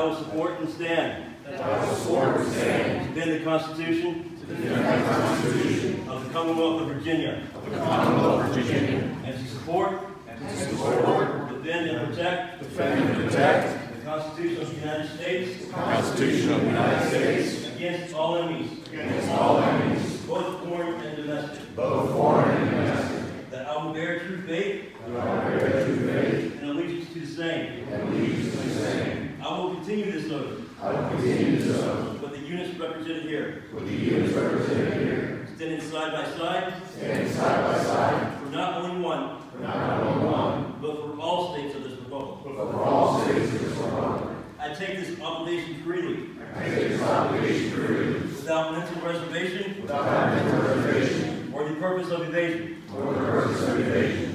I will support and stand. To defend the Constitution. Of the Commonwealth of Virginia. And to support. Defend and protect. The Constitution of the United States. Against all enemies. Both foreign and domestic. That I will bear true faith. And allegiance to the same. I will continue this oath. With the units represented here. Standing side by side. For not only one. But for all states of this republic. I take this obligation freely. Without mental reservation. Or the purpose of evasion.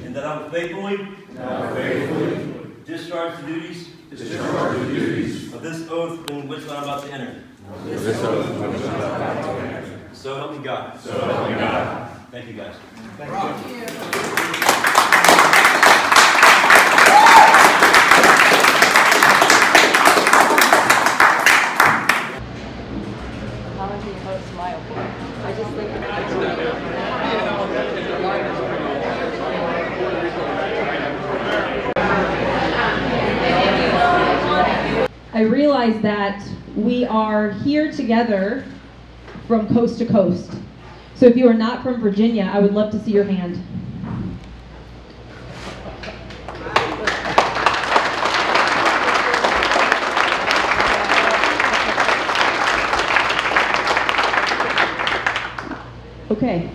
And that I will faithfully. Discharge the duties. Of this oath in which I'm about to enter. So help me God. Thank you, guys. Thank you. I realize that we are here together from coast to coast. So if you are not from Virginia, I would love to see your hand. Okay.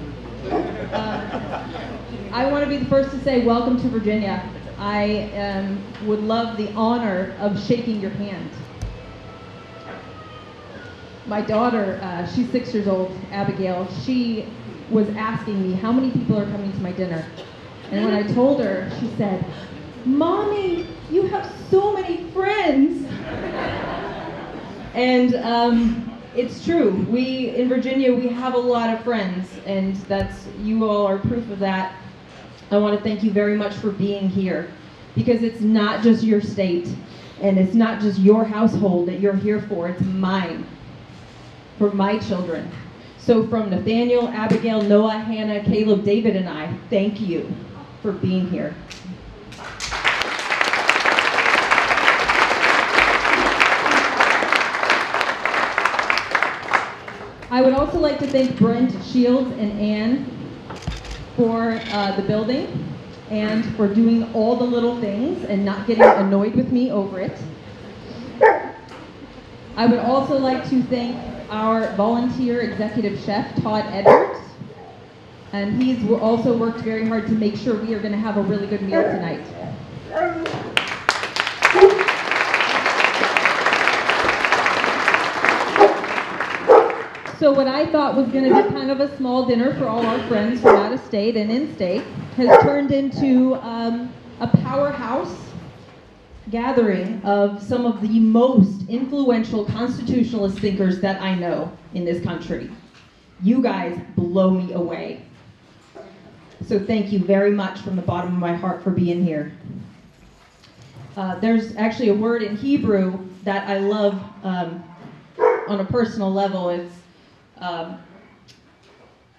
I want to be the first to say welcome to Virginia. I would love the honor of shaking your hand. My daughter, she's 6 years old, Abigail, she was asking me how many people are coming to my dinner. And when I told her, she said, "Mommy, you have so many friends." And it's true. In Virginia, we have a lot of friends, and you all are proof of that. I want to thank you very much for being here, because it's not just your state, and it's not just your household that you're here for, it's mine, for my children. So from Nathaniel, Abigail, Noah, Hannah, Caleb, David, and I, thank you for being here. I would also like to thank Brent, Shields, and Ann for the building and for doing all the little things and not getting annoyed with me over it. I would also like to thank our volunteer executive chef, Todd Edwards, and he's also worked very hard to make sure we are going to have a really good meal tonight. So what I thought was going to be kind of a small dinner for all our friends from out of state and in state has turned into a powerhouse gathering of some of the most influential constitutionalist thinkers that I know in this country. You guys blow me away. So thank you very much from the bottom of my heart for being here. There's actually a word in Hebrew that I love on a personal level.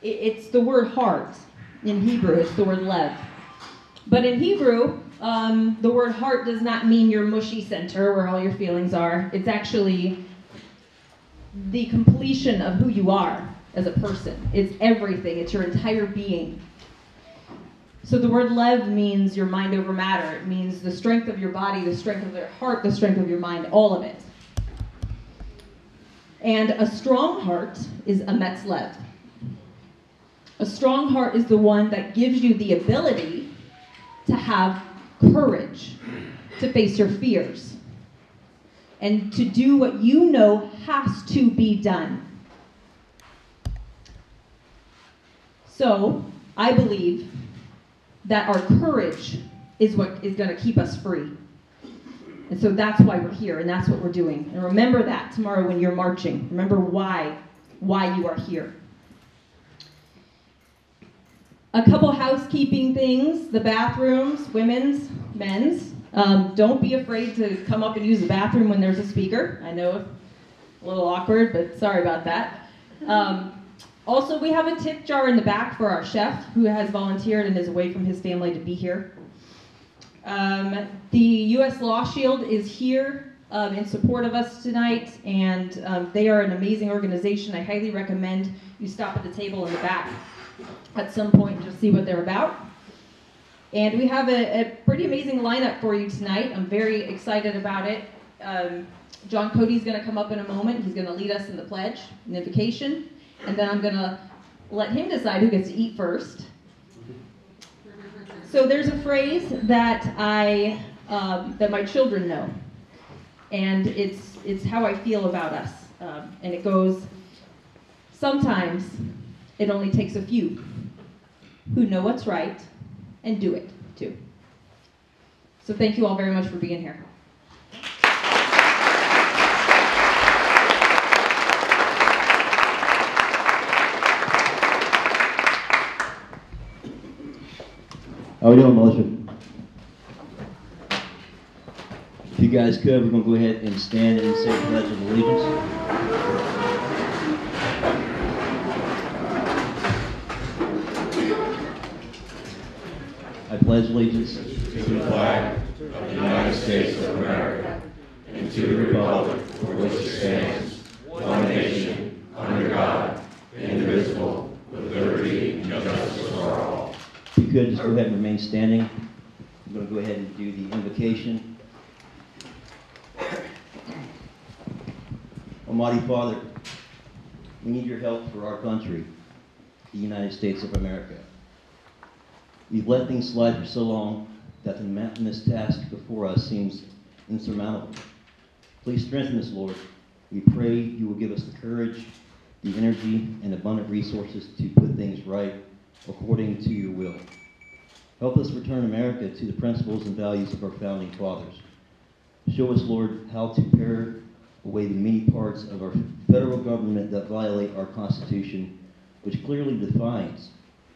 It's the word heart. In Hebrew, it's the word lev. But in Hebrew, the word heart does not mean your mushy center where all your feelings are. It's actually the completion of who you are as a person. It's everything. It's your entire being. So the word lev means your mind over matter. It means the strength of your body, the strength of your heart, the strength of your mind, all of it. And a strong heart is a metz lev. A strong heart is the one that gives you the ability to have courage, to face your fears, and to do what you know has to be done. So, I believe that our courage is what is going to keep us free. And so that's why we're here, and that's what we're doing. And remember that tomorrow when you're marching. Remember why you are here. A couple housekeeping things. The bathrooms, women's, men's, Don't be afraid to come up and use the bathroom when there's a speaker. I know it's a little awkward, but sorry about that. Also, we have a tip jar in the back for our chef who has volunteered and is away from his family to be here. The U.S. Law Shield is here in support of us tonight, and they are an amazing organization. I highly recommend you stop at the table in the back at some point and just see what they're about. And we have a pretty amazing lineup for you tonight. I'm very excited about it. John Cody's going to come up in a moment. He's going to lead us in the pledge and invocation, and then I'm going to let him decide who gets to eat first. So there's a phrase that that my children know, and it's how I feel about us. And it goes, sometimes it only takes a few who know what's right and do it too. So thank you all very much for being here. How are we doing, Militia? If you guys could, we're going to go ahead and stand and say the Pledge of Allegiance. I pledge allegiance to the flag of the United States of America and to the republic for which it stands, one nation, under God, indivisible, with liberty and justice for all. If you could, just go ahead and remain standing. I'm going to go ahead and do the invocation. Almighty Father, we need your help for our country, the United States of America. We've let things slide for so long that the mountainous task before us seems insurmountable. Please strengthen us, Lord. We pray you will give us the courage, the energy, and abundant resources to put things right according to your will. Help us return America to the principles and values of our founding fathers. Show us, Lord, how to pare away the many parts of our federal government that violate our Constitution, which clearly defines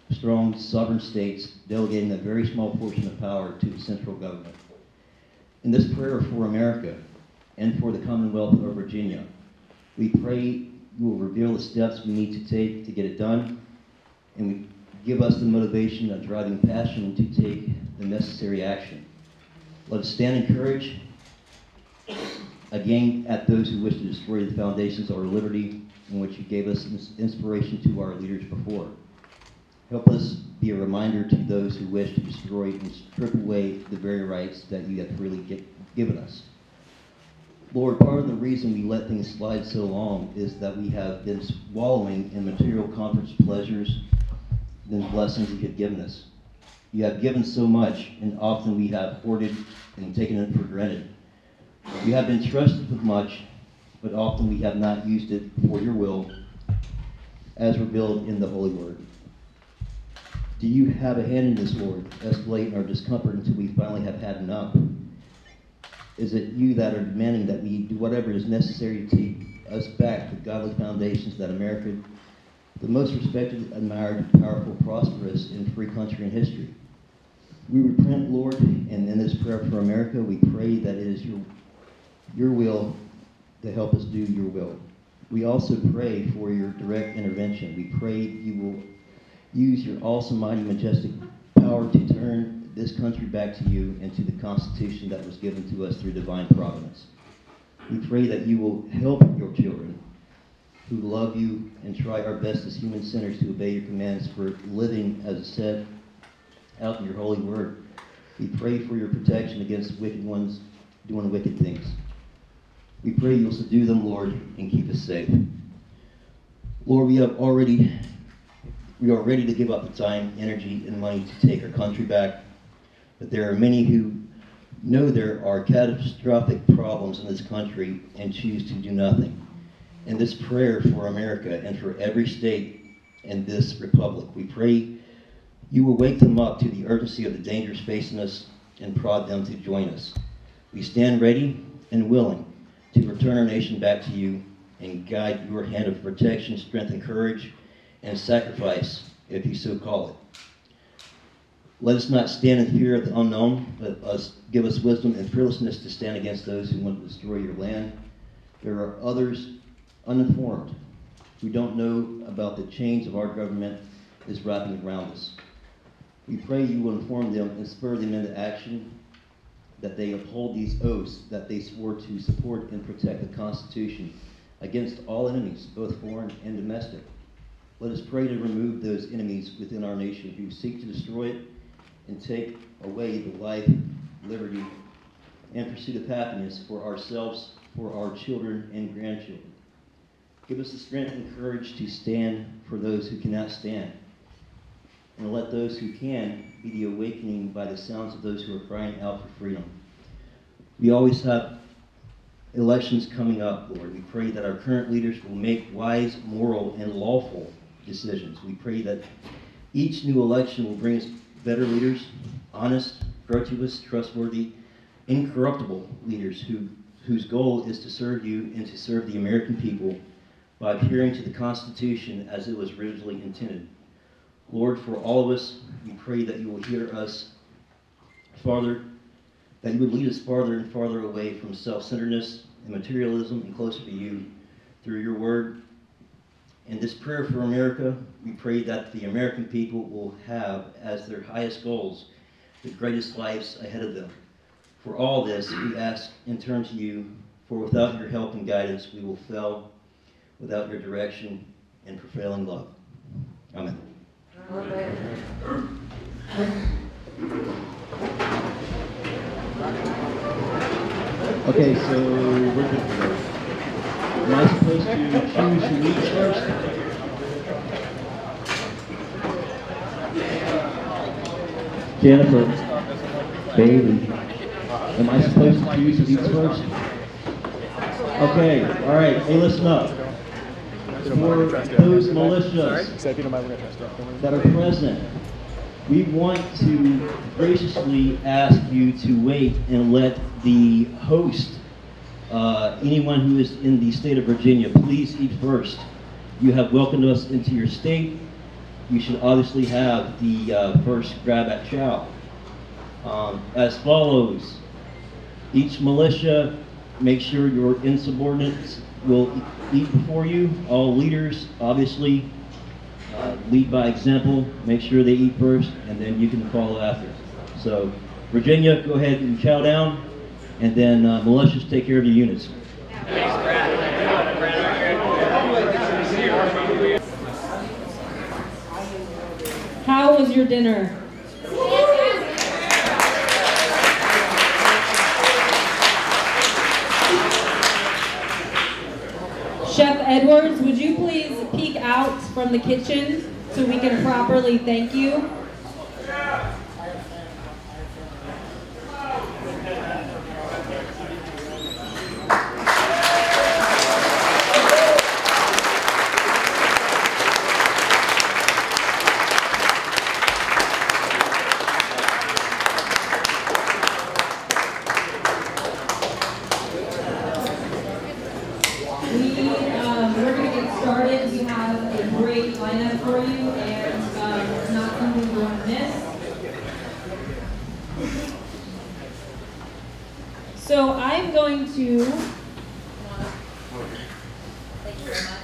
strong sovereign states delegating a very small portion of power to the central government. In this prayer for America and for the Commonwealth of Virginia, we pray you will reveal the steps we need to take to get it done, and we give us the motivation and driving passion to take the necessary action. Let us stand in courage again at those who wish to destroy the foundations of our liberty, in which you gave us inspiration to our leaders before. Help us be a reminder to those who wish to destroy and strip away the very rights that you have freely given us. Lord, part of the reason we let things slide so long is that we have been wallowing in material comforts, pleasures, than blessings you have given us. You have given so much, and often we have hoarded and taken it for granted. You have been trusted with much, but often we have not used it for your will, as revealed in the Holy Word. Do you have a hand in this, Lord, escalating our discomfort until we finally have had enough? Is it you that are demanding that we do whatever is necessary to take us back to godly foundations that America, the most respected, admired, powerful, prosperous, and free country in history? We repent, Lord, and in this prayer for America, we pray that it is your will to help us do your will. We also pray for your direct intervention. We pray you will use your awesome, mighty, majestic power to turn this country back to you and to the Constitution that was given to us through divine providence. We pray that you will help your children who love you and try our best as human sinners to obey your commands for living as said out in your holy word. We pray for your protection against wicked ones doing wicked things. We pray you'll subdue them, Lord, and keep us safe. Lord, we are ready to give up the time, energy, and money to take our country back. But there are many who know there are catastrophic problems in this country and choose to do nothing. In this prayer for America and for every state in this republic, we pray you will wake them up to the urgency of the dangers facing us and prod them to join us. We stand ready and willing to return our nation back to you and guide your hand of protection, strength, and courage, and sacrifice, if you so call it. Let us not stand in fear of the unknown, but give us wisdom and fearlessness to stand against those who want to destroy your land. There are others uninformed who don't know about the change of our government is wrapping around us. We pray you will inform them and spur them into action, that they uphold these oaths that they swore to support and protect the Constitution against all enemies, both foreign and domestic. Let us pray to remove those enemies within our nation who seek to destroy it and take away the life, liberty, and pursuit of happiness for ourselves, for our children and grandchildren. Give us the strength and courage to stand for those who cannot stand, and let those who can be the awakening by the sounds of those who are crying out for freedom. We always have elections coming up, Lord. We pray that our current leaders will make wise, moral, and lawful decisions. We pray that each new election will bring us better leaders, honest, virtuous, trustworthy, incorruptible leaders whose goal is to serve you and to serve the American people by adhering to the Constitution as it was originally intended. Lord, for all of us, we pray that you will hear us farther, that you would lead us farther and farther away from self-centeredness and materialism and closer to you through your word. In this prayer for America, we pray that the American people will have as their highest goals the greatest lives ahead of them. For all this, we ask and turn to you, for without your help and guidance, we will fail without your direction and prevailing love. Amen. Okay, so we're good to go. Am I supposed to choose who leads first? Jennifer, Bailey. Am I supposed to choose who leads first? Okay, all right. Hey, listen up. For those militias that are present, we want to graciously ask you to wait and let the host, anyone who is in the state of Virginia, please eat first. You have welcomed us into your state. You should obviously have the first grab at chow. As follows, each militia, make sure your insubordinates will eat before you. All leaders, obviously, lead by example. Make sure they eat first, and then you can follow after. So, Virginia, go ahead and chow down, and then militias take care of your units. How was your dinner? Chef Edwards, would you please peek out from the kitchen so we can properly thank you? We're going to get started. We have a great lineup for you, and it's not something we're going to miss. So I'm going to... Thank you very much.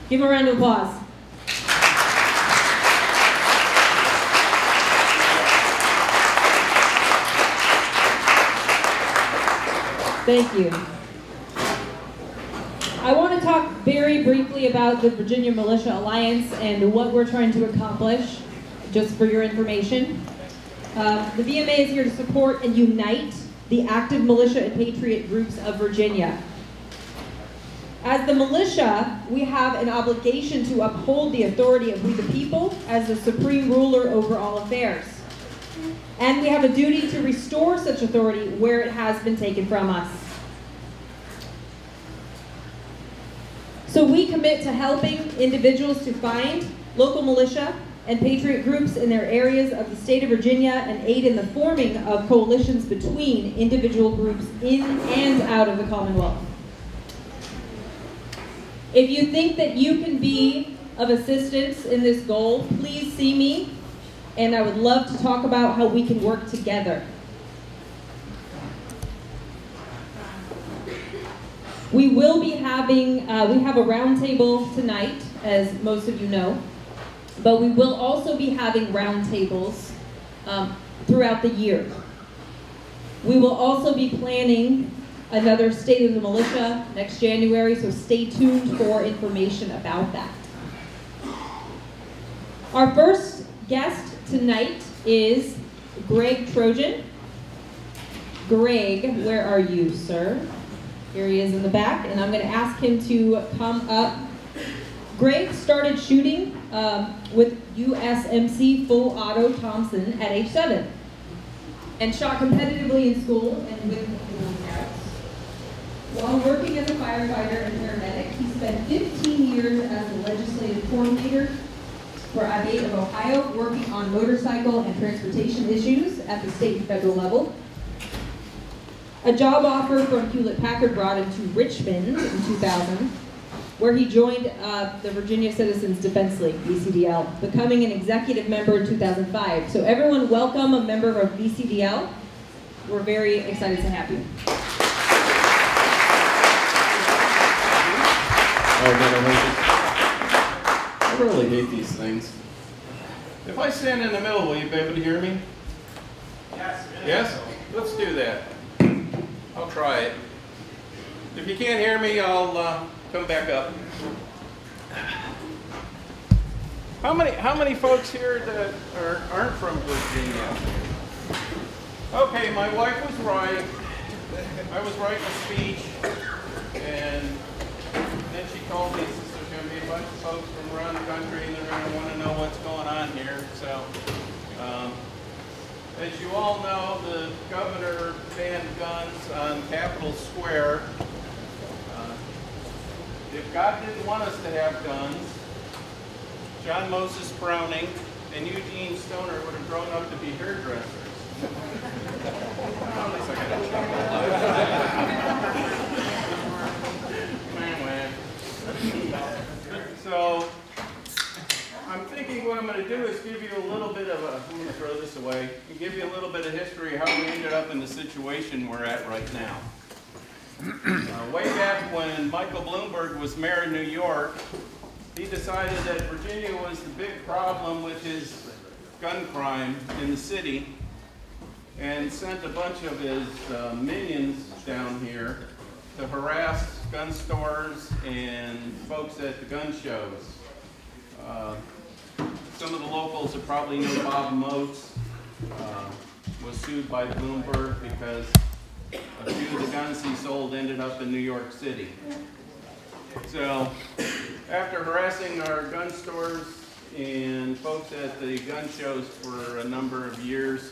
Give him a round of applause. Thank you. I want to talk very briefly about the Virginia Militia Alliance and what we're trying to accomplish, just for your information. The VMA is here to support and unite the active militia and patriot groups of Virginia. As the militia, we have an obligation to uphold the authority of we the people as the supreme ruler over all affairs. And we have a duty to restore such authority where it has been taken from us. So we commit to helping individuals to find local militia and patriot groups in their areas of the state of Virginia and aid in the forming of coalitions between individual groups in and out of the Commonwealth. If you think that you can be of assistance in this goal, please see me, and I would love to talk about how we can work together. We will be having, we have a roundtable tonight, as most of you know, but we will also be having roundtables throughout the year. We will also be planning another State of the Militia next January, so stay tuned for information about that. Our first guest tonight is Greg Trojan. Greg, where are you, sir? Here he is in the back, and I'm going to ask him to come up. Greg started shooting with USMC Full Auto Thompson at age 7 and shot competitively in school and with the Girl Scouts. While working as a firefighter and paramedic, he spent 15 years as the legislative coordinator for I-8 of Ohio, working on motorcycle and transportation issues at the state and federal level. A job offer from Hewlett-Packard brought him to Richmond in 2000, where he joined the Virginia Citizens Defense League, VCDL, becoming an executive member in 2005. So everyone welcome a member of VCDL. We're very excited to have you. I really hate these things. If I stand in the middle, will you be able to hear me? Yes. Yes? Let's do that. I'll try it. If you can't hear me, I'll come back up. How many folks here that aren't from Virginia? Okay, my wife was right. I was writing a speech, and then she told me there's going to be a bunch of folks from around the country, and they're going to want to know what's going on here. So, as you all know, the governor banned guns on Capitol Square. If God didn't want us to have guns, John Moses Browning and Eugene Stoner would have grown up to be hairdressers. At least I got a chuckle. So, I'm thinking what I'm going to do is give you a little bit of a, I'm going to throw this away, and give you a little bit of history of how we ended up in the situation we're at right now. Way back when Michael Bloomberg was mayor of New York, he decided that Virginia was the big problem with his gun crime in the city, and sent a bunch of his minions down here to harass gun stores and folks at the gun shows. Some of the locals have probably know Bob Moats was sued by Bloomberg because a few of the guns he sold ended up in New York City. So after harassing our gun stores and folks at the gun shows for a number of years,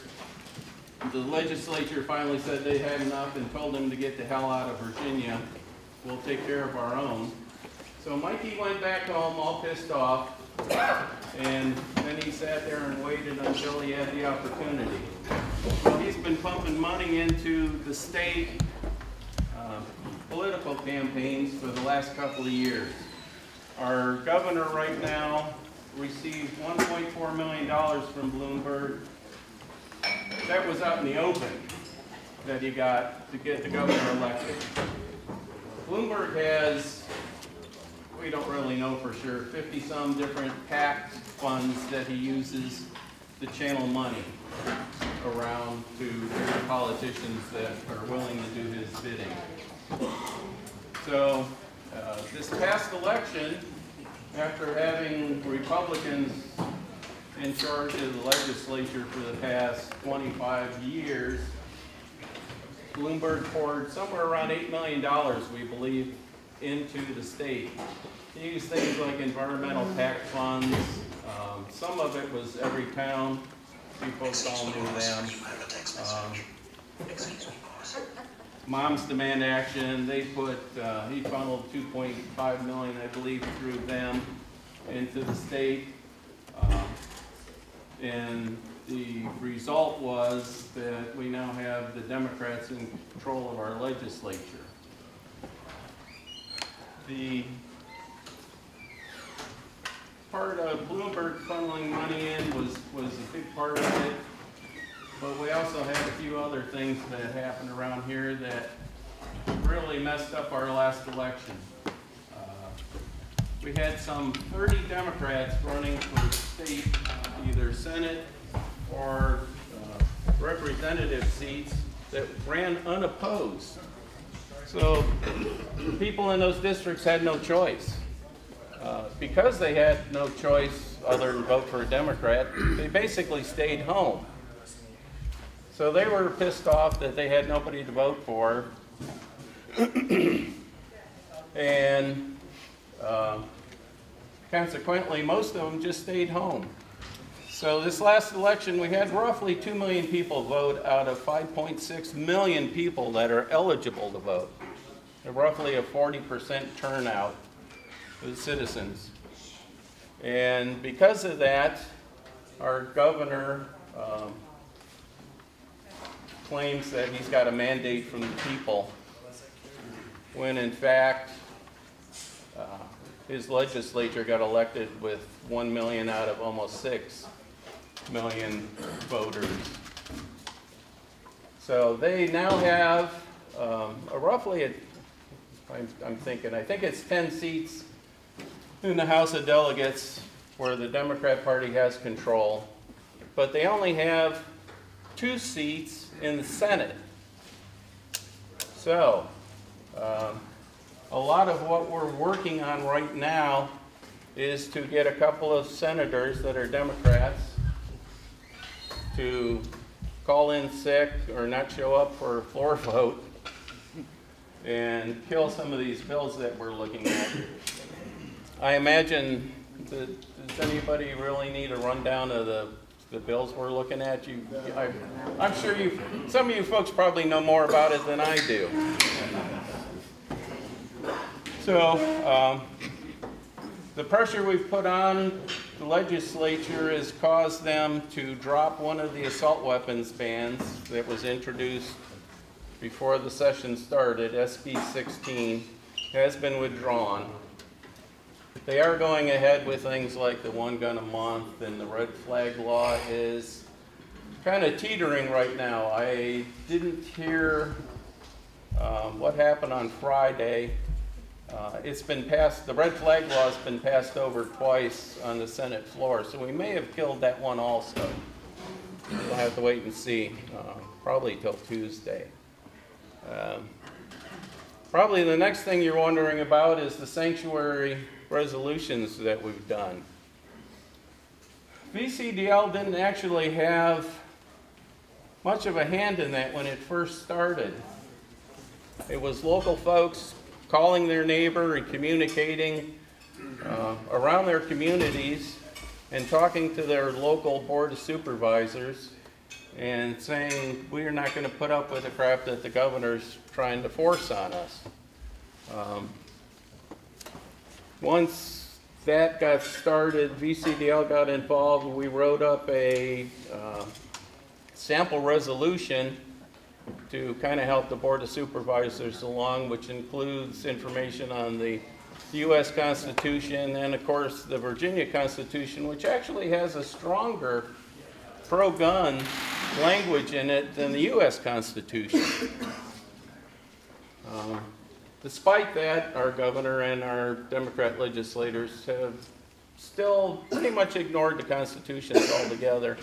the legislature finally said they had enough and told them to get the hell out of Virginia. We'll take care of our own. So Mikey went back home all pissed off, and then he sat there and waited until he had the opportunity. Well, he's been pumping money into the state political campaigns for the last couple of years. Our governor right now received $1.4 million from Bloomberg. That was out in the open that he got to get the governor elected. Bloomberg has, we don't really know for sure, 50-some different PAC funds that he uses to channel money around to different politicians that are willing to do his bidding. So this past election, after having Republicans in charge of the legislature for the past 25 years, Bloomberg poured somewhere around $8 million, we believe, into the state. He used things like environmental PAC funds. Some of it was every town. You folks all knew them. Moms Demand Action, they put, he funneled $2.5 million, I believe, through them into the state. And the result was that we now have the Democrats in control of our legislature. part of Bloomberg funneling money in was a big part of it. But we also had a few other things that happened around here that really messed up our last election. We had some 30 Democrats running for state, either Senate or representative seats that ran unopposed. So people in those districts had no choice. Because they had no choice other than vote for a Democrat, they basically stayed home. So they were pissed off that they had nobody to vote for. And consequently, most of them just stayed home. So this last election, we had roughly 2 million people vote out of 5.6 million people that are eligible to vote. Roughly a 40% turnout of citizens. And because of that, our governor claims that he's got a mandate from the people, when in fact his legislature got elected with 1 million out of almost 6 million voters. So they now have roughly, I think it's 10 seats in the House of Delegates where the Democrat Party has control, but they only have 2 seats in the Senate. So a lot of what we're working on right now is to get a couple of senators that are Democrats to call in sick or not show up for a floor vote and kill some of these bills that we're looking at. I imagine, does anybody really need a rundown of the bills we're looking at? I'm sure some of you folks probably know more about it than I do. So the pressure we've put on the legislature has caused them to drop one of the assault weapons bans that was introduced before the session started. SB 16 has been withdrawn. They are going ahead with things like the 1 gun a month, and the red flag law is kind of teetering right now. I didn't hear what happened on Friday. It's been passed, the red flag law has been passed over twice on the Senate floor, so we may have killed that one also. We'll have to wait and see, probably till Tuesday. Probably the next thing you're wondering about is the sanctuary resolutions that we've done. VCDL didn't actually have much of a hand in that when it first started. It was local folks calling their neighbor and communicating around their communities and talking to their local board of supervisors and saying, we are not going to put up with the crap that the governor's trying to force on us. Once that got started, VCDL got involved, and we wrote up a sample resolution to kind of help the Board of Supervisors along, which includes information on the U.S. Constitution and, of course, the Virginia Constitution, which actually has a stronger pro-gun language in it than the U.S. Constitution. Despite that, our governor and our Democrat legislators have still pretty much ignored the constitutions altogether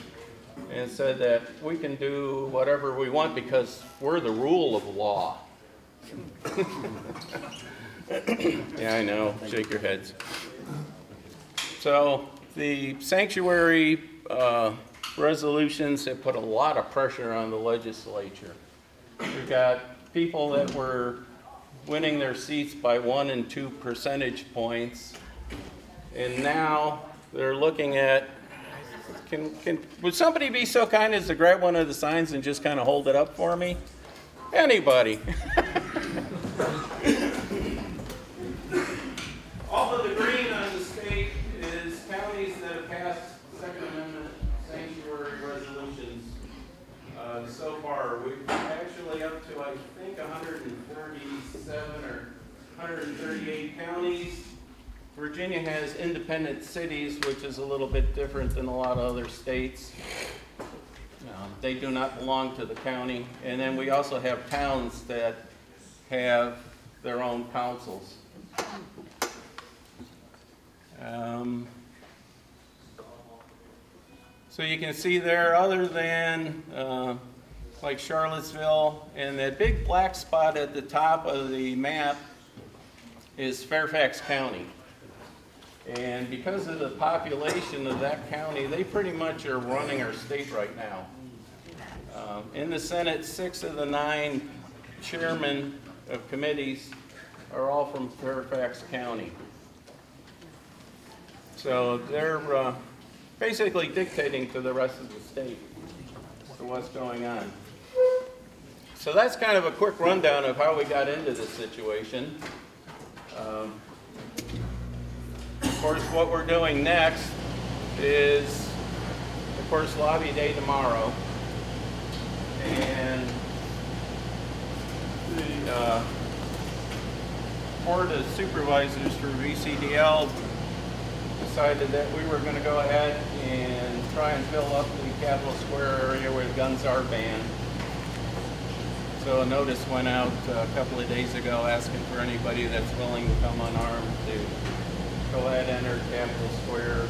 and said that we can do whatever we want because we're the rule of law. Yeah, I know. Shake your heads. So the sanctuary resolutions have put a lot of pressure on the legislature. We've got people that were winning their seats by 1 and 2 percentage points, and now they're looking at, would somebody be so kind as to grab one of the signs and just kind of hold it up for me? Anybody? All of the green on the state is counties that have passed Second Amendment sanctuary resolutions. So far, we're actually up to, I think, 137 or 138 counties Virginia has independent cities, which is a little bit different than a lot of other states. They do not belong to the county. And then we also have towns that have their own councils. So you can see there, other than like Charlottesville, and that big black spot at the top of the map is Fairfax County. And because of the population of that county, they pretty much are running our state right now. In the Senate, 6 of the 9 chairmen of committees are all from Fairfax County. So they're basically dictating to the rest of the state as to what's going on. So that's kind of a quick rundown of how we got into this situation. Of course, what we're doing next is, of course, lobby day tomorrow. And the Board of Supervisors for VCDL decided that we were going to go ahead and try and fill up the Capitol Square area where guns are banned. So a notice went out a couple of days ago asking for anybody that's willing to come unarmed to go ahead and enter Capitol Square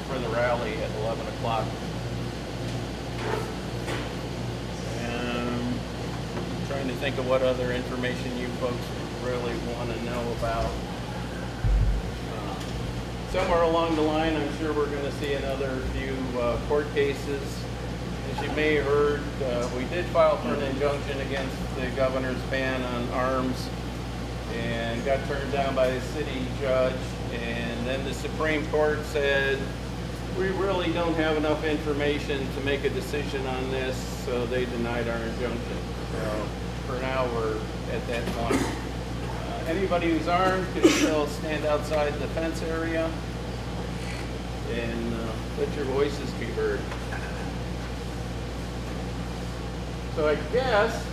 for the rally at 11 o'clock. Trying to think of what other information you folks really want to know about. Somewhere along the line, I'm sure we're going to see another few court cases. As you may have heard, we did file for an injunction against the governor's ban on arms and got turned down by the city judge. And then the Supreme Court said, we really don't have enough information to make a decision on this, so they denied our injunction. So for now, we're at that point. Anybody who's armed can still stand outside the fence area and let your voices be heard. So I guess,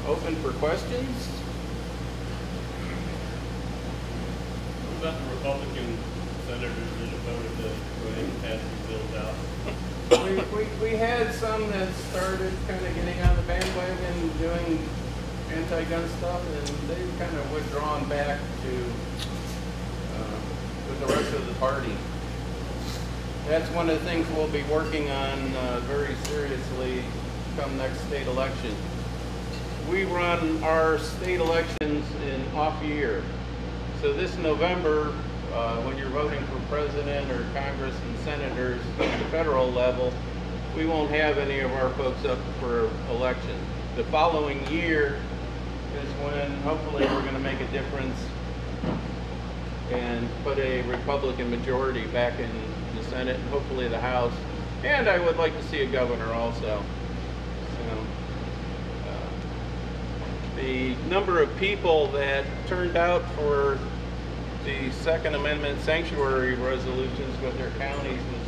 open for questions. What about the Republican senators that have voted to go ahead and pass these bills out? We had some that started kind of getting on the bandwagon doing anti-gun stuff, and they've kind of withdrawn back to with the rest of the party. That's one of the things we'll be working on very seriously come next state election. We run our state elections in off year. So this November, when you're voting for president or Congress and senators at the federal level, we won't have any of our folks up for election. The following year is when hopefully we're going to make a difference and put a Republican majority back in the Senate and hopefully the House. And I would like to see a governor also. The number of people that turned out for the Second Amendment sanctuary resolutions with their counties was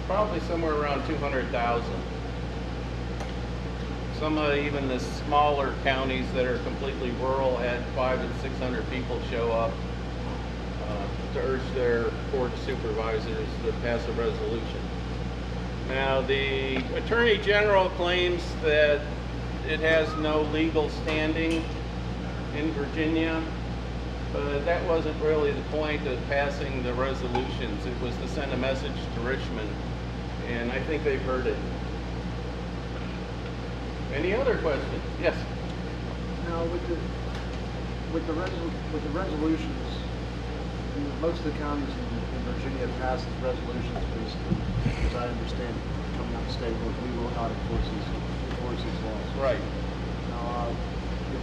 probably somewhere around 200,000. Some of even the smaller counties that are completely rural had 500 and 600 people show up to urge their board of supervisors to pass a resolution. Now, the Attorney General claims that it has no legal standing in Virginia, but that wasn't really the point of passing the resolutions. It was to send a message to Richmond, and I think they've heard it. Any other questions? Yes? Now, with the resolutions, most of the counties in Virginia have passed resolutions basically, as I understand it, coming out of state where we will not enforce these laws. Right. Now,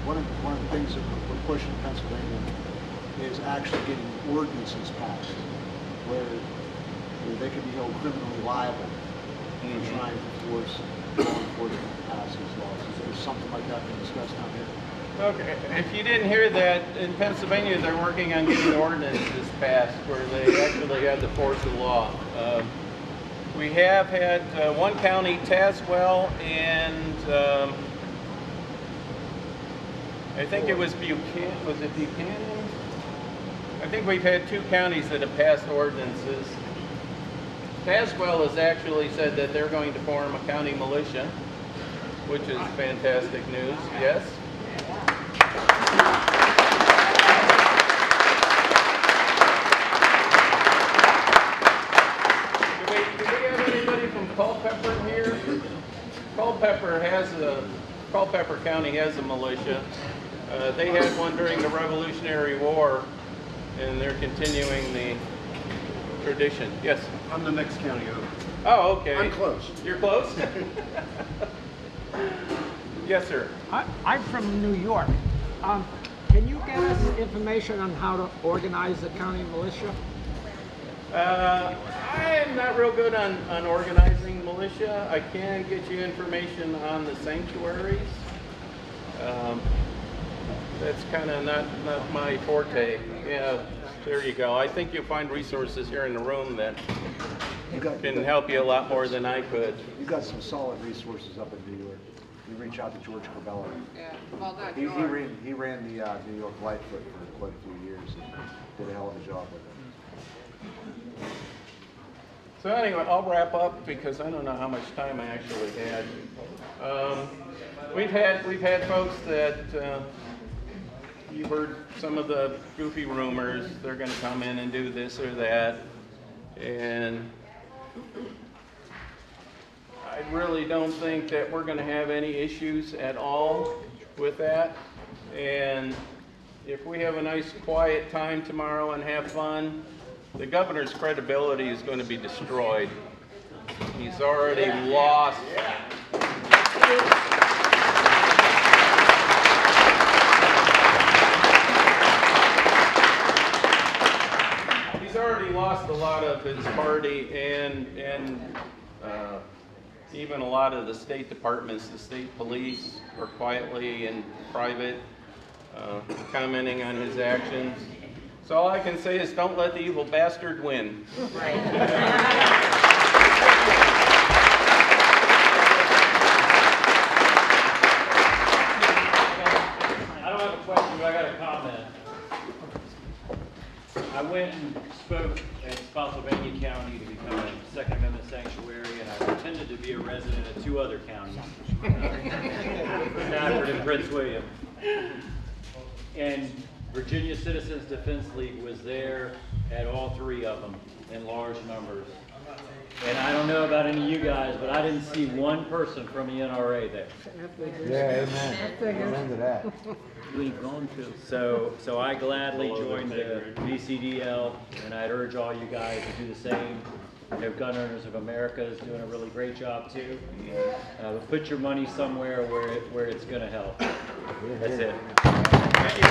one of the things that we're pushing in Pennsylvania is actually getting ordinances passed where they could be held criminally liable for trying to force law enforcement to pass these laws. Is there something like that being discussed down here? Okay, if you didn't hear that, in Pennsylvania they're working on getting ordinances passed where they actually have the force of law. We have had one county, Tazewell, and I think it was Buchanan. Was it Buchanan? I think we've had 2 counties that have passed ordinances. Tazewell has actually said that they're going to form a county militia, which is fantastic news, yes? Do we have anybody from Culpeper here? Culpeper County has a militia. They had one during the Revolutionary War, and they're continuing the tradition. Yes? I'm the next county over. Oh, okay. I'm close. You're close? Yes, sir. I'm from New York. Can you get us information on how to organize the county militia? I'm not real good on organizing militia. I can get you information on the sanctuaries. That's kind of not my forte. Yeah, there you go. I think you'll find resources here in the room that can help you a lot more than I could. You've got some solid resources up in New York. You reach out to George Corbella. Yeah, well, not He ran the New York Lightfoot for quite a few years and did a hell of a job with it. So anyway, I'll wrap up because I don't know how much time I actually had. We've had folks that you've heard some of the goofy rumors. They're going to come in and do this or that, and I really don't think that we're going to have any issues at all with that. And if we have a nice quiet time tomorrow and have fun, the governor's credibility is going to be destroyed. He's already lost. He's already lost a lot of his party and even a lot of the state departments, the state police, are quietly and private commenting on his actions. So all I can say is don't let the evil bastard win. Right. I don't have a question, but I got a comment. I went and spoke at Spotsylvania County to become a Second Amendment sanctuary, and I pretended to be a resident of 2 other counties, Stafford and Prince William. And Virginia Citizens Defense League was there at all 3 of them in large numbers. And I don't know about any of you guys, but I didn't see one person from the NRA there. Yeah, amen. Amen to that. So I gladly joined the VCDL, and I'd urge all you guys to do the same. I know Gun Owners of America is doing a really great job too. But put your money somewhere where it's going to help. That's it. Thank you.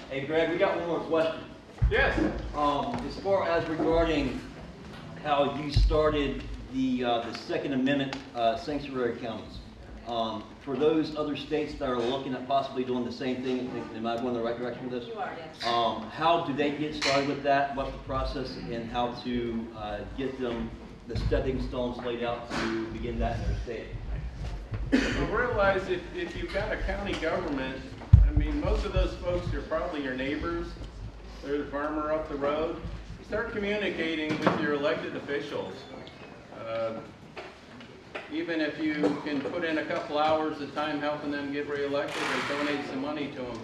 Hey Greg, we got one more question. Yes. As far as regarding how you started the Second Amendment sanctuary counties, for those other states that are looking at possibly doing the same thing, am I going in the right direction with this? You are, yes. How do they get started with that? What's the process, and how to get them the stepping stones laid out to begin that in their state? Well, realize if you've got a county government, I mean, most of those folks are probably your neighbors. They're the farmer up the road. Start communicating with your elected officials. Even if you can put in a couple hours of time helping them get reelected and donate some money to them.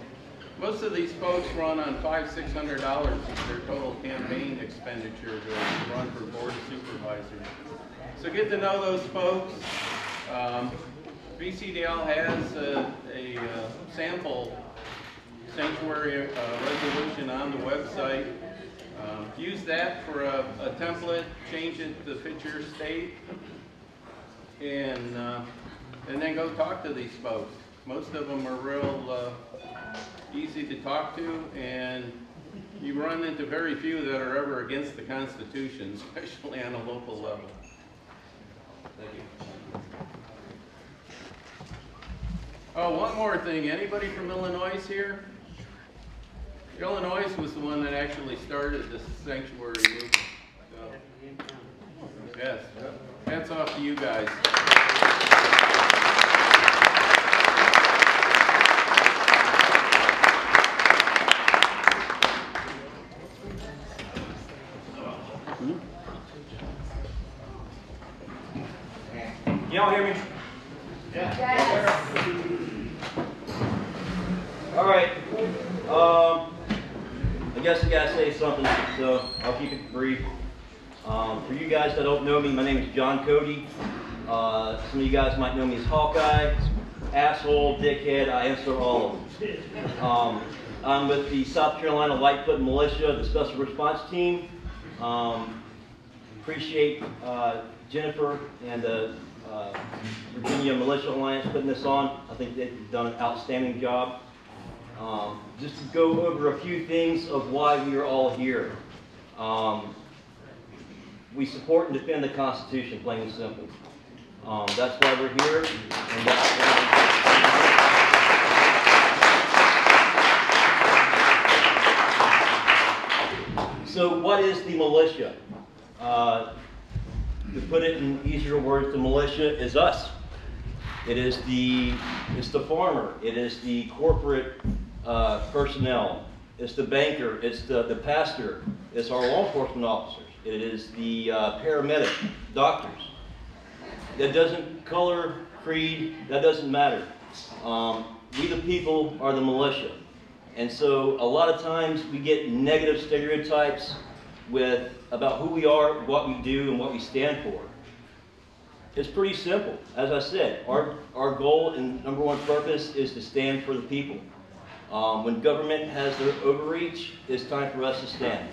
Most of these folks run on $500–600 as their total campaign expenditure to run for board of supervisors. So get to know those folks. VCDL has a sample sanctuary resolution on the website. Use that for a template, change it to fit your state, and then go talk to these folks. Most of them are real easy to talk to, and you run into very few that are ever against the Constitution, especially on a local level. Thank you. Oh, one more thing. Anybody from Illinois here? Illinois was the one that actually started this sanctuary movement. So, yes, hats off to you guys. Y'all hear me? Yeah. All right. I guess I gotta say something, so I'll keep it brief. For you guys that don't know me, my name is John Cody. Some of you guys might know me as Hawkeye, asshole, dickhead. I answer all of them. I'm with the South Carolina Lightfoot Militia, the Special Response Team. Appreciate Jennifer and the Virginia Militia Alliance putting this on. I think they've done an outstanding job. Just to go over a few things of why we are all here. We support and defend the Constitution, plain and simple. That's why we're here. And that's so what is the militia? To put it in easier words, the militia is us. It's the farmer. It is the corporate personnel. It's the banker. It's the pastor. It's our law enforcement officers. It is the paramedic, doctors. That doesn't color, creed, that doesn't matter. We the people are the militia. And so a lot of times we get negative stereotypes about who we are, what we do, and what we stand for. It's pretty simple. As I said, our goal and number one purpose is to stand for the people. When government has their overreach, it's time for us to stand.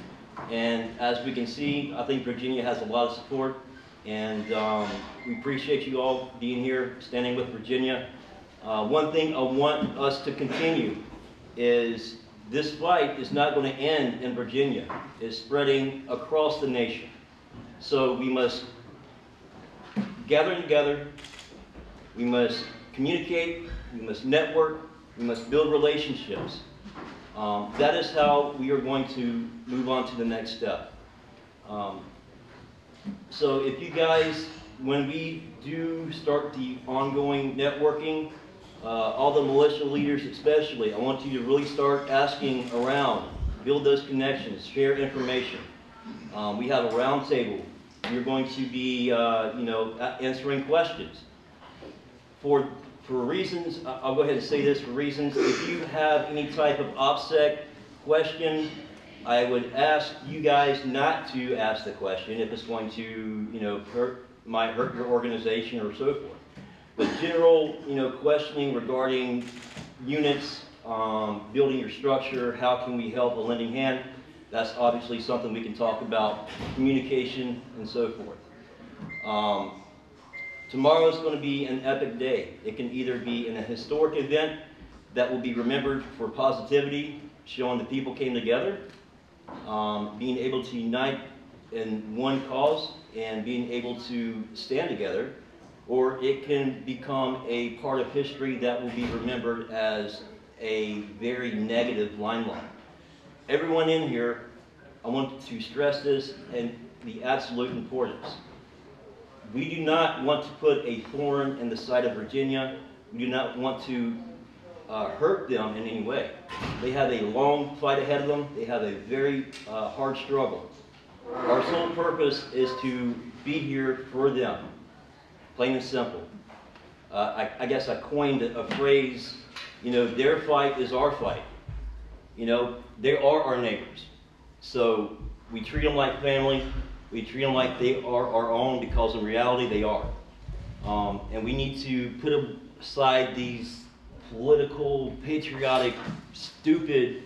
And as we can see, I think Virginia has a lot of support, and we appreciate you all being here, standing with Virginia. One thing I want us to continue is this fight is not going to end in Virginia. It's spreading across the nation. So we must gather together, we must communicate, we must network, we must build relationships. That is how we are going to move on to the next step. So if you guys, when we do start the ongoing networking, all the militia leaders especially, I want you to really start asking around, build those connections, share information. We have a round table. You're going to be, answering questions. For reasons, I'll go ahead and say this, for reasons, if you have any type of OPSEC question, I would ask you guys not to ask the question if it's going to, might hurt your organization or so forth. But general, questioning regarding units, building your structure, how can we help a lending hand, that's obviously something we can talk about, communication and so forth. Tomorrow is going to be an epic day. It can either be in a historic event that will be remembered for positivity, showing the people came together, being able to unite in one cause and being able to stand together, or it can become a part of history that will be remembered as a very negative limelight. Everyone in here, I want to stress this and the absolute importance. We do not want to put a thorn in the side of Virginia. We do not want to hurt them in any way. They have a long fight ahead of them. They have a very hard struggle. Our sole purpose is to be here for them, plain and simple. I guess I coined a phrase, their fight is our fight. They are our neighbors. So we treat them like family. We treat them like they are our own, because in reality they are. And we need to put aside these political, patriotic, stupid,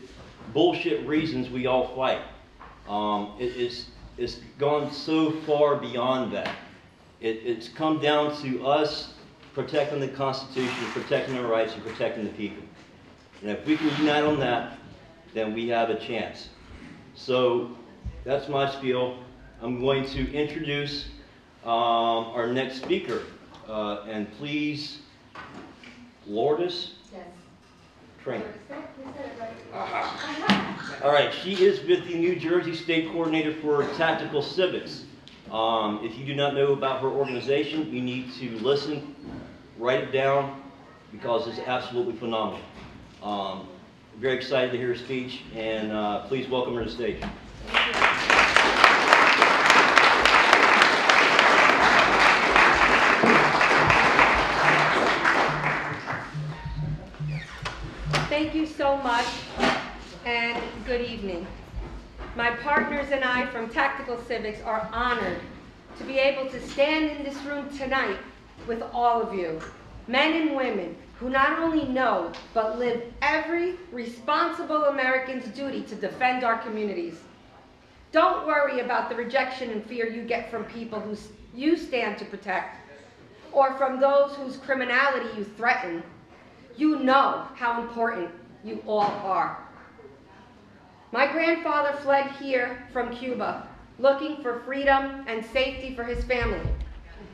bullshit reasons we all fight. It's gone so far beyond that. It's come down to us protecting the Constitution, protecting our rights, and protecting the people. And if we can unite on that, then we have a chance. So that's my spiel. I'm going to introduce our next speaker. And please, Lourdes, yes. training. All right, she is with the New Jersey State Coordinator for Tactical Civics. If you do not know about her organization, you need to listen, write it down, because it's absolutely phenomenal. Very excited to hear her speech, and please welcome her to the stage. Thank you so much, and good evening. My partners and I from Tactical Civics are honored to be able to stand in this room tonight with all of you, men and women, who not only know, but live every responsible American's duty to defend our communities. Don't worry about the rejection and fear you get from people who you stand to protect, or from those whose criminality you threaten. You know how important you all are. My grandfather fled here from Cuba, looking for freedom and safety for his family.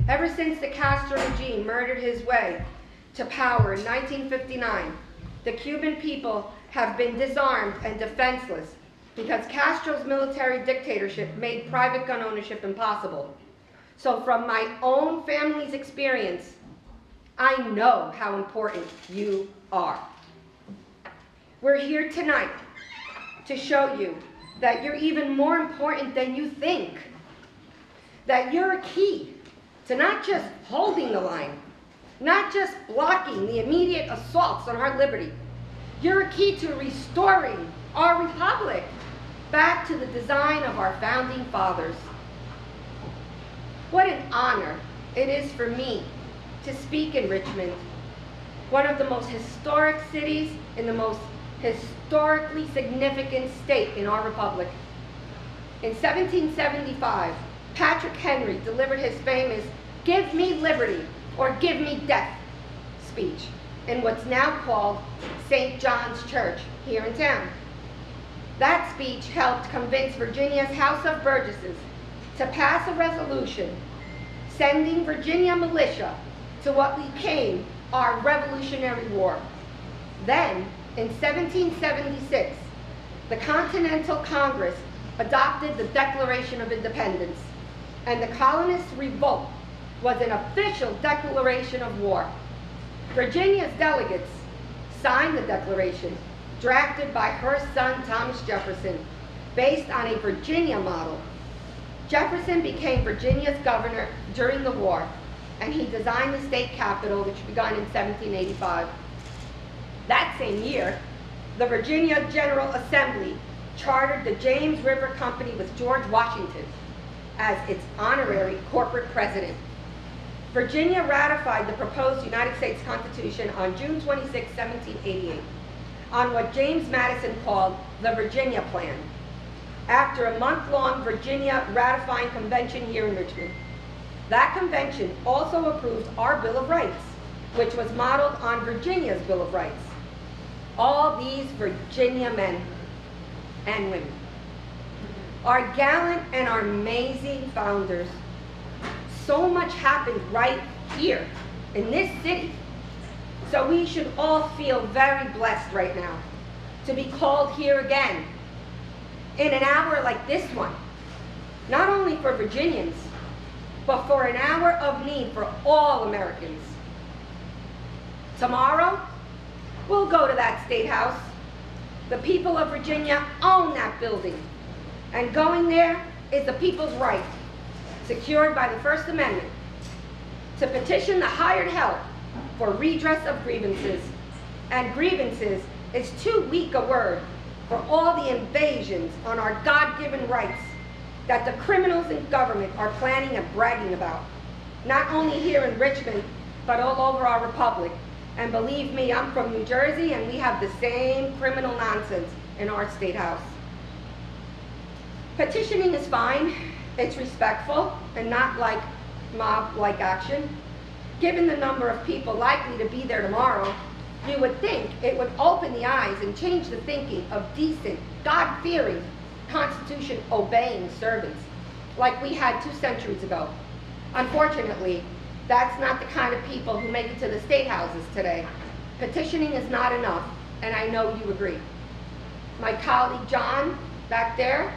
Ever since the Castro regime murdered his way to power in 1959, the Cuban people have been disarmed and defenseless because Castro's military dictatorship made private gun ownership impossible. So from my own family's experience, I know how important you are. We're here tonight to show you that you're even more important than you think, that you're a key to not just holding the line, not just blocking the immediate assaults on our liberty. You're a key to restoring our republic back to the design of our founding fathers. What an honor it is for me to speak in Richmond, one of the most historic cities in the most historically significant state in our republic. In 1775, Patrick Henry delivered his famous "Give me liberty or give me death" speech in what's now called St. John's Church here in town. That speech helped convince Virginia's House of Burgesses to pass a resolution sending Virginia militia to what became our Revolutionary War. Then, in 1776, the Continental Congress adopted the Declaration of Independence, and the colonists' revolt was an official declaration of war. Virginia's delegates signed the declaration, drafted by her son Thomas Jefferson, based on a Virginia model. Jefferson became Virginia's governor during the war, and he designed the state capitol, which began in 1785. That same year, the Virginia General Assembly chartered the James River Company with George Washington as its honorary corporate president. Virginia ratified the proposed United States Constitution on June 26, 1788, on what James Madison called the Virginia Plan, after a month-long Virginia ratifying convention here in Richmond. That convention also approved our Bill of Rights, which was modeled on Virginia's Bill of Rights. All these Virginia men and women, our gallant and our amazing founders. So much happened right here in this city. So we should all feel very blessed right now to be called here again in an hour like this one, not only for Virginians, but for an hour of need for all Americans. Tomorrow, we'll go to that State House. The people of Virginia own that building, and going there is the people's right, secured by the First Amendment, to petition the hired help for redress of grievances. And grievances is too weak a word for all the invasions on our God-given rights that the criminals in government are planning and bragging about, not only here in Richmond, but all over our republic. And believe me, I'm from New Jersey, and we have the same criminal nonsense in our State House. Petitioning is fine. It's respectful and not like mob-like action. Given the number of people likely to be there tomorrow, you would think it would open the eyes and change the thinking of decent, God-fearing, Constitution-obeying servants like we had 2 centuries ago. Unfortunately, that's not the kind of people who make it to the state houses today. Petitioning is not enough, and I know you agree. My colleague John, back there,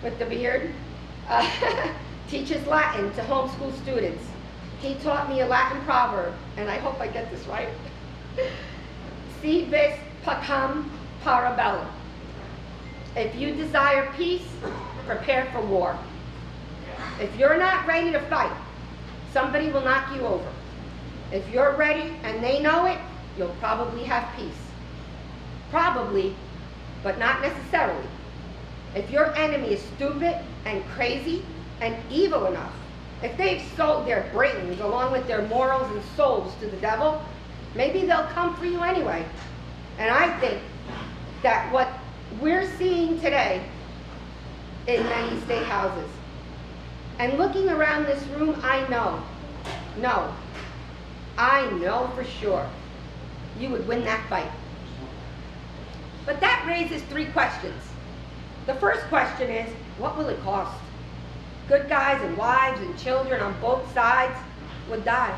with the beard, teaches Latin to homeschool students. He taught me a Latin proverb, and I hope I get this right. Si vis pacem para bellum. If you desire peace, prepare for war. If you're not ready to fight, somebody will knock you over. If you're ready and they know it, you'll probably have peace. Probably, but not necessarily. If your enemy is stupid and crazy and evil enough, if they've sold their brains along with their morals and souls to the devil, maybe they'll come for you anyway. And I think that what we're seeing today in many state houses, and looking around this room, I know for sure you would win that fight. But that raises three questions. The first question is, what will it cost? Good guys and wives and children on both sides would die.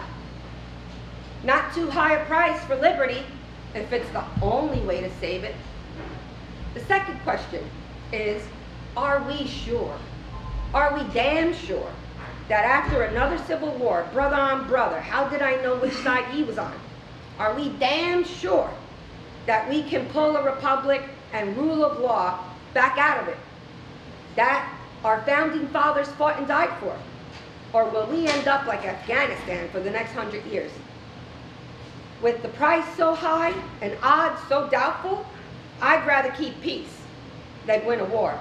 Not too high a price for liberty if it's the only way to save it. The second question is, are we sure? Are we damn sure that after another civil war, brother on brother, how did I know which side he was on? Are we damn sure that we can pull a republic and rule of law back out of it? That our founding fathers fought and died for? Or will we end up like Afghanistan for the next 100 years? With the price so high and odds so doubtful, I'd rather keep peace than win a war.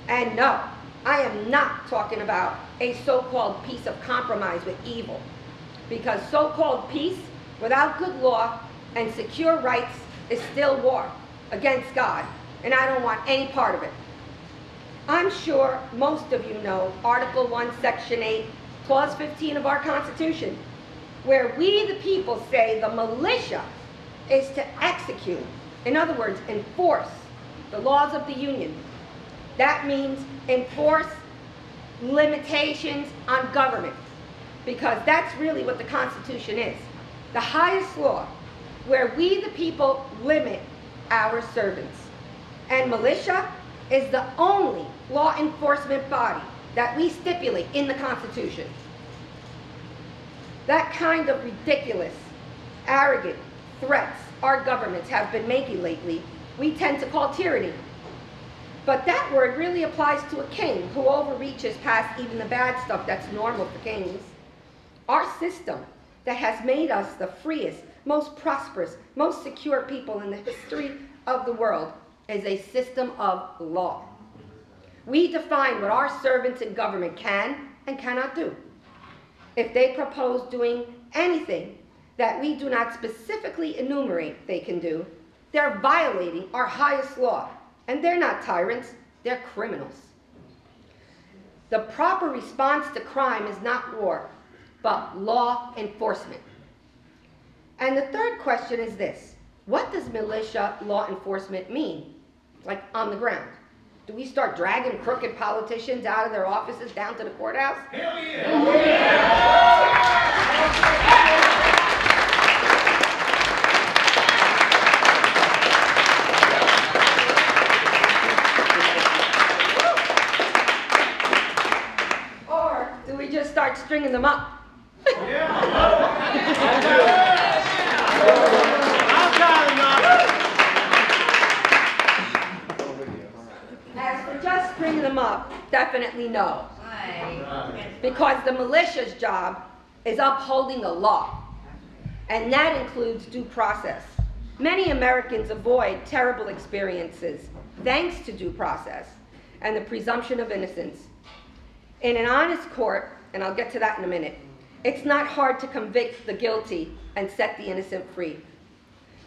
And no, I am not talking about a so-called peace of compromise with evil, because so-called peace without good law and secure rights is still war against God, and I don't want any part of it. I'm sure most of you know Article 1, Section 8, Clause 15 of our Constitution, where we the people say the militia is to execute, in other words, enforce the laws of the Union. That means enforce limitations on government, because that's really what the Constitution is. The highest law, where we the people limit our servants. And militia is the only law enforcement body that we stipulate in the Constitution. That kind of ridiculous, arrogant threats our governments have been making lately, we tend to call tyranny. But that word really applies to a king who overreaches past even the bad stuff that's normal for kings. Our system that has made us the freest, most prosperous, most secure people in the history of the world is a system of law. We define what our servants in government can and cannot do. If they propose doing anything that we do not specifically enumerate they can do, they're violating our highest law. And they're not tyrants, they're criminals. The proper response to crime is not war, but law enforcement. And the third question is this: what does militia law enforcement mean? Like on the ground. Do we start dragging crooked politicians out of their offices down to the courthouse? Hell yeah! Hell yeah! Just start stringing them up. As for just stringing them up, definitely no. Because the militia's job is upholding the law, and that includes due process. Many Americans avoid terrible experiences thanks to due process and the presumption of innocence. In an honest court, and I'll get to that in a minute, it's not hard to convict the guilty and set the innocent free.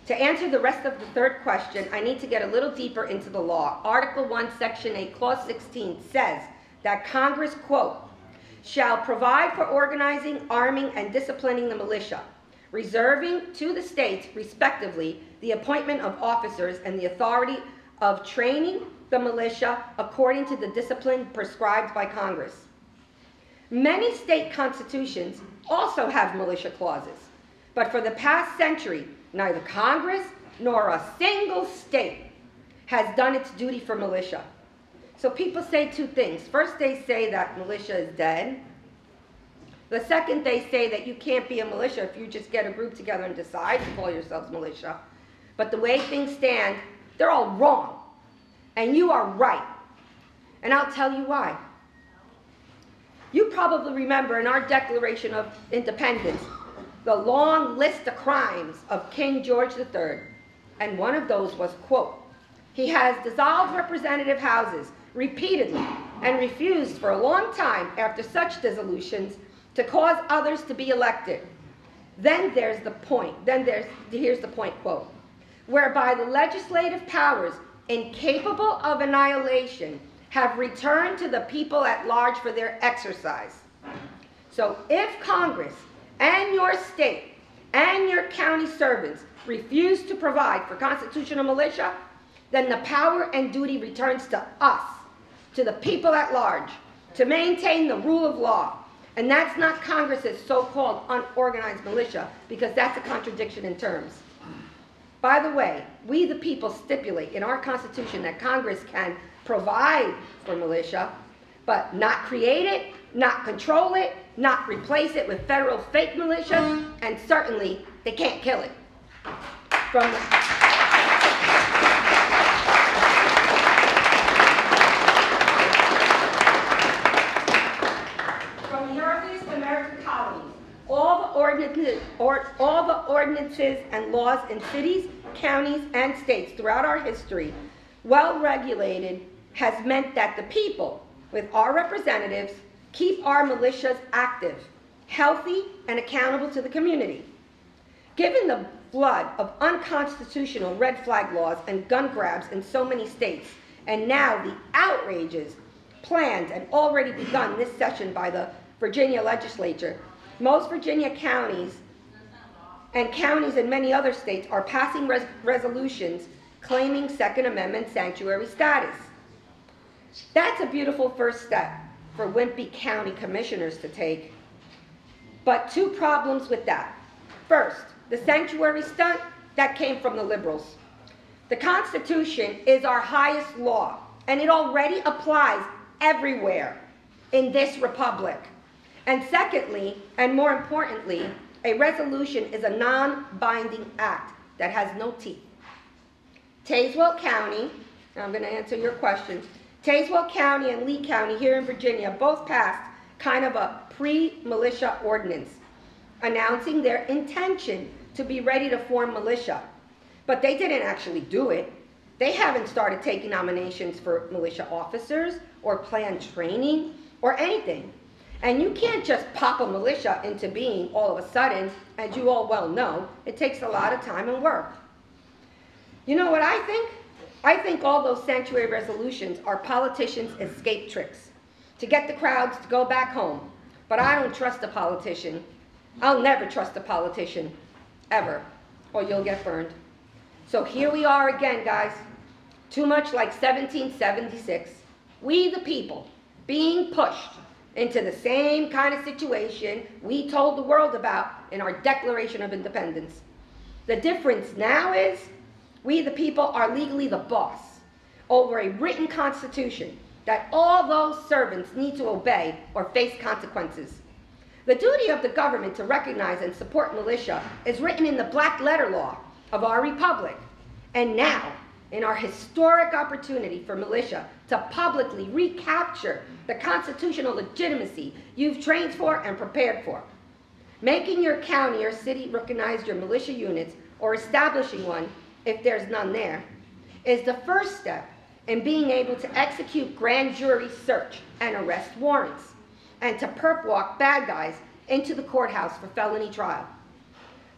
To answer the rest of the third question, I need to get a little deeper into the law. Article 1, Section 8, Clause 16 says that Congress, quote, shall provide for organizing, arming, and disciplining the militia, reserving to the states, respectively, the appointment of officers and the authority of training the militia according to the discipline prescribed by Congress. Many state constitutions also have militia clauses, but for the past century, neither Congress nor a single state has done its duty for militia. So people say two things. First, they say that militia is dead. The second, they say that you can't be a militia if you just get a group together and decide to call yourselves militia. But the way things stand, they're all wrong. And you are right. And I'll tell you why. You probably remember in our Declaration of Independence, the long list of crimes of King George III. And one of those was, quote, "He has dissolved representative houses repeatedly and refused for a long time after such dissolutions to cause others to be elected." Then there's the point, here's the point, quote, "whereby the legislative powers incapable of annihilation have returned to the people at large for their exercise." So if Congress and your state and your county servants refuse to provide for constitutional militia, then the power and duty returns to us, to the people at large, to maintain the rule of law. And that's not Congress's so-called unorganized militia, because that's a contradiction in terms. By the way, we the people stipulate in our Constitution that Congress can provide for militia, but not create it, not control it, not replace it with federal fake militia, and certainly they can't kill it. From the earliest American colonies, all the ordinances and laws in cities, counties, and states throughout our history, well regulated, has meant that the people, with our representatives, keep our militias active, healthy, and accountable to the community. Given the flood of unconstitutional red flag laws and gun grabs in so many states, and now the outrages planned and already begun this session by the Virginia legislature, most Virginia counties and counties in many other states are passing resolutions claiming Second Amendment sanctuary status. That's a beautiful first step for wimpy county commissioners to take. But two problems with that. First, the sanctuary stunt, that came from the liberals. The Constitution is our highest law, and it already applies everywhere in this republic. And secondly, and more importantly, a resolution is a non-binding act that has no teeth. Tazewell County, I'm going to answer your question, Tazewell County and Lee County here in Virginia both passed kind of a pre-militia ordinance announcing their intention to be ready to form militia. But they didn't actually do it. They haven't started taking nominations for militia officers or planned training or anything. And you can't just pop a militia into being all of a sudden, as you all well know. It takes a lot of time and work. You know what I think? I think all those sanctuary resolutions are politicians' escape tricks to get the crowds to go back home. But I don't trust a politician. I'll never trust a politician, ever, or you'll get burned. So here we are again, guys, too much like 1776. We the people being pushed into the same kind of situation we told the world about in our Declaration of Independence. The difference now is we the people are legally the boss over a written constitution that all those servants need to obey or face consequences. The duty of the government to recognize and support militia is written in the black letter law of our republic. And now, in our historic opportunity for militia to publicly recapture the constitutional legitimacy you've trained for and prepared for, making your county or city recognize your militia units or establishing one, if there's none there, is the first step in being able to execute grand jury search and arrest warrants, and to perp walk bad guys into the courthouse for felony trial.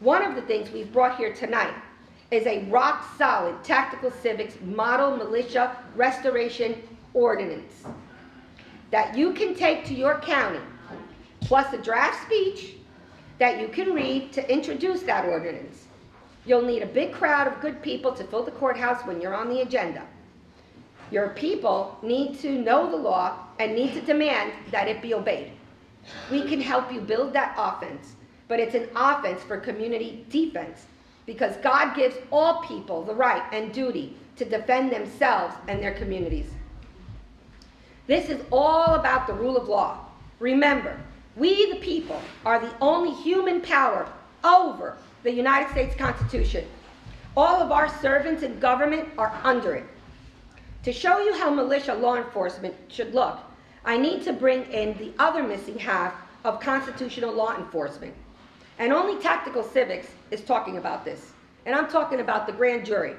One of the things we've brought here tonight is a rock-solid tactical civics model militia restoration ordinance that you can take to your county, plus a draft speech that you can read to introduce that ordinance. You'll need a big crowd of good people to fill the courthouse when you're on the agenda. Your people need to know the law and need to demand that it be obeyed. We can help you build that offense, but it's an offense for community defense. because God gives all people the right and duty to defend themselves and their communities. This is all about the rule of law. Remember, we the people are the only human power over the United States Constitution. All of our servants in government are under it. To show you how militia law enforcement should look, I need to bring in the other missing half of constitutional law enforcement. And only Tactical Civics is talking about this. And I'm talking about the grand jury.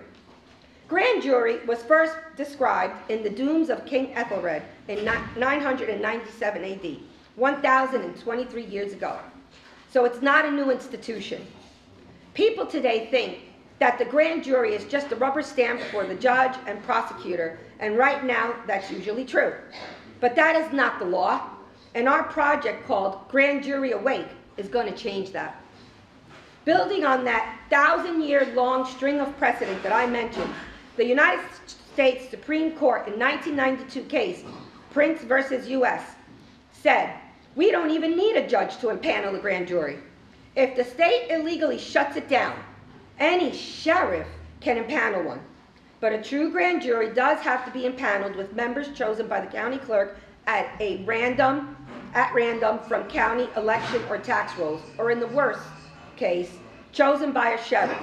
Grand jury was first described in the Dooms of King Ethelred in 997 AD, 1,023 years ago. So it's not a new institution. People today think that the grand jury is just a rubber stamp for the judge and prosecutor, and right now that's usually true. But that is not the law, and our project called Grand Jury Awake is going to change that. Building on that 1,000-year-long string of precedent that I mentioned, the United States Supreme Court in 1992 case, Prince versus U.S., said, we don't even need a judge to impanel a grand jury. If the state illegally shuts it down, any sheriff can impanel one. But a true grand jury does have to be impaneled with members chosen by the county clerk at random from county election or tax rolls, or in the worst case, chosen by a sheriff.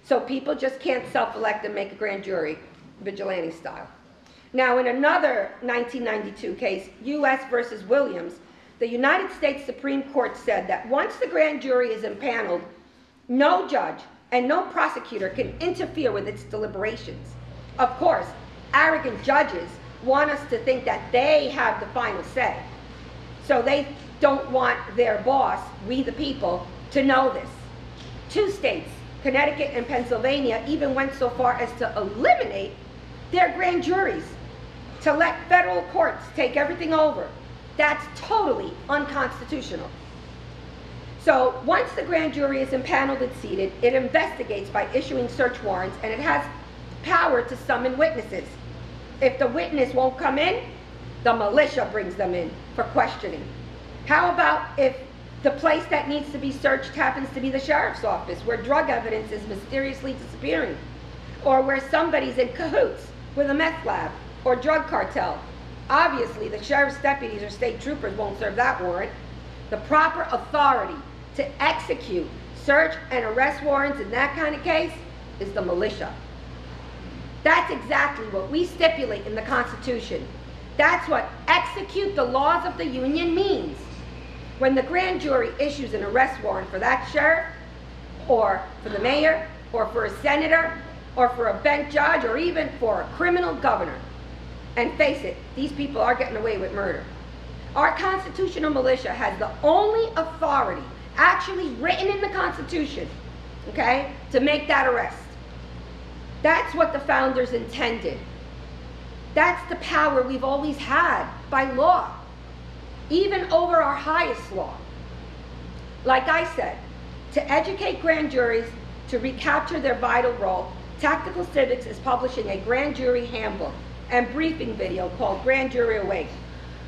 So people just can't self-elect and make a grand jury, vigilante style. Now, in another 1992 case, U.S. versus Williams, the United States Supreme Court said that once the grand jury is impaneled, no judge and no prosecutor can interfere with its deliberations. Of course, arrogant judges want us to think that they have the final say. So they don't want their boss, we the people, to know this. 2 states, Connecticut and Pennsylvania, even went so far as to eliminate their grand juries, to let federal courts take everything over. That's totally unconstitutional. So once the grand jury is impaneled and seated, it investigates by issuing search warrants, and it has power to summon witnesses. If the witness won't come in, the militia brings them in for questioning. How about if the place that needs to be searched happens to be the sheriff's office, where drug evidence is mysteriously disappearing, or where somebody's in cahoots with a meth lab or drug cartel? Obviously, the sheriff's deputies or state troopers won't serve that warrant. The proper authority to execute search and arrest warrants in that kind of case is the militia. That's exactly what we stipulate in the Constitution. That's what execute the laws of the Union means. When the grand jury issues an arrest warrant for that sheriff, or for the mayor, or for a senator, or for a bench judge, or even for a criminal governor. And face it, these people are getting away with murder. Our constitutional militia has the only authority actually written in the Constitution, okay, to make that arrest. That's what the founders intended. That's the power we've always had by law, even over our highest law. Like I said, to educate grand juries to recapture their vital role, Tactical Civics is publishing a grand jury handbook and briefing video called Grand Jury Awake,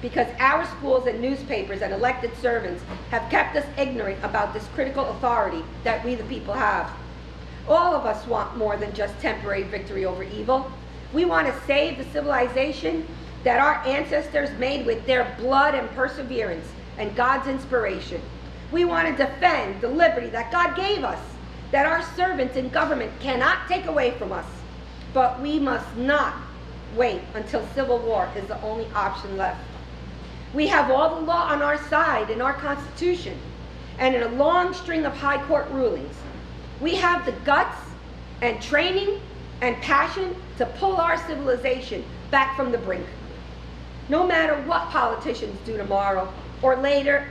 because our schools and newspapers and elected servants have kept us ignorant about this critical authority that we the people have. All of us want more than just temporary victory over evil. We want to save the civilization that our ancestors made with their blood and perseverance and God's inspiration. We want to defend the liberty that God gave us, that our servants in government cannot take away from us. But we must not wait until civil war is the only option left. We have all the law on our side in our Constitution, and in a long string of high court rulings. We have the guts and training and passion to pull our civilization back from the brink. No matter what politicians do tomorrow or later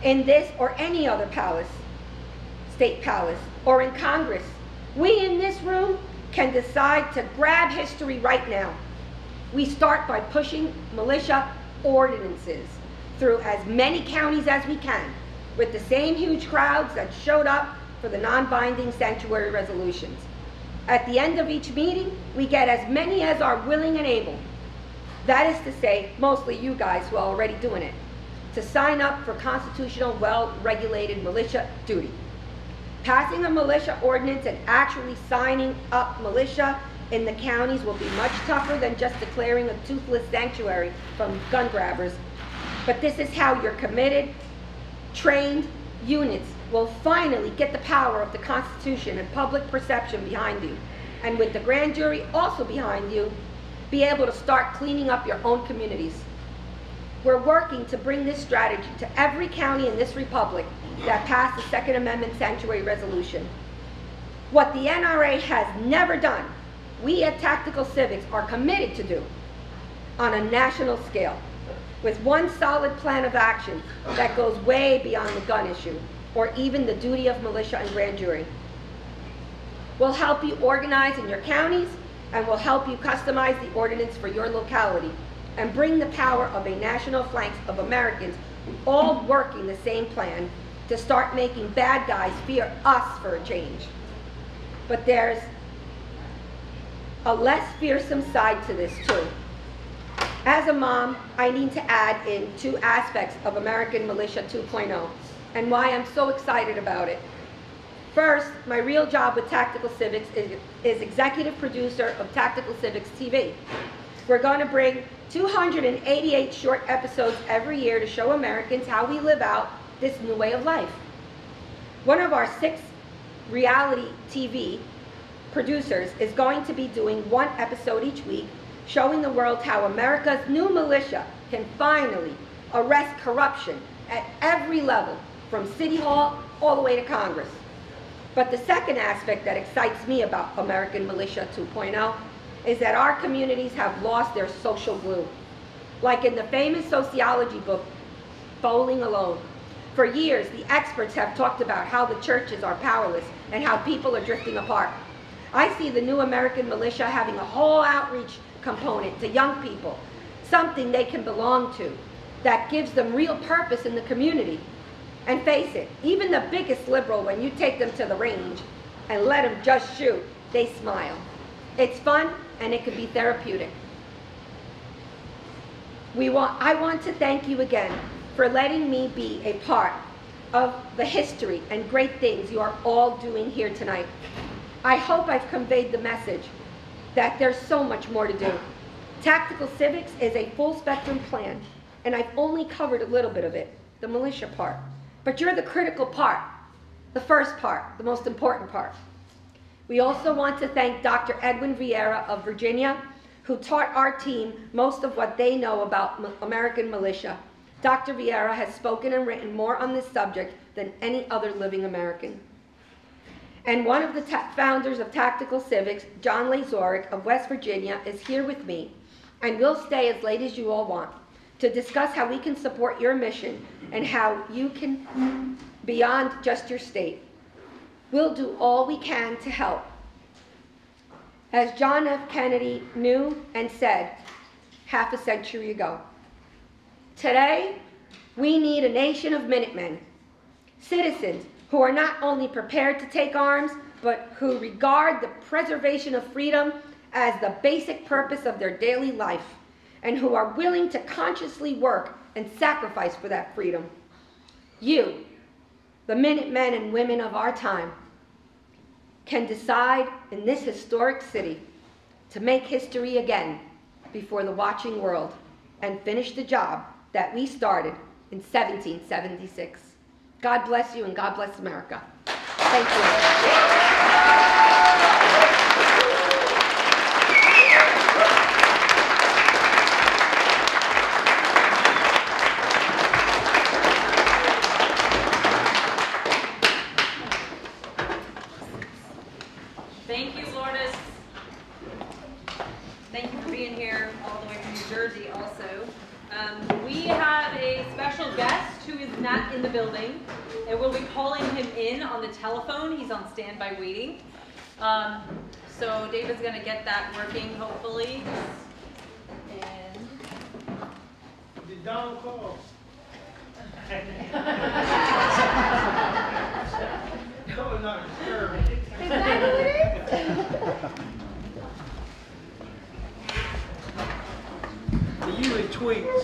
in this or any other palace, state palace, or in Congress, we in this room can decide to grab history right now. We start by pushing militia ordinances through as many counties as we can, with the same huge crowds that showed up for the non-binding sanctuary resolutions. At the end of each meeting, we get as many as are willing and able. That is to say, mostly you guys who are already doing it, to sign up for constitutional, well-regulated militia duty. Passing a militia ordinance and actually signing up militia in the counties will be much tougher than just declaring a toothless sanctuary from gun grabbers. But this is how your committed, trained units will finally get the power of the Constitution and public perception behind you. And with the grand jury also behind you, be able to start cleaning up your own communities. We're working to bring this strategy to every county in this republic that passed the Second Amendment Sanctuary Resolution. What the NRA has never done, we at Tactical Civics are committed to do on a national scale, with one solid plan of action that goes way beyond the gun issue, or even the duty of militia and grand jury. We'll help you organize in your counties, and we'll help you customize the ordinance for your locality, and bring the power of a national flank of Americans all working the same plan to start making bad guys fear us for a change. But there's a less fearsome side to this too. As a mom, I need to add in 2 aspects of American Militia 2.0 and why I'm so excited about it. First, my real job with Tactical Civics is executive producer of Tactical Civics TV. We're going to bring 288 short episodes every year to show Americans how we live out this new way of life. One of our 6 reality TV producers is going to be doing 1 episode each week, showing the world how America's new militia can finally arrest corruption at every level, from City Hall all the way to Congress. But the second aspect that excites me about American Militia 2.0 is that our communities have lost their social glue. Like in the famous sociology book, Bowling Alone. For years, the experts have talked about how the churches are powerless and how people are drifting apart. I see the new American militia having a whole outreach component to young people, something they can belong to, that gives them real purpose in the community. And face it, even the biggest liberal, when you take them to the range and let them just shoot, they smile. It's fun and it can be therapeutic. I want to thank you again for letting me be a part of the history and great things you are all doing here tonight. I hope I've conveyed the message that there's so much more to do. Tactical Civics is a full spectrum plan, and I've only covered a little bit of it, the militia part. But you're the critical part, the first part, the most important part. We also want to thank Dr. Edwin Vieira of Virginia, who taught our team most of what they know about American militia. Dr. Vieira has spoken and written more on this subject than any other living American. And one of the founders of Tactical Civics, John Lazorick of West Virginia, is here with me, and will stay as late as you all want, to discuss how we can support your mission and how you can, beyond just your state. We'll do all we can to help. As John F. Kennedy knew and said half a century ago, today we need a nation of Minutemen, citizens who are not only prepared to take arms, but who regard the preservation of freedom as the basic purpose of their daily life, and who are willing to consciously work and sacrifice for that freedom. You, the Minutemen and women of our time, can decide in this historic city to make history again before the watching world and finish the job that we started in 1776. God bless you and God bless America. Thank you. Thank you, Lourdes. Thank you for being here all the way from New Jersey also. We have a special guest who is not in the building, and we'll be calling him in on the telephone. He's on standby waiting. So David's going to get that working, hopefully. And did Donald call? No, not disturbing. Is that who it is? He usually tweets.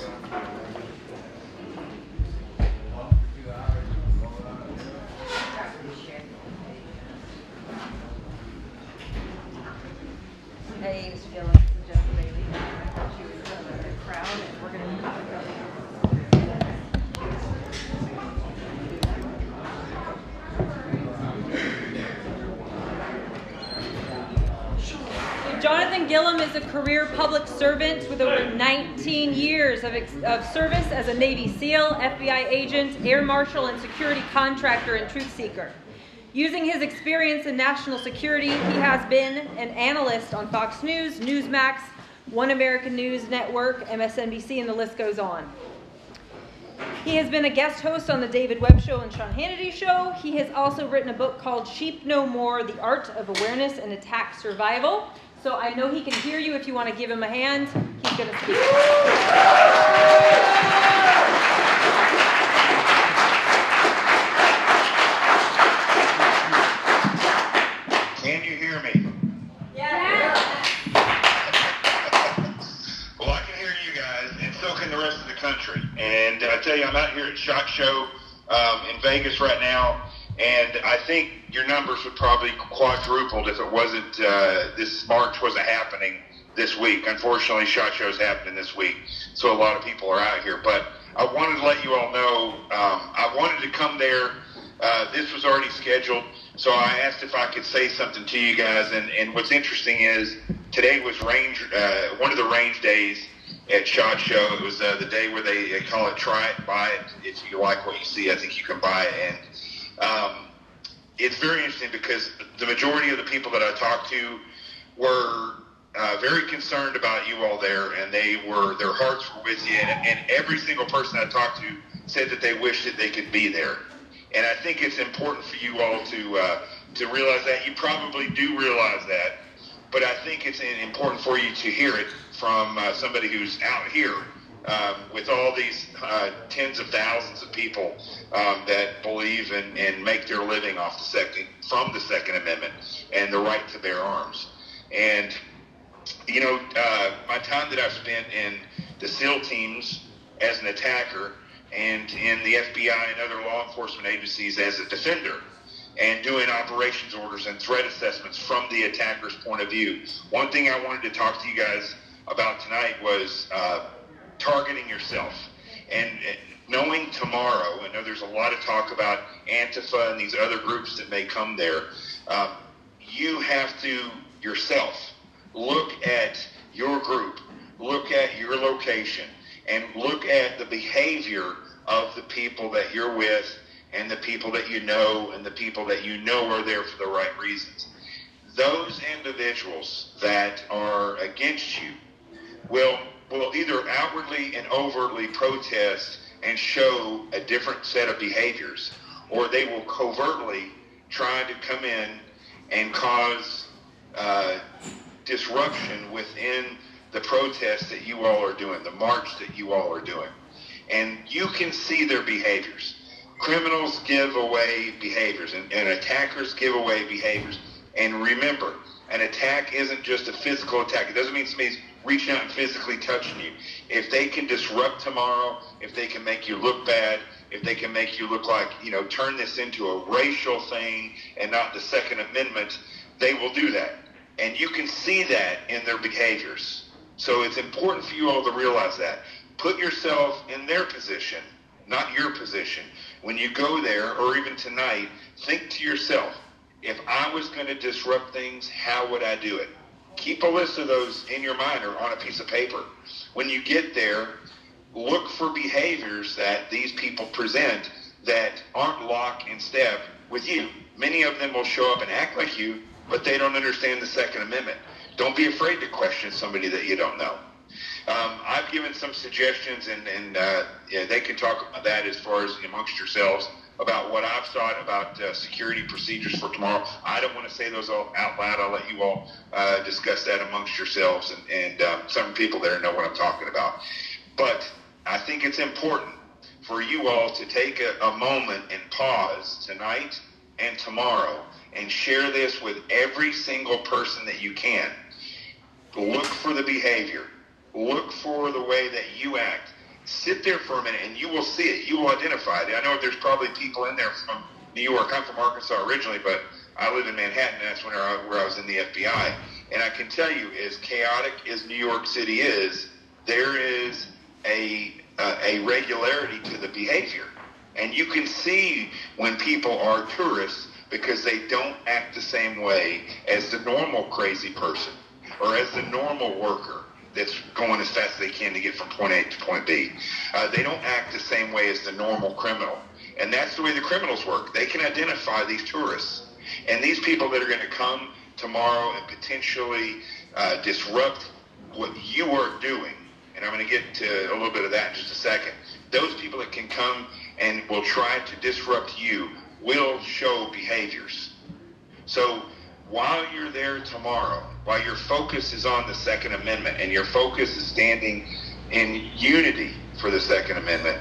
Kevin Gillum is a career public servant with over 19 years of service as a Navy SEAL, FBI agent, air marshal, and security contractor and truth seeker. Using his experience in national security, he has been an analyst on Fox News, Newsmax, One American News Network, MSNBC, and the list goes on. He has been a guest host on the David Webb Show and Sean Hannity Show. He has also written a book called Sheep No More, The Art of Awareness and Attack Survival. So I know he can hear you if you want to give him a hand. He's going to speak. Can you hear me? Yeah. Well, I can hear you guys, and so can the rest of the country. And I tell you, I'm out here at SHOT Show in Vegas right now, and I think your numbers would probably quadrupled if it wasn't, this March wasn't happening this week. Unfortunately, SHOT Show's happening this week, so a lot of people are out here. But I wanted to let you all know, I wanted to come there. This was already scheduled, so I asked if I could say something to you guys. And what's interesting is today was one of the range days at SHOT Show. It was the day where they call it try it, buy it. If you like what you see, I think you can buy it. And it's very interesting because the majority of the people that I talked to were very concerned about you all there, and their hearts were with you. And every single person I talked to said that they wished that they could be there. And I think it's important for you all to realize that. You probably do realize that, but I think it's important for you to hear it from somebody who's out here with all these tens of thousands of people that believe and make their living off from the Second Amendment and the right to bear arms. And you know, my time that I've spent in the SEAL teams as an attacker, and in the FBI and other law enforcement agencies as a defender, and doing operations orders and threat assessments from the attacker's point of view. One thing I wanted to talk to you guys about tonight was targeting yourself. And knowing tomorrow, I know there's a lot of talk about Antifa and these other groups that may come there. You have to yourself look at your group, look at your location, and look at the behavior of the people that you're with, and the people that you know, and the people that you know are there for the right reasons. Those individuals that are against you will either outwardly and overtly protest and show a different set of behaviors, or they will covertly try to come in and cause disruption within the protest that you all are doing, the march that you all are doing. And you can see their behaviors. Criminals give away behaviors, and attackers give away behaviors. And remember, an attack isn't just a physical attack. It doesn't mean somebody's reaching out and physically touching you. If they can disrupt tomorrow, if they can make you look bad, if they can make you look like, turn this into a racial thing and not the Second Amendment, they will do that. And you can see that in their behaviors. So it's important for you all to realize that. Put yourself in their position, not your position. When you go there, or even tonight, think to yourself, if I was going to disrupt things, how would I do it? Keep a list of those in your mind or on a piece of paper. When you get there, look for behaviors that these people present that aren't lock in step with you. Many of them will show up and act like you, but they don't understand the Second Amendment. Don't be afraid to question somebody that you don't know. I've given some suggestions, and they can talk about that as far as amongst yourselves about what I've thought about security procedures for tomorrow. I don't want to say those all out loud. I'll let you all discuss that amongst yourselves, and some people there know what I'm talking about. But I think it's important for you all to take a moment and pause tonight and tomorrow and share this with every single person that you can. Look for the behavior. Look for the way that you act. Sit there for a minute and you will see it. You will identify it. I know there's probably people in there from New York. I'm from Arkansas originally, but I live in Manhattan. That's where I was in the FBI. And I can tell you, as chaotic as New York City is, there is a regularity to the behavior. And you can see when people are tourists because they don't act the same way as the normal crazy person. or as the normal worker that's going as fast as they can to get from point A to point B. They don't act the same way as the normal criminal. And that's the way the criminals work. They can identify these tourists. And these people that are going to come tomorrow and potentially disrupt what you are doing, and I'm going to get to a little bit of that in just a second, those people that can come and will try to disrupt you will show behaviors. So while you're there tomorrow, while your focus is on the Second Amendment and your focus is standing in unity for the Second Amendment,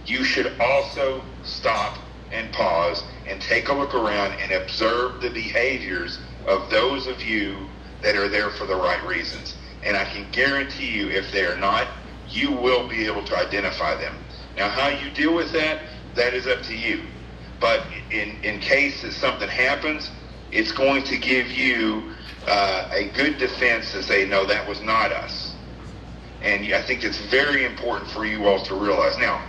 you should also stop and pause and take a look around and observe the behaviors of those of you that are there for the right reasons. And I can guarantee you, if they're not, you will be able to identify them. Now, how you deal with that, that is up to you. But in case that something happens, it's going to give you a good defense to say, no, that was not us. And I think it's very important for you all to realize. Now,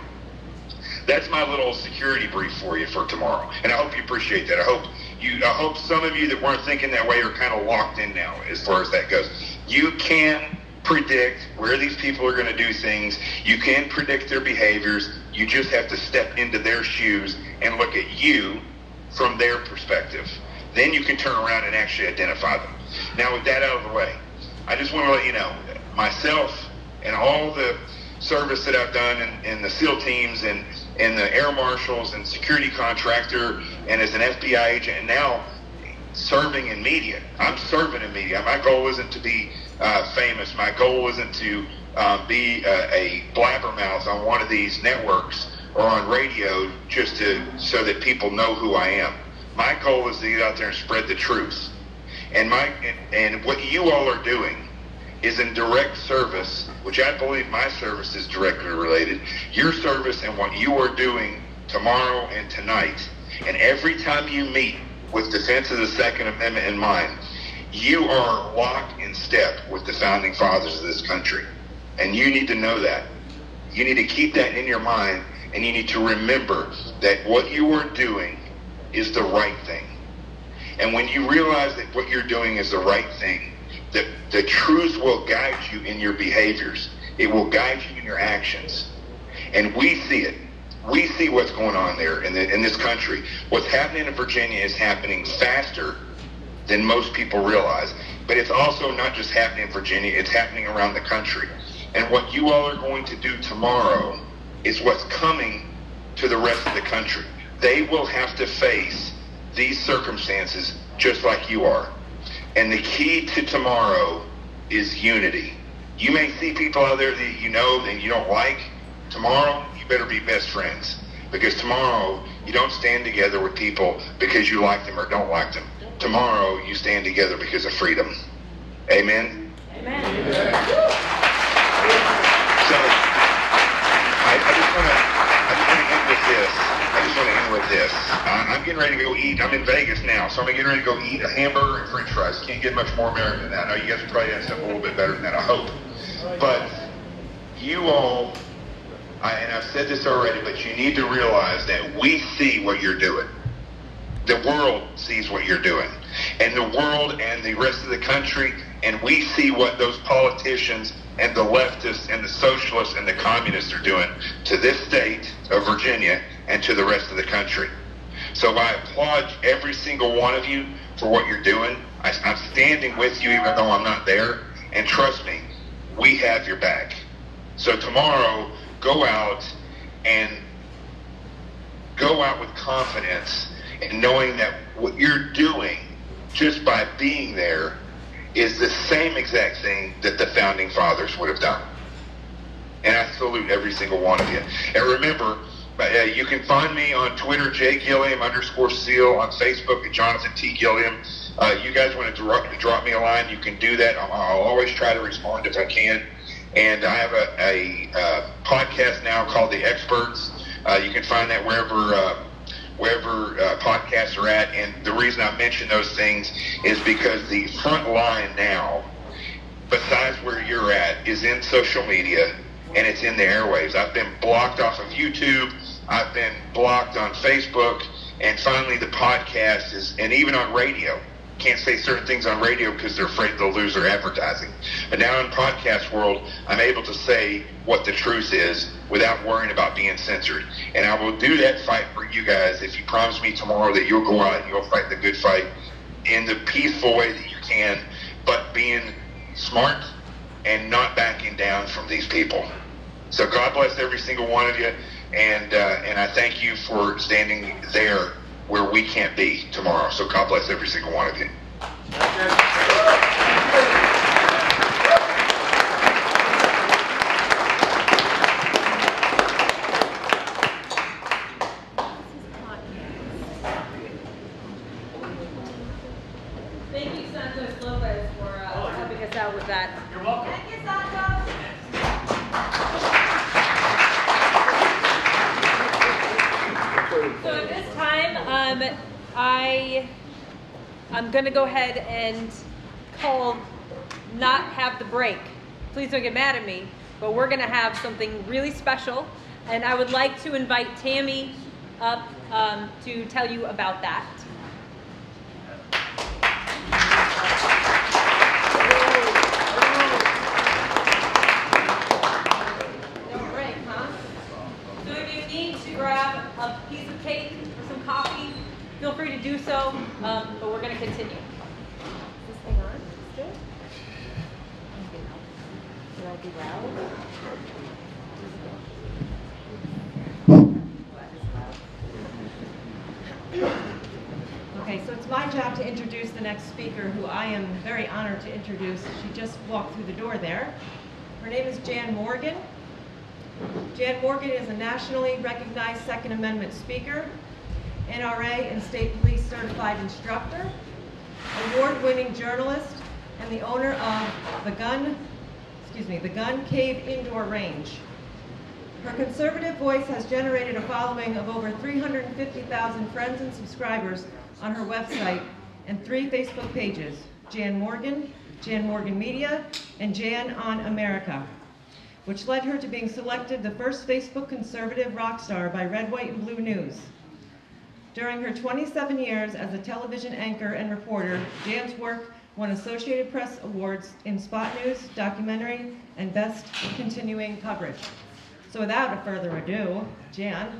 that's my little security brief for you for tomorrow. And I hope you appreciate that. I hope some of you that weren't thinking that way are kind of locked in now as far as that goes. You can predict where these people are going to do things. You can predict their behaviors. You just have to step into their shoes and look at you from their perspective. Then you can turn around and actually identify them. Now, with that out of the way, I just want to let you know, myself and all the service that I've done in the SEAL teams and the air marshals and security contractor and as an FBI agent and now serving in media. I'm serving in media. My goal isn't to be famous. My goal isn't to be a blabbermouth on one of these networks or on radio just so that people know who I am. My goal is to get out there and spread the truth. And what you all are doing is in direct service, which I believe my service is directly related, your service and what you are doing tomorrow and tonight. And every time you meet with defense of the Second Amendment in mind, you are locked in step with the founding fathers of this country. And you need to know that. You need to keep that in your mind, and you need to remember that what you are doing is the right thing. And when you realize that what you're doing is the right thing, the truth will guide you in your behaviors. It will guide you in your actions. And we see it. We see what's going on there in this country. What's happening in Virginia is happening faster than most people realize. But it's also not just happening in Virginia, it's happening around the country. And what you all are going to do tomorrow is what's coming to the rest of the country. They will have to face these circumstances just like you are. And the key to tomorrow is unity. You may see people out there that you know that you don't like. Tomorrow, you better be best friends. Because tomorrow, you don't stand together with people because you like them or don't like them. Tomorrow, you stand together because of freedom. Amen? Amen. So, I just want to end with this. I'm getting ready to go eat. I'm in Vegas now, so I'm getting ready to go eat a hamburger and french fries. Can't get much more American than that. I know you guys will probably have something a little bit better than that, I hope. But you all, and I've said this already, but you need to realize that we see what you're doing. The world sees what you're doing. And the world and the rest of the country, and we see what those politicians and the leftists and the socialists and the communists are doing to this state of Virginia and to the rest of the country. So I applaud every single one of you for what you're doing. I'm standing with you even though I'm not there. And trust me, we have your back. So tomorrow, go out with confidence and knowing that what you're doing just by being there is the same exact thing that the founding fathers would have done. And I salute every single one of you. And remember, you can find me on Twitter, @JGilliam_SEAL, on Facebook at Jonathan T. Gilliam. You guys want to drop me a line, you can do that. I'll always try to respond if I can. And I have a podcast now called The Experts. You can find that wherever podcasts are at. And the reason I mention those things is because the front line now, besides where you're at, is in social media and it's in the airwaves. I've been blocked off of YouTube. I've been blocked on Facebook. And finally the podcast is, and even on radio. can't say certain things on radio because they're afraid they'll lose their advertising. But now in podcast world, I'm able to say what the truth is without worrying about being censored. And I will do that fight for you guys if you promise me tomorrow that you'll go out and you'll fight the good fight in the peaceful way that you can, but being smart and not backing down from these people. So God bless every single one of you, and I thank you for standing there where we can't be tomorrow. So God bless every single one of you. Thank you, Santos Lopez, for helping us out with that. You're welcome. Thank you, Santos. So at this time, I'm going to go ahead and not have the break. Please don't get mad at me, but we're going to have something really special, and I would like to invite Tammy up to tell you about that. No break, huh? So if you need to grab a piece of cake or some coffee, feel free to do so, but we're going to continue. Is this thing on? Is it? Should I be loud? Okay, so it's my job to introduce the next speaker, who I am very honored to introduce. She just walked through the door there. Her name is Jan Morgan. Jan Morgan is a nationally recognized Second Amendment speaker, NRA and state police certified instructor, award-winning journalist, and the owner of the Gun Cave Indoor Range. Her conservative voice has generated a following of over 350,000 friends and subscribers on her website and 3 Facebook pages, Jan Morgan Media, and Jan on America, which led her to being selected the first Facebook conservative rock star by Red, White, and Blue News. During her 27 years as a television anchor and reporter, Jan's work won Associated Press awards in Spot News, Documentary, and Best Continuing Coverage. So without further ado, Jan.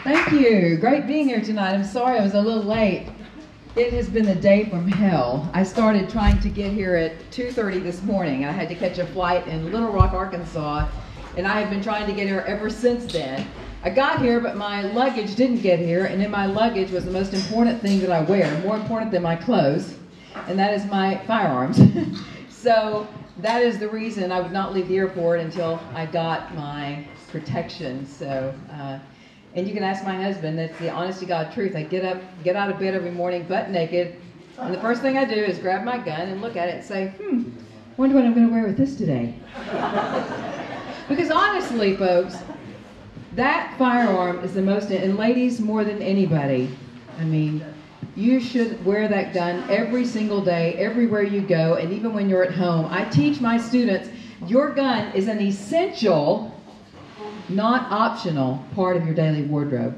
Thank you. Great being here tonight. I'm sorry I was a little late. It has been a day from hell. I started trying to get here at 2:30 this morning. I had to catch a flight in Little Rock, Arkansas, and I have been trying to get here ever since then. I got here, but my luggage didn't get here, and in my luggage was the most important thing that I wear, more important than my clothes, and that is my firearms. So that is the reason I would not leave the airport until I got my protection. So, and you can ask my husband, that's the honest to God truth. I get out of bed every morning butt naked, and the first thing I do is grab my gun and look at it and say, wonder what I'm going to wear with this today. Because honestly, folks, that firearm is the most, and ladies more than anybody, I mean, you should wear that gun every single day, everywhere you go, and even when you're at home. I teach my students, your gun is an essential, not optional part of your daily wardrobe.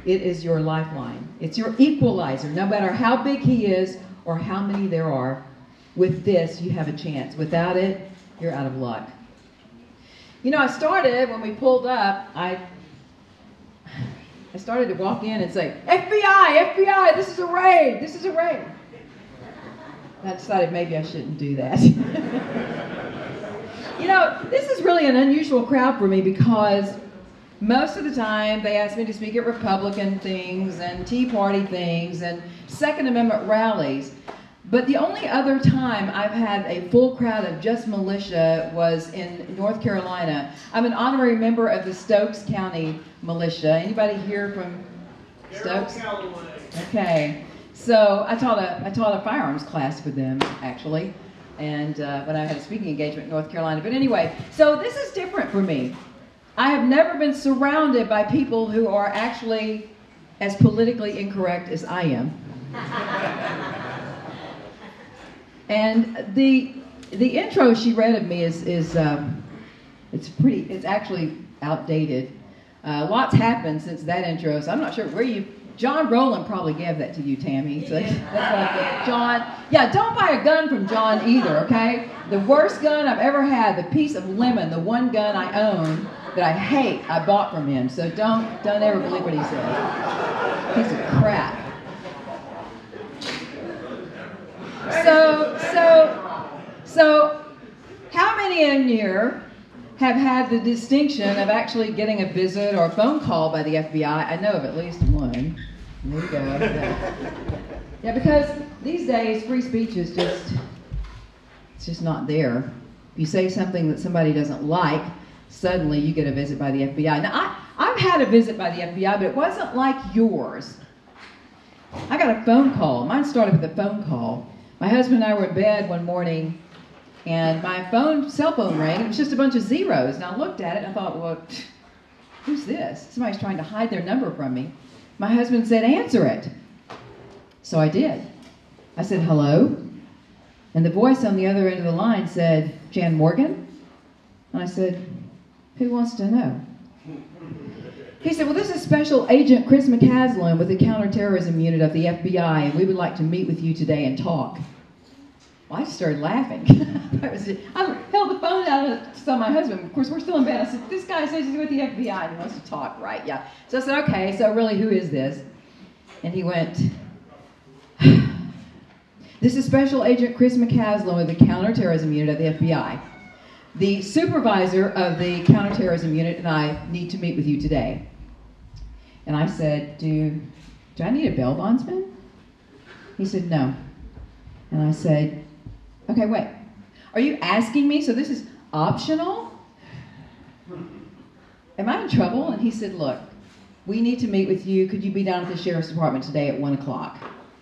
It is your lifeline. It's your equalizer. No matter how big he is or how many there are, with this you have a chance. Without it, you're out of luck. You know, I started, when we pulled up, I started to walk in and say, FBI, FBI, this is a raid, this is a raid. I decided maybe I shouldn't do that. You know, this is really an unusual crowd for me because most of the time they ask me to speak at Republican things and Tea Party things and Second Amendment rallies. But the only other time I've had a full crowd of just militia was in North Carolina. I'm an honorary member of the Stokes County Militia. Anybody here from Stokes? Okay. So I taught a firearms class for them, actually, and when I had a speaking engagement in North Carolina. But anyway, so this is different for me. I have never been surrounded by people who are actually as politically incorrect as I am. And the intro she read of me is it's actually outdated. Lots happened since that intro, so I'm not sure where John Rowland probably gave that to you, Tammy. So that's what I get. John, yeah, don't buy a gun from John either, okay? The worst gun I've ever had, the piece of lemon, the one gun I own that I hate, I bought from him. So don't ever believe what he says. Piece of crap. So how many in here have had the distinction of actually getting a visit or a phone call by the FBI? I know of at least one. There you go. Yeah, because these days free speech is it's just not there. If you say something that somebody doesn't like, suddenly you get a visit by the FBI. Now, I've had a visit by the FBI, but it wasn't like yours. I got a phone call. Mine started with a phone call. My husband and I were in bed one morning, and my cell phone rang. It was just a bunch of zeros. And I looked at it, and I thought, well, who's this? Somebody's trying to hide their number from me. My husband said, answer it. So I did. I said, hello? And the voice on the other end of the line said, Jan Morgan? And I said, who wants to know? He said, well, this is Special Agent Chris McCaslin with the Counterterrorism Unit of the FBI, and we would like to meet with you today and talk. Well, I started laughing. I held the phone out and saw my husband. Of course, we're still in bed. I said, this guy says he's with the FBI and he wants to talk, right? Yeah. So I said, okay, so really, who is this? And he went, this is Special Agent Chris McCaslin with the Counterterrorism Unit of the FBI. The supervisor of the Counterterrorism Unit and I need to meet with you today. And I said, do I need a bail bondsman? He said, no. And I said, okay, wait. Are you asking me? So this is optional? Am I in trouble? And he said, look, we need to meet with you. Could you be down at the Sheriff's Department today at 1 o'clock?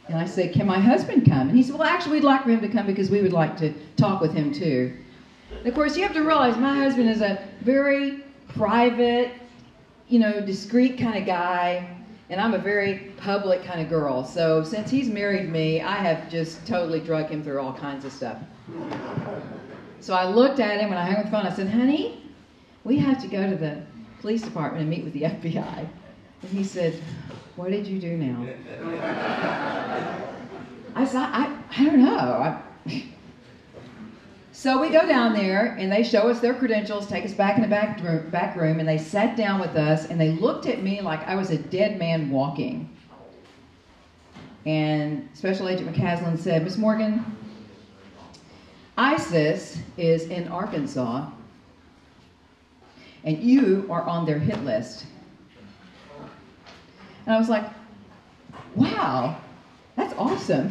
And I said, can my husband come? And he said, well, actually, we'd like for him to come because we would like to talk with him too. And of course, you have to realize my husband is a very private, discreet kind of guy, and I'm a very public kind of girl. So since he's married me, I have just totally drug him through all kinds of stuff. So I looked at him when I hung up the phone. I said, honey, we have to go to the police department and meet with the FBI. And he said, what did you do now? I said, I don't know. So we go down there, and they show us their credentials, take us back in the back room, and they sat down with us, and they looked at me like I was a dead man walking. And Special Agent McCaslin said, Miss Morgan, ISIS is in Arkansas, and you are on their hit list. And I was like, wow, that's awesome.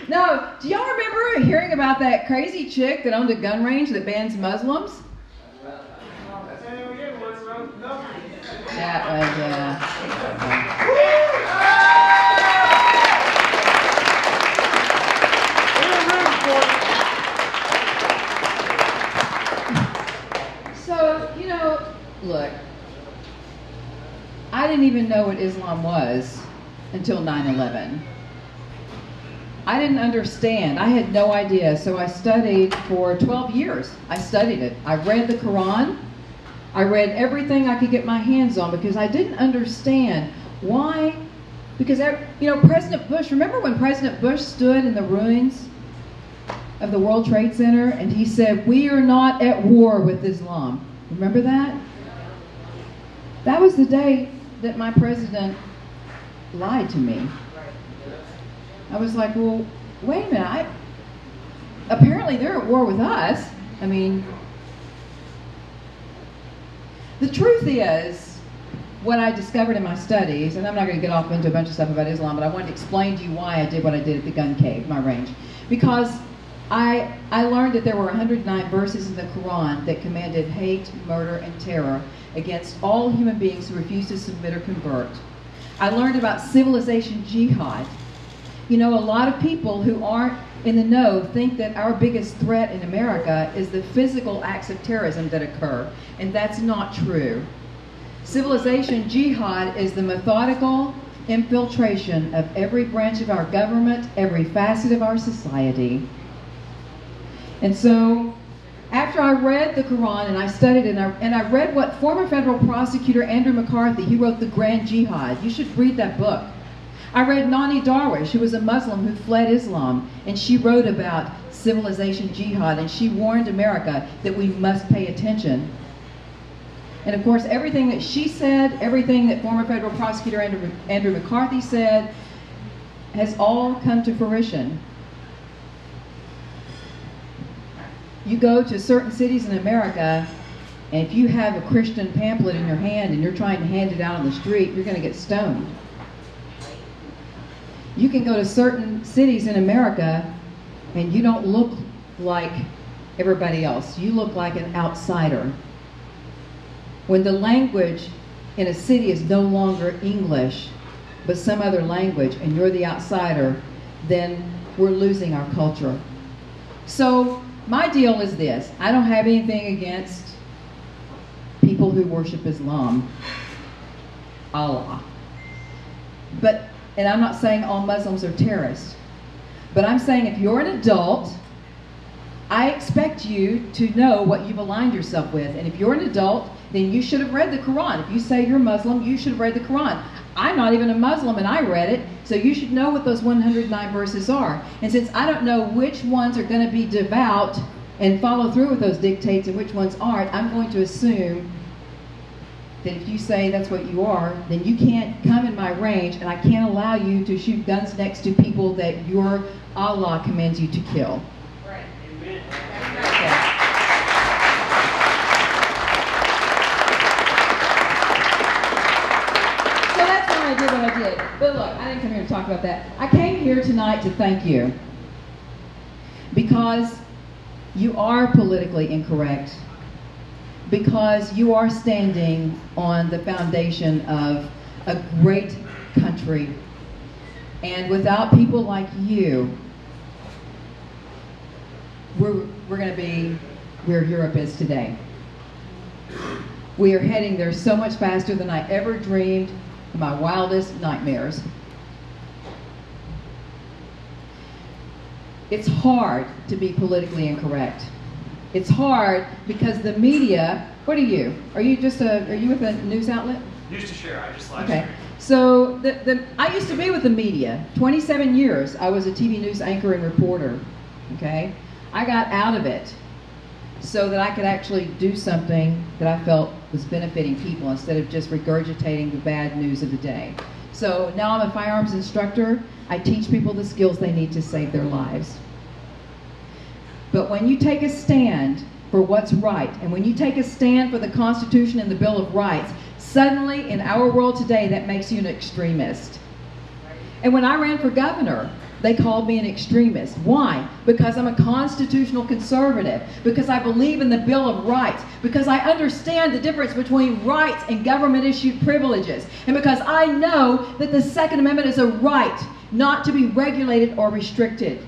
No, do y'all remember hearing about that crazy chick that owned a gun range that bans Muslims? That was, So, look, I didn't even know what Islam was until 9/11. I didn't understand. I had no idea. So I studied for 12 years. I studied it. I read the Quran. I read everything I could get my hands on because I didn't understand why. Because, President Bush, remember when President Bush stood in the ruins of the World Trade Center and he said, we are not at war with Islam. Remember that? That was the day that my president lied to me. I was like, well, wait a minute. Apparently they're at war with us. I mean, the truth is, what I discovered in my studies, and I'm not going to get off into a bunch of stuff about Islam, but I wanted to explain to you why I did what I did at the gun cave, my range. Because I learned that there were 109 verses in the Quran that commanded hate, murder, and terror against all human beings who refuse to submit or convert. I learned about civilization jihad. You know, a lot of people who aren't in the know think that our biggest threat in America is the physical acts of terrorism that occur, and that's not true. Civilization jihad is the methodical infiltration of every branch of our government, every facet of our society. And so, after I read the Quran and I studied it, and I read what former federal prosecutor Andrew McCarthy, he wrote The Grand Jihad. You should read that book. I read Nani Darwish, who was a Muslim who fled Islam, and she wrote about civilization jihad, and she warned America that we must pay attention. And of course, everything that she said, everything that former federal prosecutor Andrew McCarthy said, has all come to fruition. You go to certain cities in America, and if you have a Christian pamphlet in your hand and you're trying to hand it out on the street, you're going to get stoned. You can go to certain cities in America and you don't look like everybody else. You look like an outsider. When the language in a city is no longer English, but some other language, and you're the outsider, then we're losing our culture. So my deal is this. I don't have anything against people who worship Islam, Allah. And I'm not saying all Muslims are terrorists, but I'm saying if you're an adult, I expect you to know what you've aligned yourself with. And if you're an adult, then you should have read the Quran. If you say you're Muslim, you should have read the Quran. I'm not even a Muslim and I read it, so you should know what those 109 verses are. And since I don't know which ones are going to be devout and follow through with those dictates and which ones aren't, I'm going to assume that if you say that's what you are, then you can't come in my range, and I can't allow you to shoot guns next to people that your Allah commands you to kill. Right. Amen. So that's why I did what I did. But look, I didn't come here to talk about that. I came here tonight to thank you, because you are politically incorrect, because you are standing on the foundation of a great country. And without people like you, we're going to be where Europe is today. We are heading there so much faster than I ever dreamed in my wildest nightmares. It's hard to be politically incorrect. It's hard because the media, what are you? Are you with a news outlet? News to Share, I just live Okay. So I used to be with the media. 27 years I was a TV news anchor and reporter. Okay? I got out of it so that I could actually do something that I felt was benefiting people instead of just regurgitating the bad news of the day. So now I'm a firearms instructor. I teach people the skills they need to save their lives. But when you take a stand for what's right, and when you take a stand for the Constitution and the Bill of Rights, suddenly in our world today that makes you an extremist. And when I ran for governor, they called me an extremist. Why? Because I'm a constitutional conservative, because I believe in the Bill of Rights, because I understand the difference between rights and government-issued privileges, and because I know that the Second Amendment is a right not to be regulated or restricted.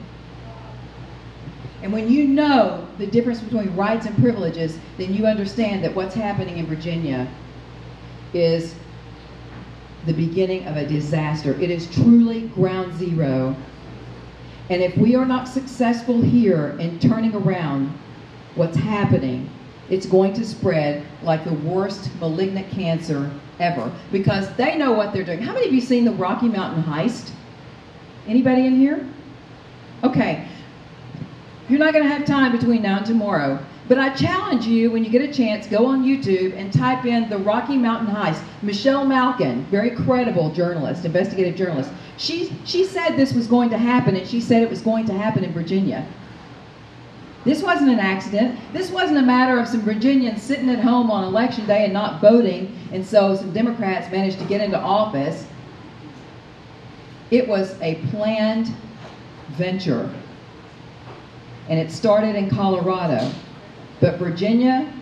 And when you know the difference between rights and privileges, then you understand that what's happening in Virginia is the beginning of a disaster. It is truly ground zero. And if we are not successful here in turning around what's happening, it's going to spread like the worst malignant cancer ever, because they know what they're doing. How many of you seen the Rocky Mountain heist? Anybody in here? Okay. You're not going to have time between now and tomorrow, but I challenge you, when you get a chance, go on YouTube and type in the Rocky Mountain heist. Michelle Malkin, very credible journalist, investigative journalist, she said this was going to happen, and she said it was going to happen in Virginia. This wasn't an accident. This wasn't a matter of some Virginians sitting at home on election day and not voting, and so some Democrats managed to get into office. It was a planned venture. And it started in Colorado. But Virginia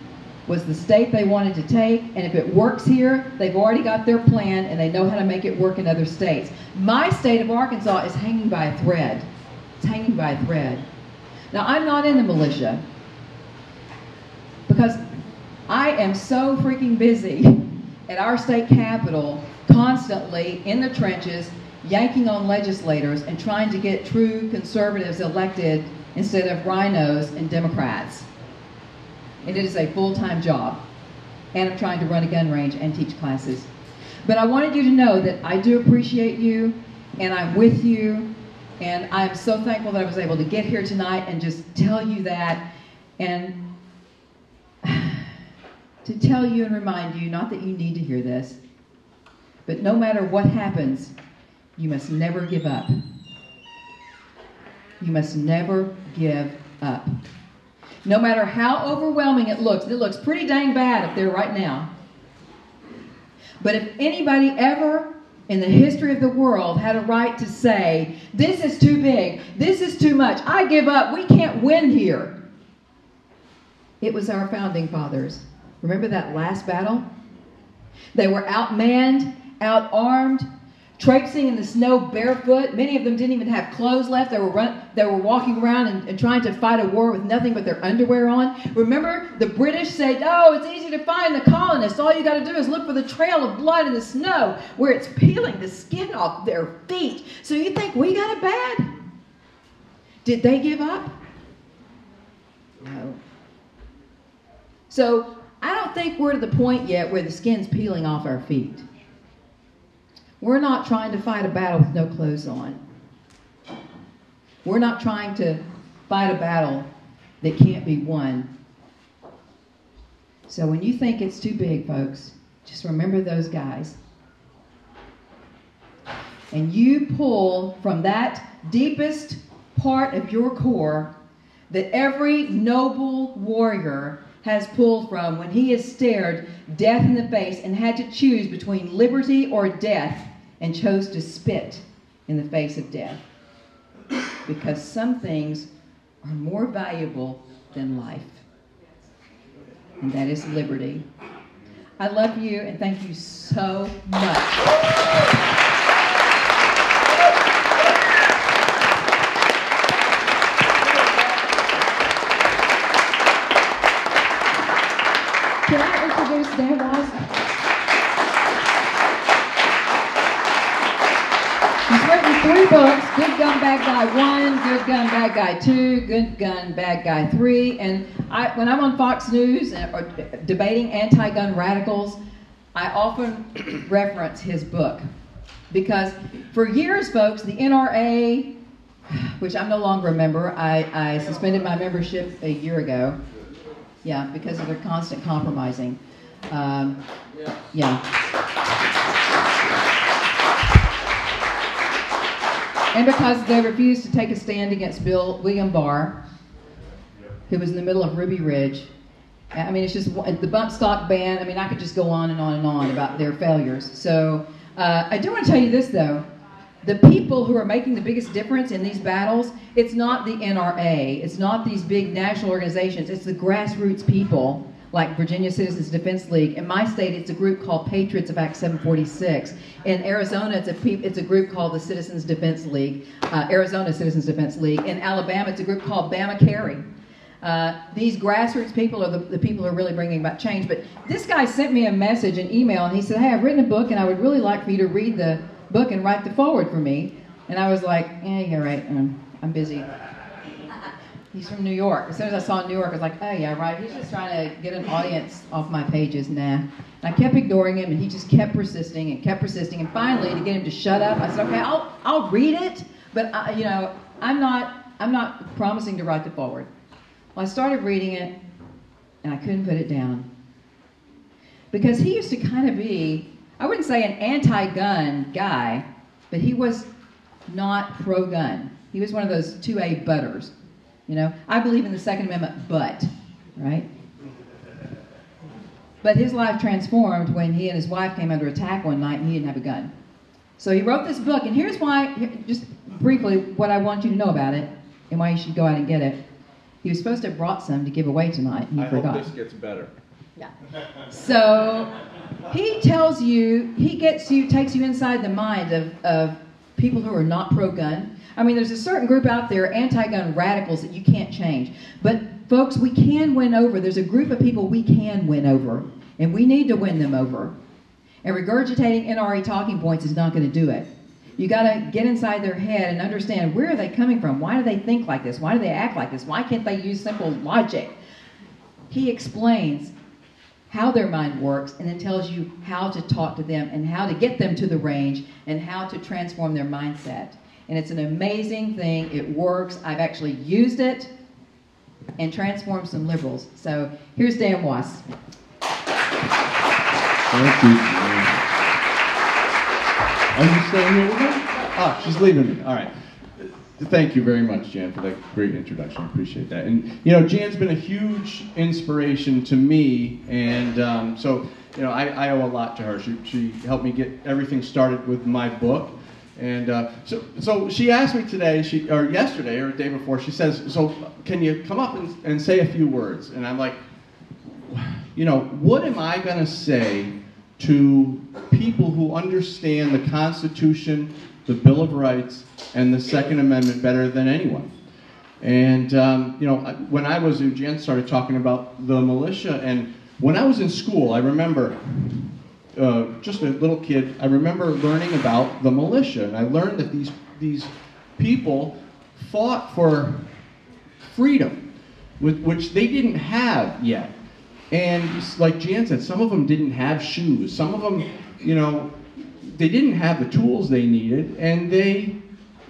was the state they wanted to take, and if it works here, they've already got their plan and they know how to make it work in other states. My state of Arkansas is hanging by a thread. It's hanging by a thread. Now, I'm not in the militia because I am so freaking busy at our state capitol, constantly in the trenches, yanking on legislators and trying to get true conservatives elected instead of rhinos and Democrats. And it is a full-time job. And I'm trying to run a gun range and teach classes. But I wanted you to know that I do appreciate you, and I'm with you, and I'm so thankful that I was able to get here tonight and just tell you that, and to tell you and remind you, not that you need to hear this, but no matter what happens, you must never give up. You must never give up. No matter how overwhelming it looks pretty dang bad up there right now. But if anybody ever in the history of the world had a right to say, this is too big, this is too much, I give up, we can't win here, it was our founding fathers. Remember that last battle? They were outmanned, outarmed, traipsing in the snow barefoot. Many of them didn't even have clothes left. They were walking around and trying to fight a war with nothing but their underwear on. Remember, the British said, oh, it's easy to find the colonists. All you got to do is look for the trail of blood in the snow where it's peeling the skin off their feet. So you think we got it bad? Did they give up? No. So I don't think we're to the point yet where the skin's peeling off our feet. We're not trying to fight a battle with no clothes on. We're not trying to fight a battle that can't be won. So when you think it's too big, folks, just remember those guys. And you pull from that deepest part of your core that every noble warrior has pulled from when he has stared death in the face and had to choose between liberty or death, and chose to spit in the face of death. Because some things are more valuable than life. And that is liberty. I love you and thank you so much. Can I introduce Dan Ross? He's written 3 books, Good Gun, Bad Guy 1, Good Gun, Bad Guy 2, Good Gun, Bad Guy 3. And when I'm on Fox News or debating anti-gun radicals, I often reference his book. Because for years, folks, the NRA, which I'm no longer a member, I suspended my membership a year ago. Yeah, because of their constant compromising. And because they refused to take a stand against William Barr, who was in the middle of Ruby Ridge. I mean, it's just the bump stock ban. I mean, I could just go on and on and on about their failures. So I do want to tell you this, though. The people who are making the biggest difference in these battles, it's not the NRA. It's not these big national organizations. It's the grassroots people, like Virginia Citizens Defense League. In my state, it's a group called Patriots of Act 746. In Arizona, it's a group called the Citizens Defense League, Arizona Citizens Defense League. In Alabama, it's a group called Bama Carry. These grassroots people are the people who are really bringing about change. But this guy sent me a message, an email, and he said, hey, I've written a book, and I would really like for you to read the book and write the foreword for me. And I was like, yeah, right, I'm busy. He's from New York. As soon as I saw New York, I was like, oh yeah, right. He's just trying to get an audience off my pages. Nah. And I kept ignoring him, and he just kept persisting and kept persisting. And finally, to get him to shut up, I said, okay, I'll read it, but I'm not promising to write the foreword. Well, I started reading it, and I couldn't put it down because he used to kind of be, I wouldn't say an anti-gun guy, but he was not pro-gun. He was one of those 2A butters. You know, I believe in the Second Amendment, but, right? But his life transformed when he and his wife came under attack one night and he didn't have a gun. So he wrote this book, and here's why, just briefly, what I want you to know about it and why you should go out and get it. He was supposed to have brought some to give away tonight, and he forgot. I hope this gets better. Yeah. So he tells you, takes you inside the mind of people who are not pro-gun. I mean, there's a certain group out there, anti-gun radicals, that you can't change. But folks, we can win over. There's a group of people we can win over, and we need to win them over. And regurgitating NRA talking points is not going to do it. You got to get inside their head and understand, where are they coming from? Why do they think like this? Why do they act like this? Why can't they use simple logic? He explains how their mind works, and then tells you how to talk to them and how to get them to the range and how to transform their mindset. And it's an amazing thing. It works. I've actually used it and transformed some liberals. So here's Dan Wass. Thank you. Are you staying here with me? Ah, she's leaving me. All right. Thank you very much, Jan, for that great introduction. I appreciate that. And, you know, Jan's been a huge inspiration to me, and so, you know, I owe a lot to her. She helped me get everything started with my book. And so she asked me today, or yesterday, or the day before, she says, so can you come up and say a few words? And I'm like, you know, what am I going to say to people who understand the Constitution, the Bill of Rights, and the Second Amendment better than anyone? And, you know, when I was, Jan started talking about the militia, and when I was in school, I remember, just a little kid, I remember learning about the militia, and I learned that these people fought for freedom, which they didn't have yet. And like Jan said, some of them didn't have shoes. Some of them, you know, they didn't have the tools they needed, and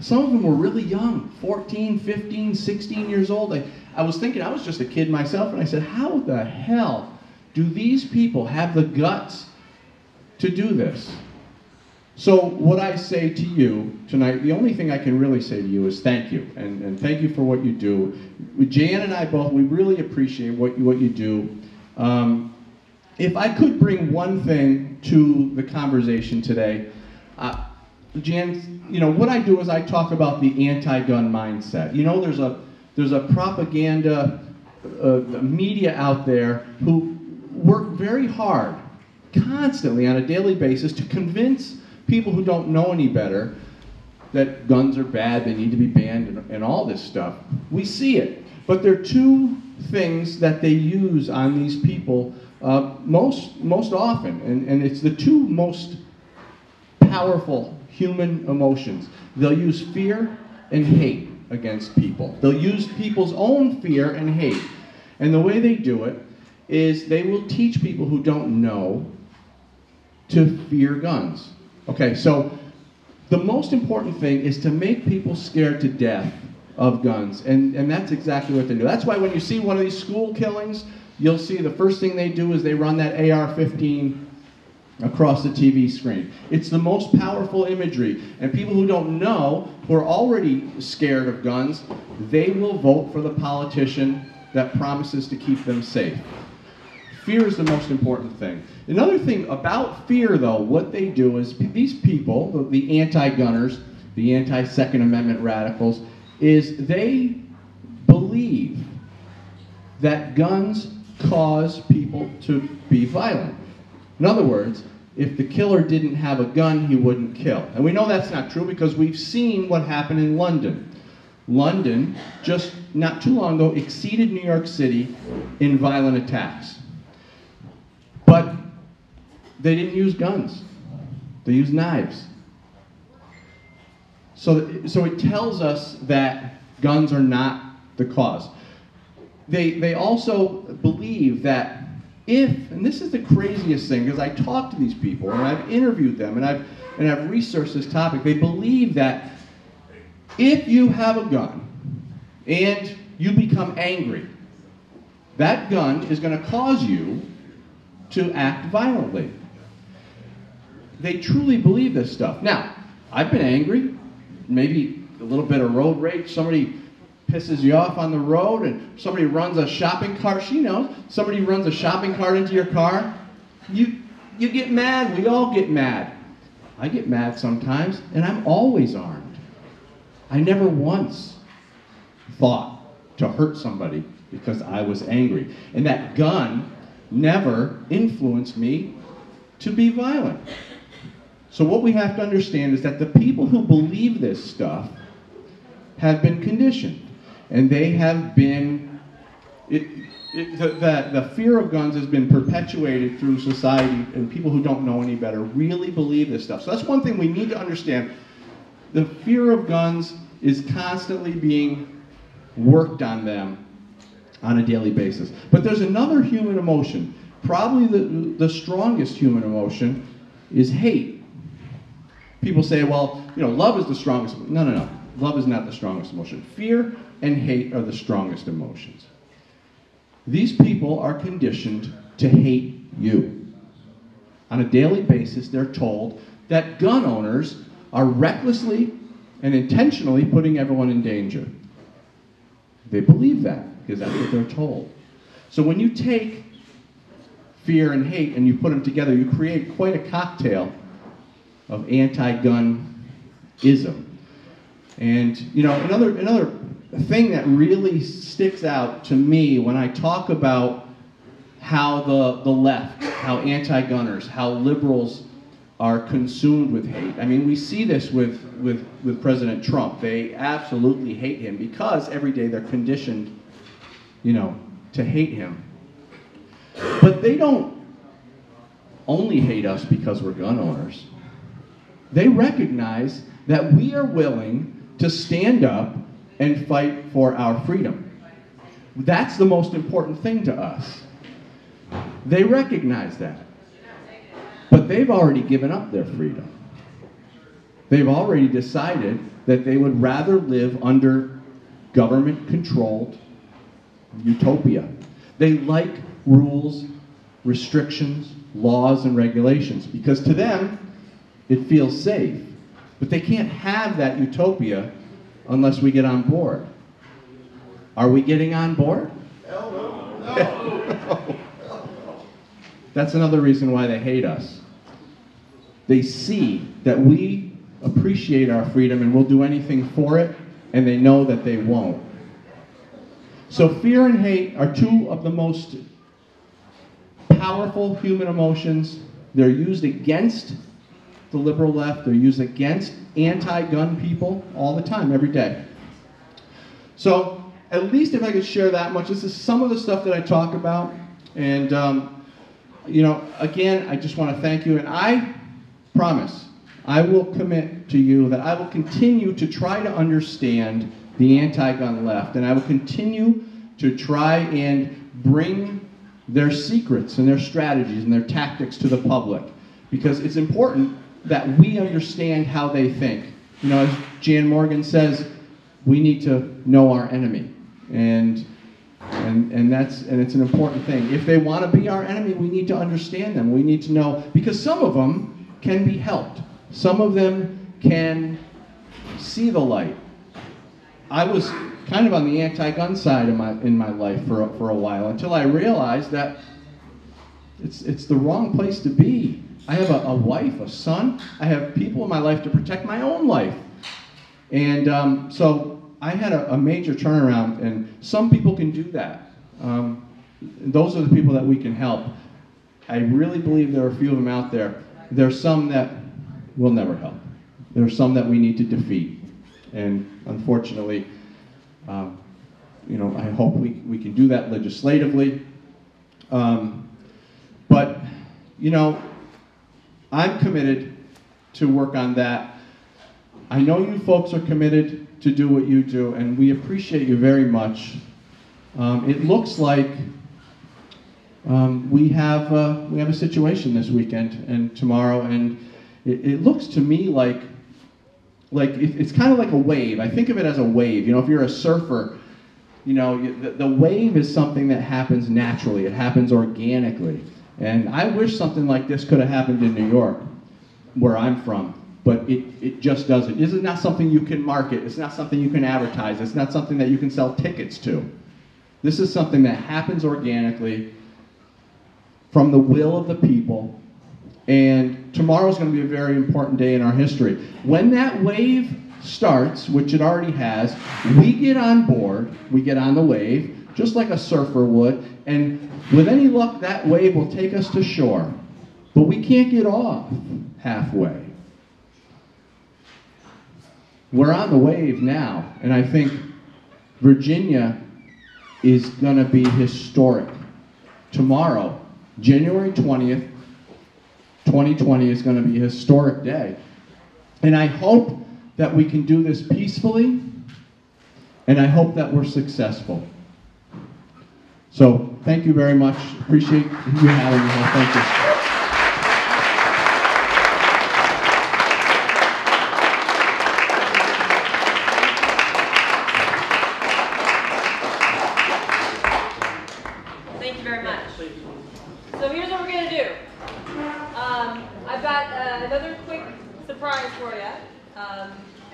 some of them were really young, 14, 15, 16 years old. I was thinking, I was just a kid myself, and I said, how the hell do these people have the guts to do this? So what I say to you tonight, the only thing I can really say to you is thank you, and thank you for what you do. Jan and I both, we really appreciate what you do. If I could bring one thing to the conversation today, Jan, you know, what I do is I talk about the anti-gun mindset. You know, there's a propaganda media out there who work very hard, constantly on a daily basis, to convince people who don't know any better that guns are bad, they need to be banned, and all this stuff. We see it. But there are two things that they use on these people most often, and it's the two most powerful human emotions. They'll use fear and hate against people. They'll use people's own fear and hate. And the way they do it is they will teach people who don't know to fear guns. Okay, so the most important thing is to make people scared to death of guns, and that's exactly what they do. That's why when you see one of these school killings, you'll see the first thing they do is they run that AR-15 across the TV screen. It's the most powerful imagery, and people who don't know, who are already scared of guns, they will vote for the politician that promises to keep them safe. Fear is the most important thing. Another thing about fear, though, what they do is these people, the anti-gunners, the anti-Second Amendment radicals, is they believe that guns cause people to be violent. In other words, if the killer didn't have a gun, he wouldn't kill. And we know that's not true because we've seen what happened in London. London, just not too long ago, exceeded New York City in violent attacks. But they didn't use guns. They used knives. So it tells us that guns are not the cause. They also believe that if, and this is the craziest thing, because I talk to these people and I've interviewed them and I've researched this topic, they believe that if you have a gun and you become angry, that gun is going to cause you to act violently. They truly believe this stuff. Now, I've been angry, maybe a little bit of road rage, somebody pisses you off on the road and somebody runs a shopping cart, she knows, somebody runs a shopping cart into your car, you get mad, we all get mad. I get mad sometimes, and I'm always armed. I never once thought to hurt somebody because I was angry. And that gun never influenced me to be violent. So what we have to understand is that the people who believe this stuff have been conditioned, and they have been, the fear of guns has been perpetuated through society, and people who don't know any better really believe this stuff. So that's one thing we need to understand. The fear of guns is constantly being worked on them on a daily basis. But there's another human emotion. Probably the strongest human emotion is hate. People say, well, love is the strongest. No. Love is not the strongest emotion. Fear and hate are the strongest emotions. These people are conditioned to hate you. On a daily basis, they're told that gun owners are recklessly and intentionally putting everyone in danger. They believe that because that's what they're told. So when you take fear and hate and you put them together, you create quite a cocktail of anti-gun-ism. And another thing that really sticks out to me when I talk about how the left, how anti-gunners, how liberals are consumed with hate. I mean, we see this with President Trump. They absolutely hate him because every day they're conditioned, to hate him. But they don't only hate us because we're gun owners. They recognize that we are willing to stand up and fight for our freedom. That's the most important thing to us. They recognize that. But they've already given up their freedom. They've already decided that they would rather live under government-controlled utopia. They like rules, restrictions, laws, and regulations because to them, it feels safe. But they can't have that utopia unless we get on board. Are we getting on board? No. That's another reason why they hate us. They see that we appreciate our freedom and will do anything for it, and they know that they won't. So fear and hate are two of the most powerful human emotions. They're used against the liberal left. They're used against anti-gun people all the time, every day. So at least if I could share that much, this is some of the stuff that I talk about. And, again, I just want to thank you. And I promise, I will commit to you that I will continue to try to understand the anti-gun left. And I will continue to try and bring their secrets and their strategies and their tactics to the public. Because it's important that we understand how they think. As Jan Morgan says, we need to know our enemy. And it's an important thing. If they want to be our enemy, we need to understand them. We need to know, because some of them can be helped. Some of them can see the light. I was kind of on the anti-gun side in my life for a while until I realized that it's the wrong place to be. I have a wife, a son. I have people in my life to protect my own life. And so I had a major turnaround, and some people can do that. Those are the people that we can help. I really believe there are a few of them out there. There's some that will never help. There are some that we need to defeat. And unfortunately, I hope we can do that legislatively. But, I'm committed to work on that. I know you folks are committed to do what you do, and we appreciate you very much. It looks like we have a situation this weekend and tomorrow, and it looks to me like it's kind of like a wave. I think of it as a wave. If you're a surfer, the wave is something that happens naturally. It happens organically. And I wish something like this could have happened in New York, where I'm from, but it just doesn't. This is not something you can market. It's not something you can advertise. It's not something that you can sell tickets to. This is something that happens organically from the will of the people, and tomorrow's going to be a very important day in our history. When that wave starts, which it already has, we get on board, we get on the wave, just like a surfer would, and with any luck, that wave will take us to shore. But we can't get off halfway. We're on the wave now, and I think Virginia is going to be historic. Tomorrow, January 20th, 2020 is going to be a historic day. And I hope that we can do this peacefully, and I hope that we're successful. So, thank you very much. Appreciate you having me here. Thank you. Thank you very much. So here's what we're going to do. I've got another quick surprise for you,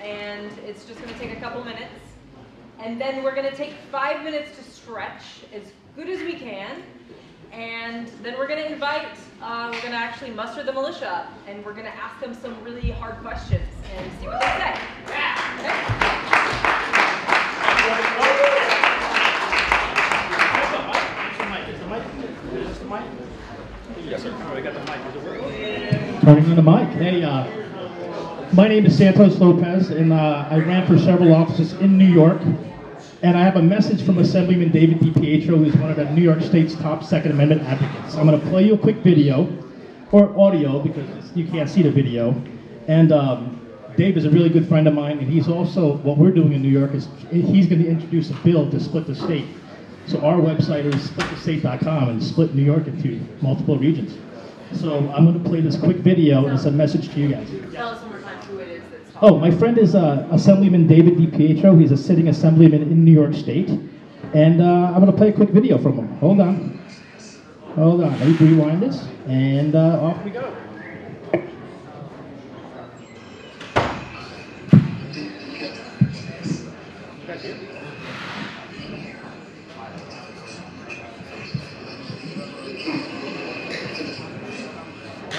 and it's just going to take a couple minutes. And then we're going to take 5 minutes to stretch as good as we can. And then we're going to invite, we're going to actually muster the militia up, and we're going to ask them some really hard questions and see what they say. Yes, sir. Oh, I got the mic. Does it work? Turning on the mic. Hey, my name is Santos Lopez, and I ran for several offices in New York. And I have a message from Assemblyman David DiPietro, who's one of the New York State's top Second Amendment advocates. I'm going to play you a quick video, or audio, because you can't see the video. And Dave is a really good friend of mine, and he's also, what we're doing in New York is, he's going to introduce a bill to split the state. So our website is splitthestate.com and split New York into multiple regions. So I'm going to play this quick video, and it's a message to you guys. Tell us one more time who it is that's Oh, my friend is Assemblyman David DiPietro. He's a sitting assemblyman in New York State. And I'm going to play a quick video from him. Hold on. Hold on. Let me rewind this. And off we go.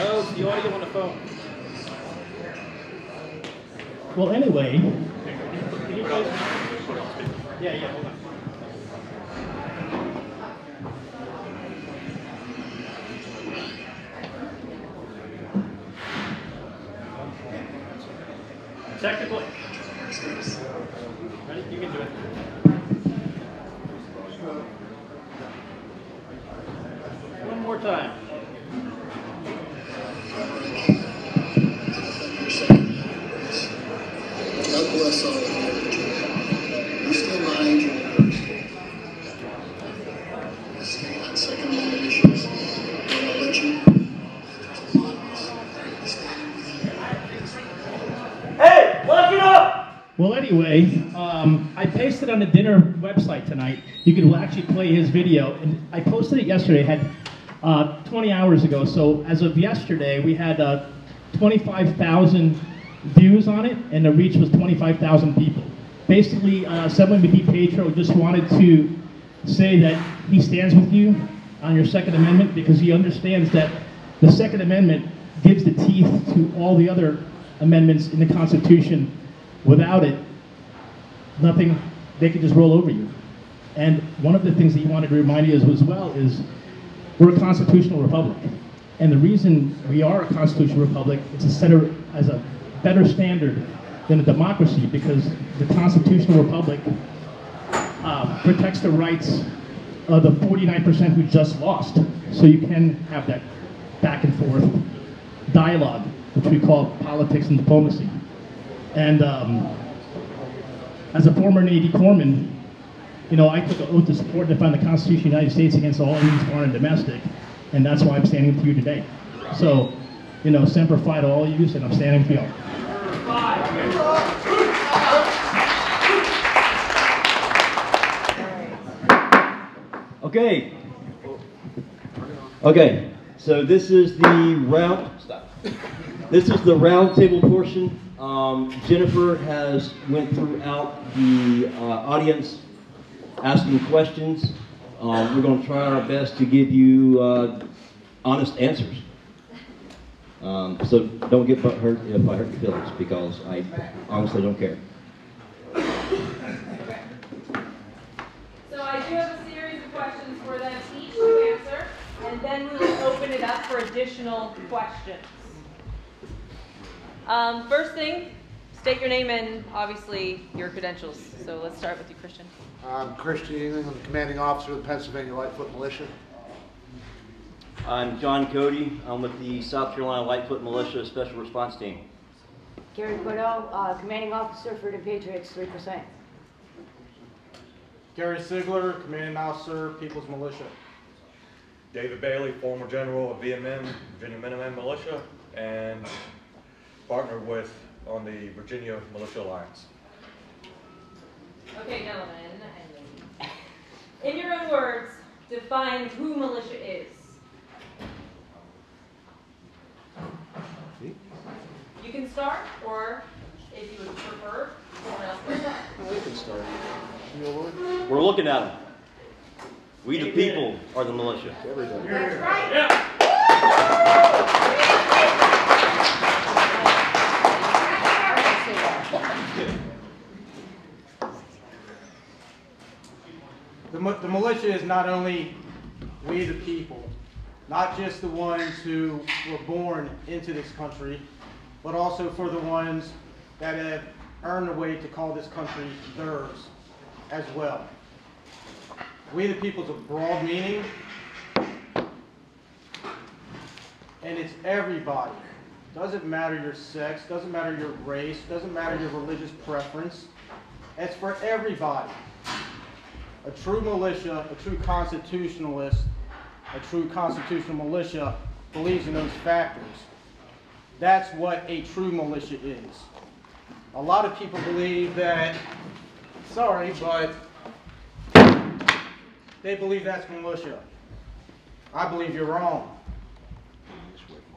Oh, it's the audio on the phone. Well, anyway. Can you guys? Yeah, hold on. Technically. Ready? You can do it. One more time. God bless all of you. You still mind your on Second Amendment issues. And I'll let you. Hey, lock it up! Well, anyway, I pasted on the dinner website tonight. You can actually play his video. And I posted it yesterday. It had 20 hours ago. So as of yesterday, we had 25,000 views on it, and the reach was 25,000 people. Basically, Assemblyman DiPietro just wanted to say that he stands with you on your Second Amendment, because he understands that the Second Amendment gives the teeth to all the other amendments in the Constitution. Without it, nothing, they could just roll over you. And one of the things that he wanted to remind you as well is we're a constitutional republic. And the reason we are a constitutional republic is to set as a better standard than a democracy, because the constitutional republic protects the rights of the 49% who just lost. So you can have that back and forth dialogue, which we call politics and diplomacy. And as a former Navy corpsman, you know, I took an oath to support and defend the Constitution of the United States against all enemies, foreign and domestic, and that's why I'm standing with you today. So, you know, semper fi to all of you, and I'm standing with you all. Okay. Okay. So this is the round. Stop. This is the round table portion. Jennifer has went throughout the audience asking questions. We're going to try our best to give you honest answers. So don't get hurt if I hurt your feelings, because I honestly don't care. So I do have a series additional questions. First thing, state your name and obviously your credentials. So let's start with you, Christian. I'm Christian England. I'm the commanding officer of the Pennsylvania Lightfoot Militia. I'm John Cody. I'm with the South Carolina Lightfoot Militia Special Response Team. Gary Cordell, commanding officer for the Patriots, 3%. Gary Sigler, commanding officer, People's Militia. David Bailey, former general of VMM, Virginia Minutemen Militia, and partnered with on the Virginia Militia Alliance. Okay, gentlemen and ladies. In your own words, define who militia is. You can start, or if you would prefer, someone else can start. We can start. We're looking at them. We the people are the militia. Everybody. That's right. Yeah. The militia is not only we the people, not just the ones who were born into this country, but also for the ones that have earned a way to call this country theirs as well. We the people is a broad meaning, and it's everybody. Doesn't matter your sex, doesn't matter your race, doesn't matter your religious preference. It's for everybody. A true militia, a true constitutionalist, a true constitutional militia believes in those factors. That's what a true militia is. A lot of people believe that, sorry, but they believe that's militia. I believe you're wrong.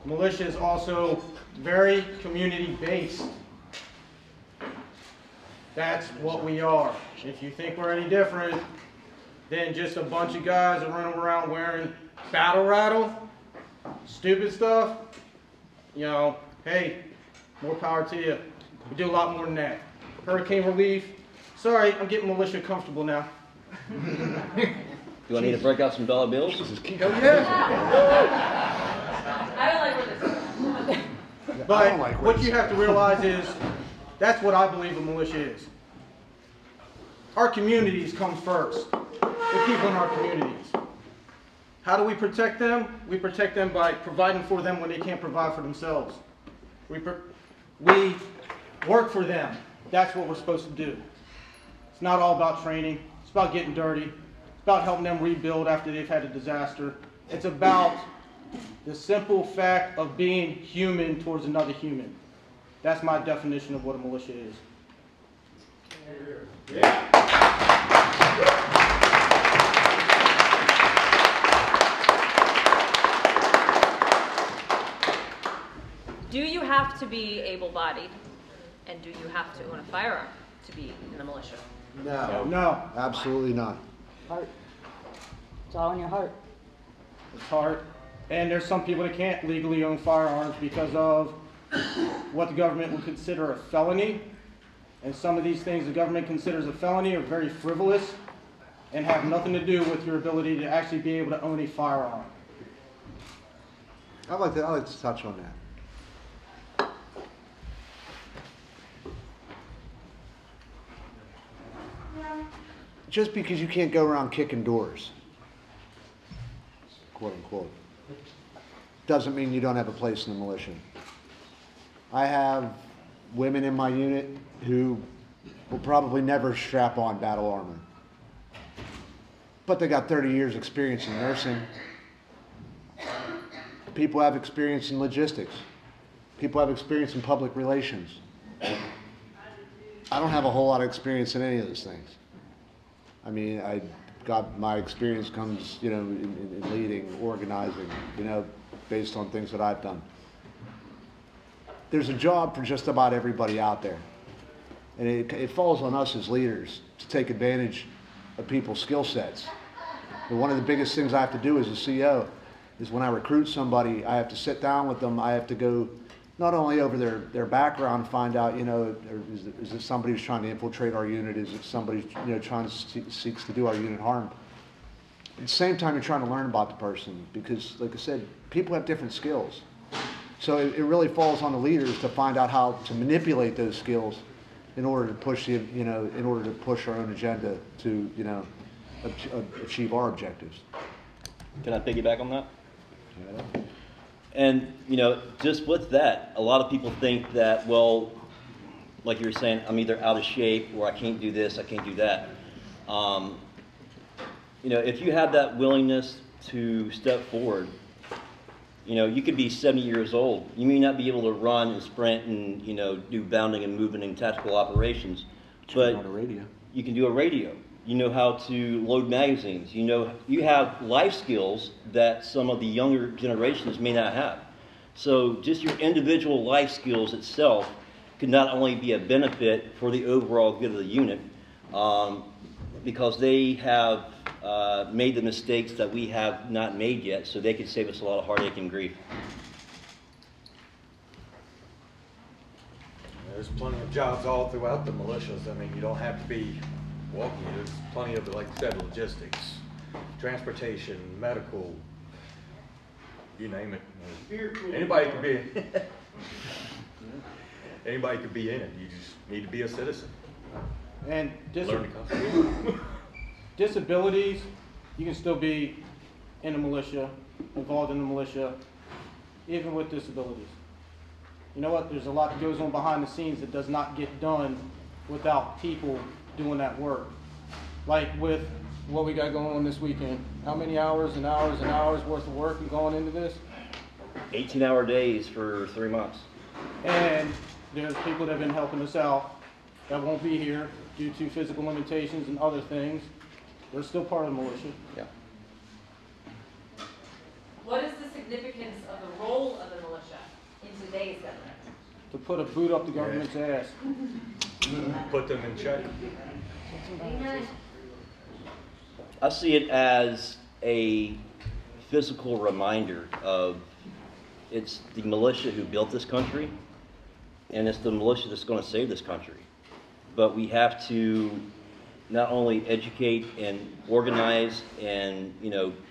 Militia is also very community-based. That's what we are. If you think we're any different than just a bunch of guys that run around wearing battle rattle, stupid stuff, you know, hey, more power to you. We do a lot more than that. Hurricane relief. Sorry, I'm getting militia comfortable now. Do I need to break out some dollar bills? Oh, yeah. I don't like where this is. But what you have to realize is that's what I believe a militia is. Our communities come first. The people in our communities. How do we protect them? We protect them by providing for them when they can't provide for themselves. We work for them. That's what we're supposed to do. It's not all about training. It's about getting dirty. It's about helping them rebuild after they've had a disaster. It's about the simple fact of being human towards another human. That's my definition of what a militia is. Yeah. Do you have to be able-bodied, and do you have to own a firearm to be in the militia? No. No. Absolutely not. Heart. It's all in your heart. It's heart. And there's some people that can't legally own firearms because of what the government would consider a felony. And some of these things the government considers a felony are very frivolous and have nothing to do with your ability to actually be able to own a firearm. I'd like to touch on that. Just because you can't go around kicking doors, quote unquote, doesn't mean you don't have a place in the militia. I have women in my unit who will probably never strap on battle armor, but they got 30 years experience in nursing. People have experience in logistics. People have experience in public relations. I don't have a whole lot of experience in any of those things. I mean, my experience comes, you know, in leading, organizing, you know, based on things that I've done. There's a job for just about everybody out there. And it falls on us as leaders to take advantage of people's skill sets. But one of the biggest things I have to do as a CEO is when I recruit somebody, I have to sit down with them. I have to go not only over their background and find out, you know, is it somebody who's trying to infiltrate our unit? Is it somebody, you know, seeks to do our unit harm? the same time, you're trying to learn about the person because, like I said, people have different skills. So it really falls on the leaders to find out how to manipulate those skills in order to push in order to push our own agenda to, achieve our objectives. Can I piggyback on that? Yeah. And, just with that, a lot of people think that, well, like you were saying, I'm either out of shape or I can't do this, I can't do that. If you have that willingness to step forward, you could be 70 years old. You may not be able to run and sprint and, do bounding and movement and tactical operations, but you can do a radio. You know how to load magazines. You have life skills that some of the younger generations may not have. So just your individual life skills itself could not only be a benefit for the overall good of the unit, because they have made the mistakes that we have not made yet, so they could save us a lot of heartache and grief. There's plenty of jobs all throughout the militias. I mean, you don't have to be walking. There's plenty of, like I said, logistics, transportation, medical, you name it. Anybody could be anybody could be in it. You just need to be a citizen. And learn the Constitution. Disabilities, you can still be in the militia, involved in the militia, even with disabilities. You know what? There's a lot that goes on behind the scenes that does not get done without people doing that work. Like with what we got going on this weekend. How many hours and hours and hours worth of work and going into this? 18-hour days for 3 months. And there's people that have been helping us out that won't be here due to physical limitations and other things. We're still part of the militia. Yeah. What is the significance of the role of the militia in today's government? To put a boot up the government's ass. Put them in check. I see it as a physical reminder of it's the militia who built this country, and it's the militia that's going to save this country. But we have to not only educate and organize and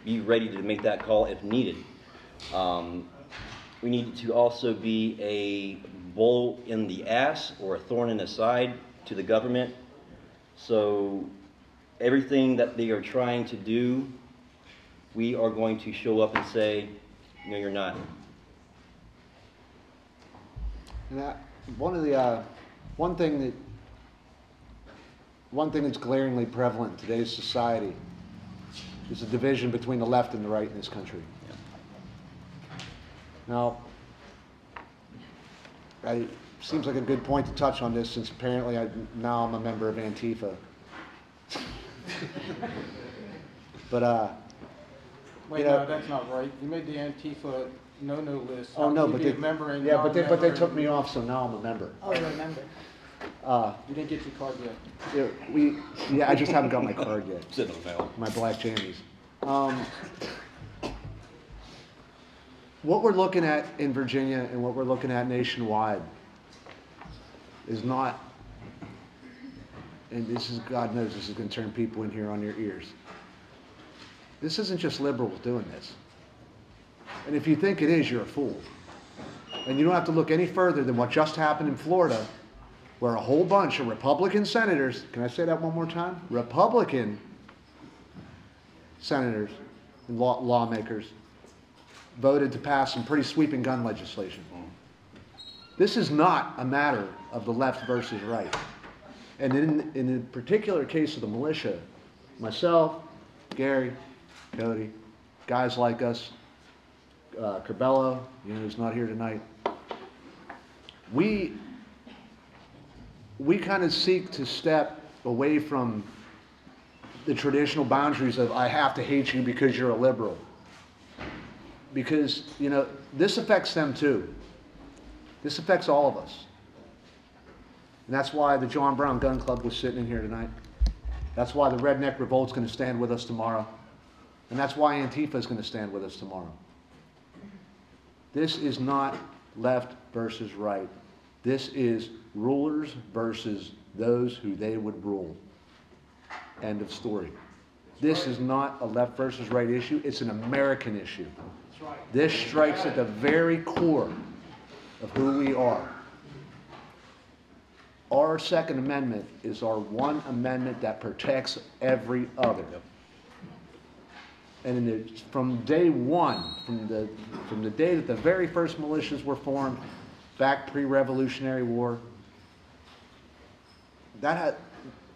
be ready to make that call if needed. We need to also be a bull in the ass or a thorn in the side to the government. So everything that they are trying to do, we are going to show up and say, no, you're not. And one thing that's glaringly prevalent in today's society is the division between the left and the right in this country. Yeah. Now, it seems like a good point to touch on this, since apparently now I'm a member of Antifa. But wait, no, that's not right. You made the Antifa no list. Oh no, but they took me off, so now I'm a member. Oh, you're a member. You didn't get your card yet. Yeah, I just haven't got my card yet. Sit in the mail. My black jammies. What we're looking at in Virginia and what we're looking at nationwide is not, and this is, God knows this is going to turn people in here on their ears. This isn't just liberals doing this. And if you think it is, you're a fool. And you don't have to look any further than what just happened in Florida, where a whole bunch of Republican senators, can I say that one more time? Republican senators and lawmakers voted to pass some pretty sweeping gun legislation. This is not a matter of the left versus right. And in the particular case of the militia, myself, Gary, Cody, guys like us, Corbello, who's not here tonight, we kind of seek to step away from the traditional boundaries of I have to hate you because you're a liberal. Because, this affects them too. This affects all of us. And that's why the John Brown Gun Club was sitting in here tonight. That's why the Redneck Revolt's going to stand with us tomorrow. And that's why Antifa is going to stand with us tomorrow. This is not left versus right. This is rulers versus those who they would rule. End of story. This is not a left versus right issue. It's an American issue. This strikes at the very core of who we are. Our Second Amendment is our one amendment that protects every other. And from day one, from the day that the very first militias were formed, back pre-Revolutionary War, that had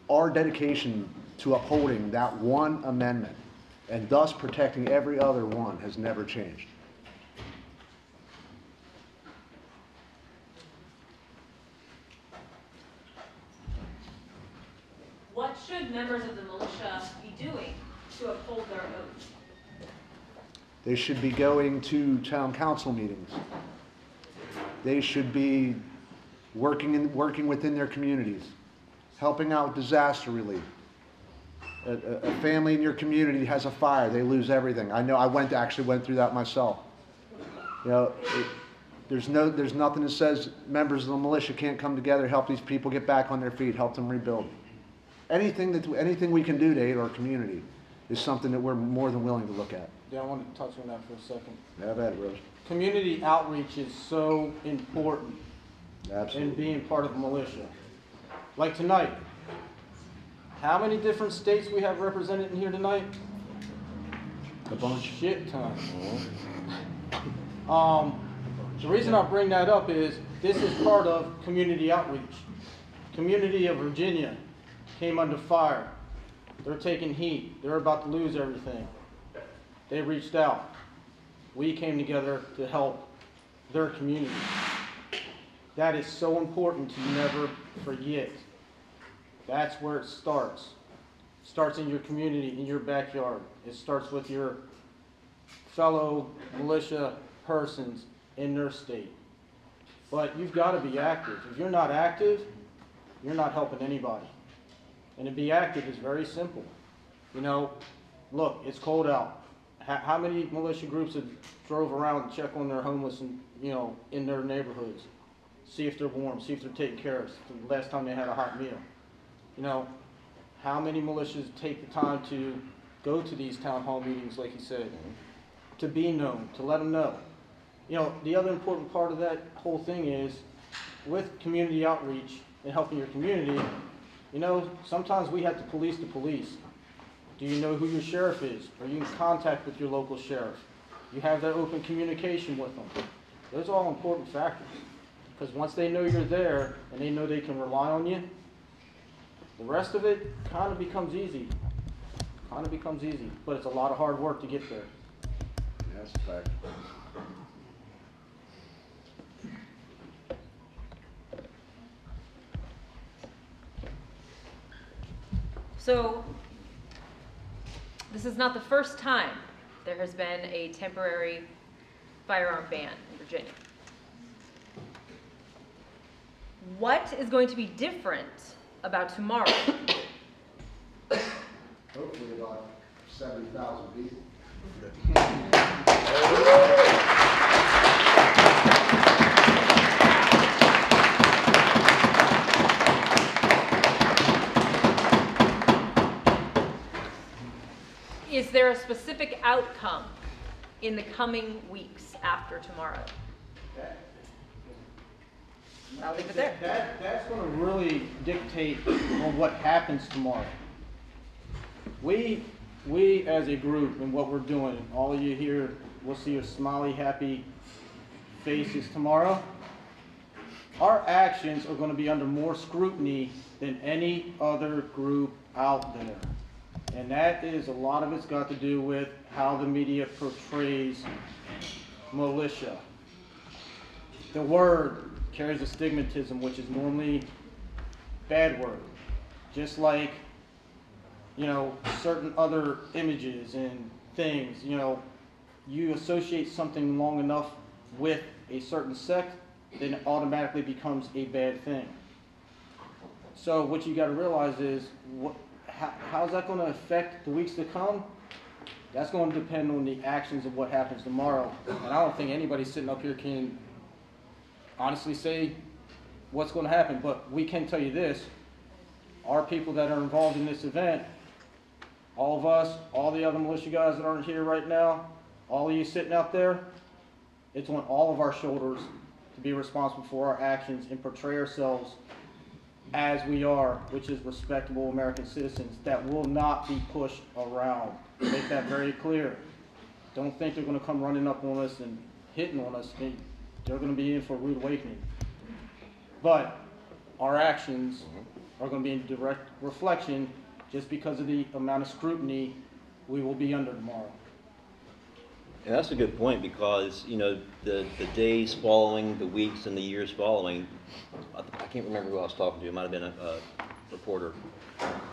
our dedication to upholding that one amendment and thus protecting every other one has never changed. What should members of the militia be doing to uphold their oath? They should be going to town council meetings. They should be working within their communities, helping out with disaster relief. A family in your community has a fire, they lose everything. I know I actually went through that myself. You know, there's nothing that says members of the militia can't come together, help these people get back on their feet, help them rebuild. Anything we can do to aid our community is something that we're more than willing to look at. Yeah, I want to touch on that for a second. Have at it, Rose. Community outreach is so important. Absolutely. In being part of the militia. Like tonight, how many different states we have represented in here tonight? A bunch. Shit ton. The reason I bring that up is this is part of community outreach. Community of Virginia came under fire. They're taking heat. They're about to lose everything. They reached out. We came together to help their community. That is so important to never forget. That's where it starts. It starts in your community, in your backyard. It starts with your fellow militia persons in their state. But you've got to be active. If you're not active, you're not helping anybody. And to be active is very simple. You know, look, it's cold out. How many militia groups have drove around and check on their homeless and, you know, in their neighborhoods? See if they're warm, see if they're taken care of, the last time they had a hot meal. You know, how many militias take the time to go to these town hall meetings, like you said, to be known, to let them know. You know, the other important part of that whole thing is, with community outreach and helping your community, you know, sometimes we have to police the police. Do you know who your sheriff is? Are you in contact with your local sheriff? You have that open communication with them. Those are all important factors. Because once they know you're there and they know they can rely on you, the rest of it kind of becomes easy. Kind of becomes easy. But it's a lot of hard work to get there. Yeah, that's a fact. So, this is not the first time there has been a temporary firearm ban in Virginia. What is going to be different about tomorrow? Hopefully about 70,000 people. Is there a specific outcome in the coming weeks after tomorrow? I'll leave it there. That's going to really dictate on what happens tomorrow. We as a group and what we're doing, all of you here will see your smiley, happy faces tomorrow. Our actions are going to be under more scrutiny than any other group out there. And that is, a lot of it's got to do with how the media portrays militia. The word carries a stigmatism, which is normally bad word. Just like, you know, certain other images and things, you know, you associate something long enough with a certain sect, then it automatically becomes a bad thing. So what you got to realize is, how's that going to affect the weeks to come? That's going to depend on the actions of what happens tomorrow. And I don't think anybody sitting up here can honestly say what's going to happen, but we can tell you this. Our people that are involved in this event all of us, all the other militia guys that aren't here right now, all of you sitting out there, it's on all of our shoulders to be responsible for our actions and portray ourselves as we are, which is respectable American citizens that will not be pushed around. Make that very clear. Don't think they're going to come running up on us and hitting on us. They're going to be in for a rude awakening. But our actions are going to be in direct reflection just because of the amount of scrutiny we will be under tomorrow. And that's a good point, because, you know, the days following, the weeks and the years following, I can't remember who I was talking to, it might have been a reporter.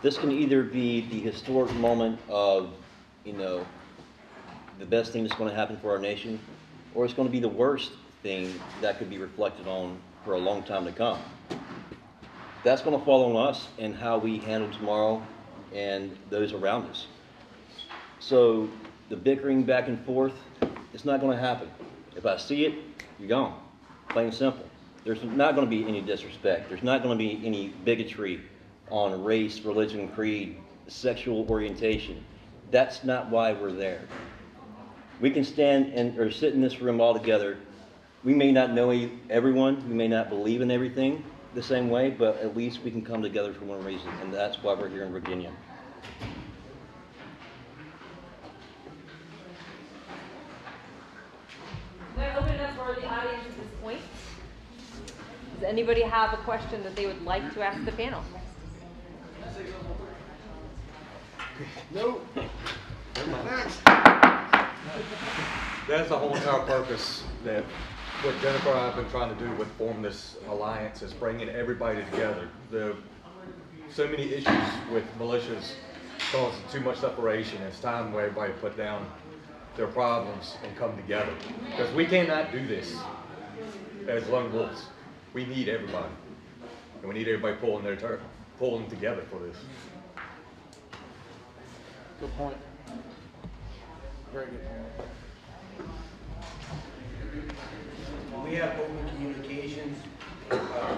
This can either be the historic moment of, you know, the best thing that's going to happen for our nation, or it's going to be the worst thing that could be reflected on for a long time to come. That's going to fall on us and how we handle tomorrow and those around us. So the bickering back and forth, it's not going to happen. If I see it, you're gone. Plain and simple. There's not going to be any disrespect. There's not going to be any bigotry on race, religion, creed, sexual orientation. That's not why we're there. We can stand or sit in this room all together. We may not know everyone. We may not believe in everything the same way, but at least we can come together for one reason, and that's why we're here in Virginia. I'm going to open it up for the audience at this point. Does anybody have a question that they would like to ask the panel? No. Next. That's the whole entire purpose that what Jennifer and I have been trying to do with forming this alliance is bringing everybody together. So many issues with militias causing too much separation. It's time where everybody put down their problems and come together. Because we cannot do this as lone wolves. We need everybody. And we need everybody pulling together for this. Good point. Very good point. We have open communications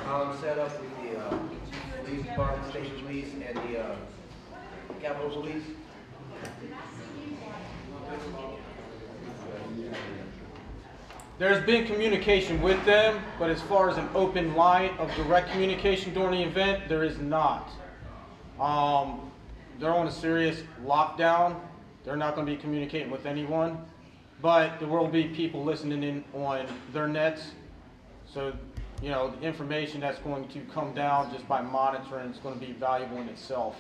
column set up with the police department, state police, and the Capitol Police. There's been communication with them, but as far as an open line of direct communication during the event, there is not. They're on a serious lockdown. They're not going to be communicating with anyone, but there will be people listening in on their nets. So, you know, the information that's going to come down just by monitoring is going to be valuable in itself.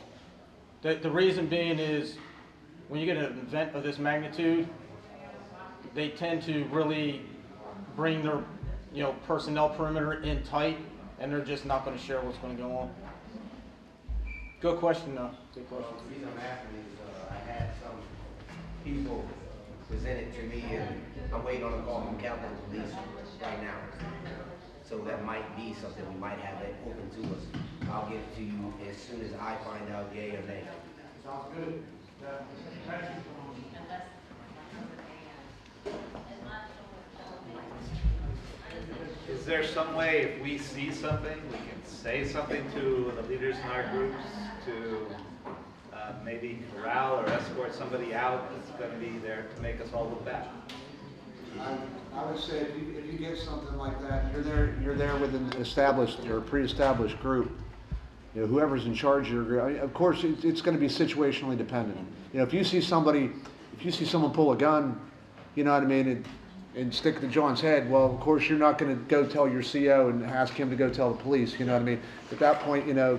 The reason being is when you get an event of this magnitude, they tend to really bring their, you know, personnel perimeter in tight, and they're just not going to share what's going to go on. Good question, though. Good question. The reason I'm asking is I had some people present it to me, and I'm waiting on a call from Capitol Police right now. So that might be something we might have that open to us. I'll get it to you as soon as I find out yay or nay. Sounds good. Thank you. Is there some way, if we see something, we can say something to the leaders in our groups to maybe corral or escort somebody out that's going to be there to make us all look bad? I would say if you get something like that, you're there with an established or pre-established group. You know, whoever's in charge of your group. I mean, of course, it's going to be situationally dependent. You know, if you see someone pull a gun, you know what I mean, and stick it to John's head, well, of course, you're not going to go tell your CO and ask him to go tell the police. You know what I mean? At that point, you know,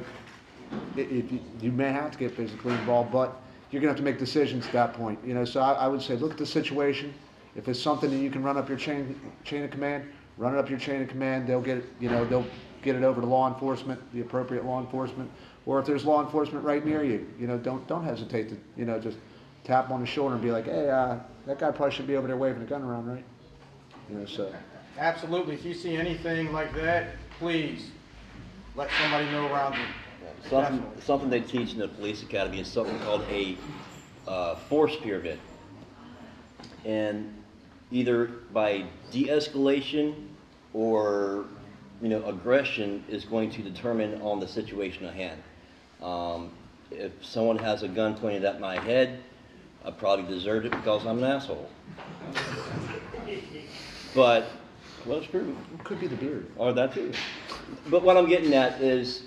you may have to get physically involved, but you're going to have to make decisions at that point. You know, so I would say look at the situation. If it's something that you can run up your chain of command, run it up your chain of command. They'll get it, you know, they'll get it over to law enforcement, the appropriate law enforcement. Or if there's law enforcement right near you, you know, don't hesitate to, you know, just tap on the shoulder and be like, hey, that guy probably should be over there waving a gun around, right? You know, so. Absolutely. If you see anything like that, please let somebody know around you. Something they teach in the police academy is something called a force pyramid. And either by de-escalation or, you know, aggression is going to determine on the situation at hand. if someone has a gun pointed at my head, I probably deserved it because I'm an asshole. But, well, it's true. It could be the beard. Or that too. But what I'm getting at is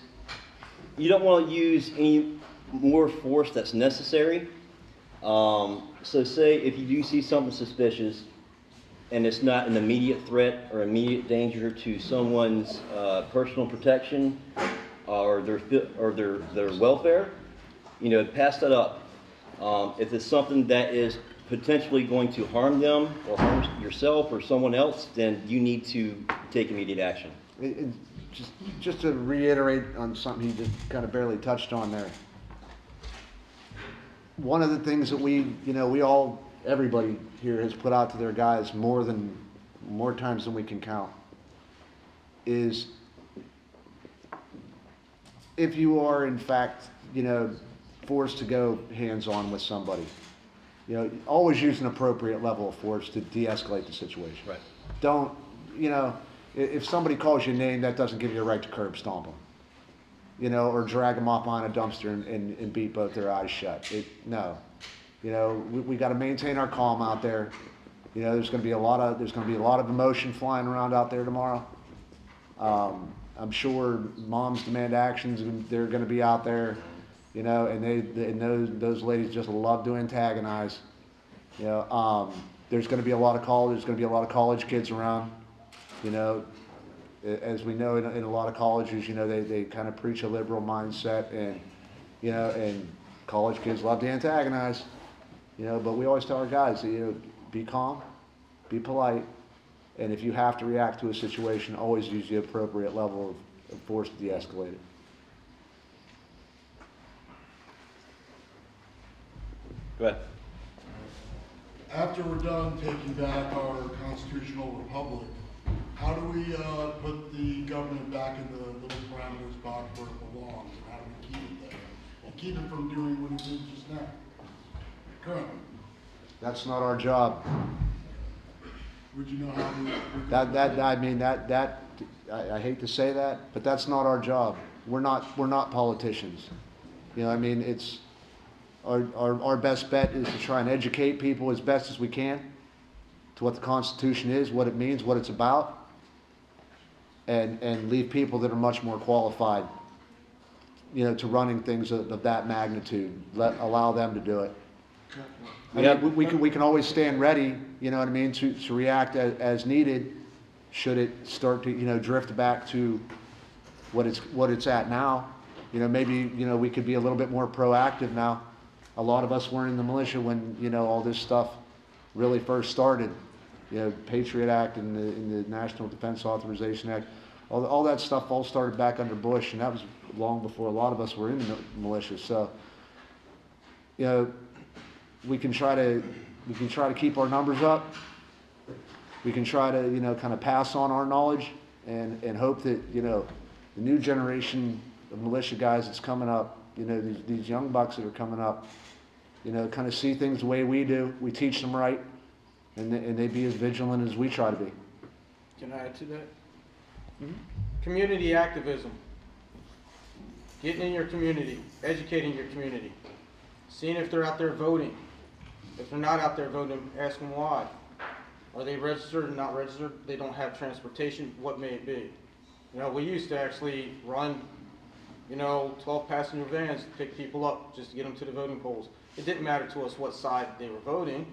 you don't want to use any more force that's necessary. So say if you do see something suspicious and it's not an immediate threat or immediate danger to someone's personal protection or their welfare, pass that up. If it's something that is potentially going to harm them or harm yourself or someone else, then you need to take immediate action. Just to reiterate on something he just kind of barely touched on there. One of the things that everybody here has put out to their guys more times than we can count is if you are in fact, forced to go hands-on with somebody, always use an appropriate level of force to de-escalate the situation. Right. Don't, if somebody calls you a name, that doesn't give you a right to curb stomp them, or drag them off on a dumpster and beat both their eyes shut. No. We got to maintain our calm out there. There's going to be a lot of emotion flying around out there tomorrow. I'm sure moms demand actions, and they're going to be out there, and those ladies just love to antagonize. There's going to be a lot of college kids around. As we know in a lot of colleges, they kind of preach a liberal mindset, and college kids love to antagonize. But we always tell our guys, be calm, be polite, and if you have to react to a situation, always use the appropriate level of force to de-escalate it. Go ahead. After we're done taking back our constitutional republic, how do we put the government back in the little parameters box where it belongs? And how do we keep it there? And keep it from doing what it did just now, currently? That's not our job. Would you know how I hate to say that, but that's not our job. We're not politicians. It's our best bet is to try and educate people as best as we can to what the Constitution is, what it means, what it's about, and leave people that are much more qualified, to running things of that magnitude. Allow them to do it. We can always stand ready, to react as needed should it start to, drift back to what it's at now. Maybe, we could be a little bit more proactive now. A lot of us weren't in the militia when, all this stuff really first started. Patriot Act and the National Defense Authorization Act, all that stuff all started back under Bush, and that was long before a lot of us were in the militia. So, we can try to keep our numbers up. We can try to, kind of pass on our knowledge and hope that, the new generation of militia guys that's coming up, these young bucks that are coming up, kind of see things the way we do. We teach them right, and they be as vigilant as we try to be. Can I add to that? Mm-hmm. Community activism. Getting in your community, educating your community, seeing if they're out there voting. If they're not out there voting, ask them why. Are they registered or not registered? They don't have transportation. What may it be? We used to actually run, 12 passenger vans to pick people up just to get them to the voting polls. It didn't matter to us what side they were voting,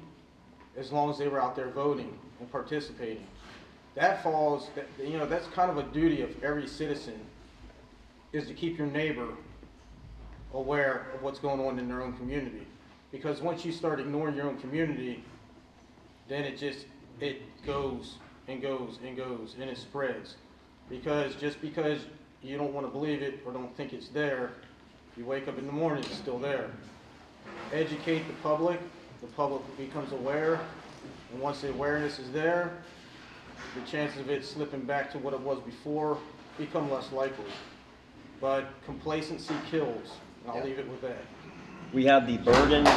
as long as they were out there voting and participating. That falls, that's kind of a duty of every citizen, is to keep your neighbor aware of what's going on in their own community. Because once you start ignoring your own community, then it goes and goes and goes, and it spreads. Because just because you don't want to believe it or don't think it's there, you wake up in the morning, it's still there. Educate the public becomes aware, and once the awareness is there, the chances of it slipping back to what it was before become less likely. But complacency kills, and I'll leave it with that. We have the burden. We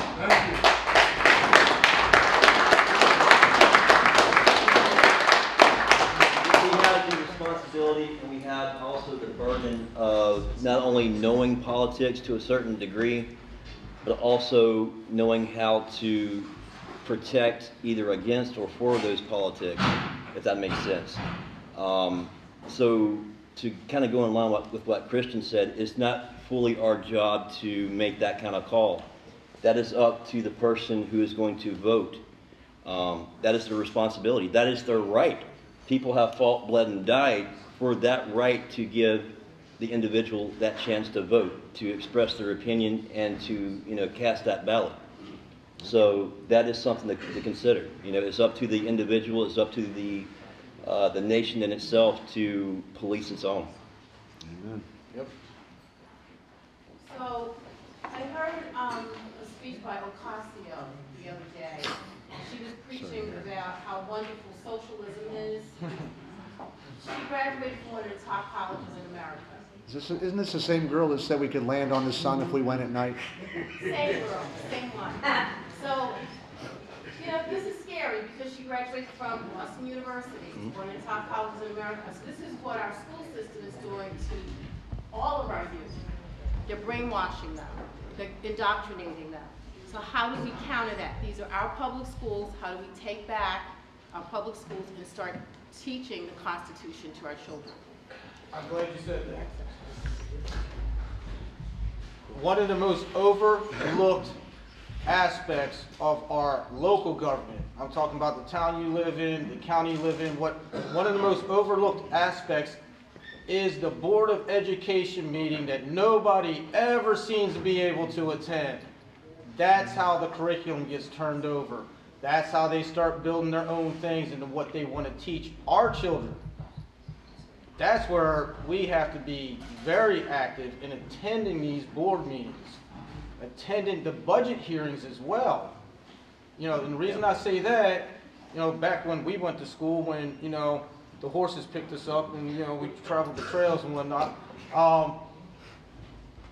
have the responsibility responsibility, and we have also the burden of not only knowing politics to a certain degree, but also knowing how to protect either against or for those politics, if that makes sense. So to kind of go in line with what Christian said, it's not fully our job to make that kind of call. That is up to the person who is going to vote. That is their responsibility. That is their right. People have fought, bled, and died for that right to give the individual that chance to vote, to express their opinion, and to, you know, cast that ballot. So that is something to consider. You know, it's up to the individual. It's up to the nation in itself to police its own. Amen. Yep. So I heard a speech by Ocasio the other day. She was preaching about how wonderful socialism is. She graduated from one of the top colleges in America. Isn't this the same girl that said we could land on the sun if we went at night? Same girl, same one. So, you know, this is scary because she graduated from Boston University, one of the top colleges in America. So this is what our school system is doing to all of our youth. They're brainwashing them. They're indoctrinating them. So how do we counter that? These are our public schools. How do we take back our public schools and start teaching the Constitution to our children? I'm glad you said that. One of the most overlooked aspects of our local government, I'm talking about the town you live in, the county you live in, one of the most overlooked aspects is the Board of Education meeting that nobody ever seems to be able to attend. That's how the curriculum gets turned over. That's how they start building their own things into what they want to teach our children. That's where we have to be very active in attending these board meetings, attending the budget hearings as well. You know, and the reason I say that, you know, back when we went to school, when, you know, the horses picked us up and, you know, we traveled the trails and whatnot,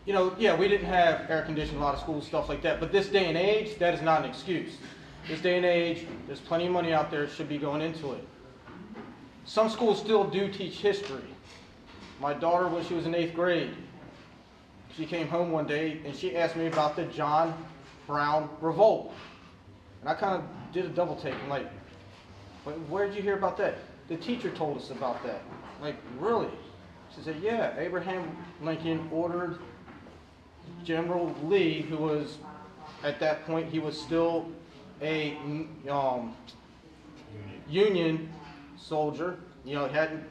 you know, yeah, we didn't have air conditioning in a lot of schools, stuff like that, but this day and age, that is not an excuse. This day and age, there's plenty of money out there that should be going into it. Some schools still do teach history. My daughter, when she was in 8th grade, she came home one day and she asked me about the John Brown Revolt. And I kind of did a double take. I'm like, where did you hear about that? The teacher told us about that. I'm like, really? She said, yeah, Abraham Lincoln ordered General Lee, who was, at that point, he was still a Union soldier, you know, hadn't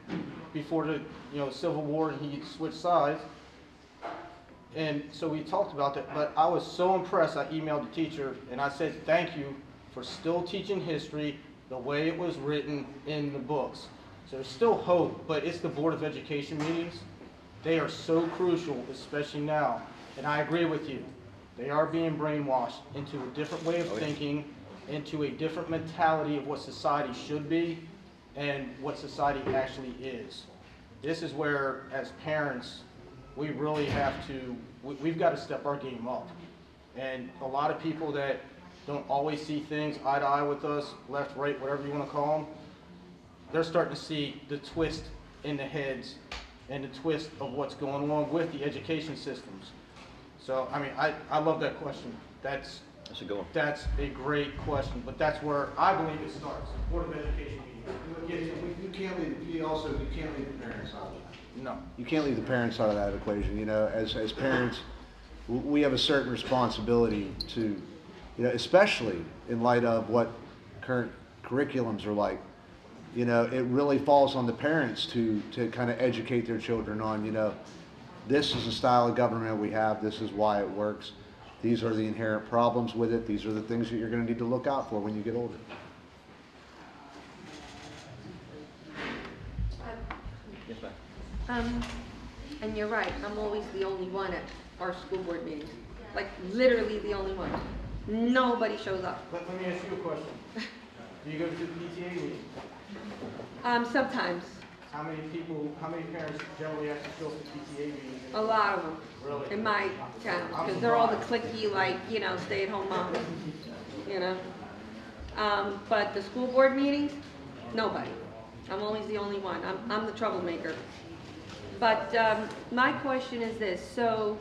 before the, you know, Civil War, and he switched sides. And so we talked about that, but I was so impressed, I emailed the teacher and I said, thank you for still teaching history the way it was written in the books. So there's still hope, but it's the Board of Education meetings. They are so crucial, especially now. And I agree with you. They are being brainwashed into a different way of thinking, into a different mentality of what society should be and what society actually is. This is where, as parents, we really have to, we've got to step our game up. And a lot of people that don't always see things eye to eye with us, left, right, whatever you want to call them, they're starting to see the twist in the heads and the twist of what's going on with the education systems. So, I mean, I love that question. That's a good one. That's a great question, but that's where I believe it starts. Board of Education meetings. You can't leave the parents out of that. No. You can't leave the parents out of that equation. You know, as parents, we have a certain responsibility to, you know, especially in light of what current curriculums are like. You know, it really falls on the parents to kind of educate their children on, you know, this is the style of government we have, this is why it works, these are the inherent problems with it, these are the things that you're going to need to look out for when you get older. And you're right, I'm always the only one at our school board meetings. Like, literally the only one. Nobody shows up. Let me ask you a question. Do you go to the PTA meeting? Sometimes. How many parents generally actually show up to PTA meetings? A lot of them. Really? In my town, because they're all the cliquey, like, you know, stay-at-home moms, you know. But the school board meetings, nobody. I'm always the only one. I'm the troublemaker. But my question is this, so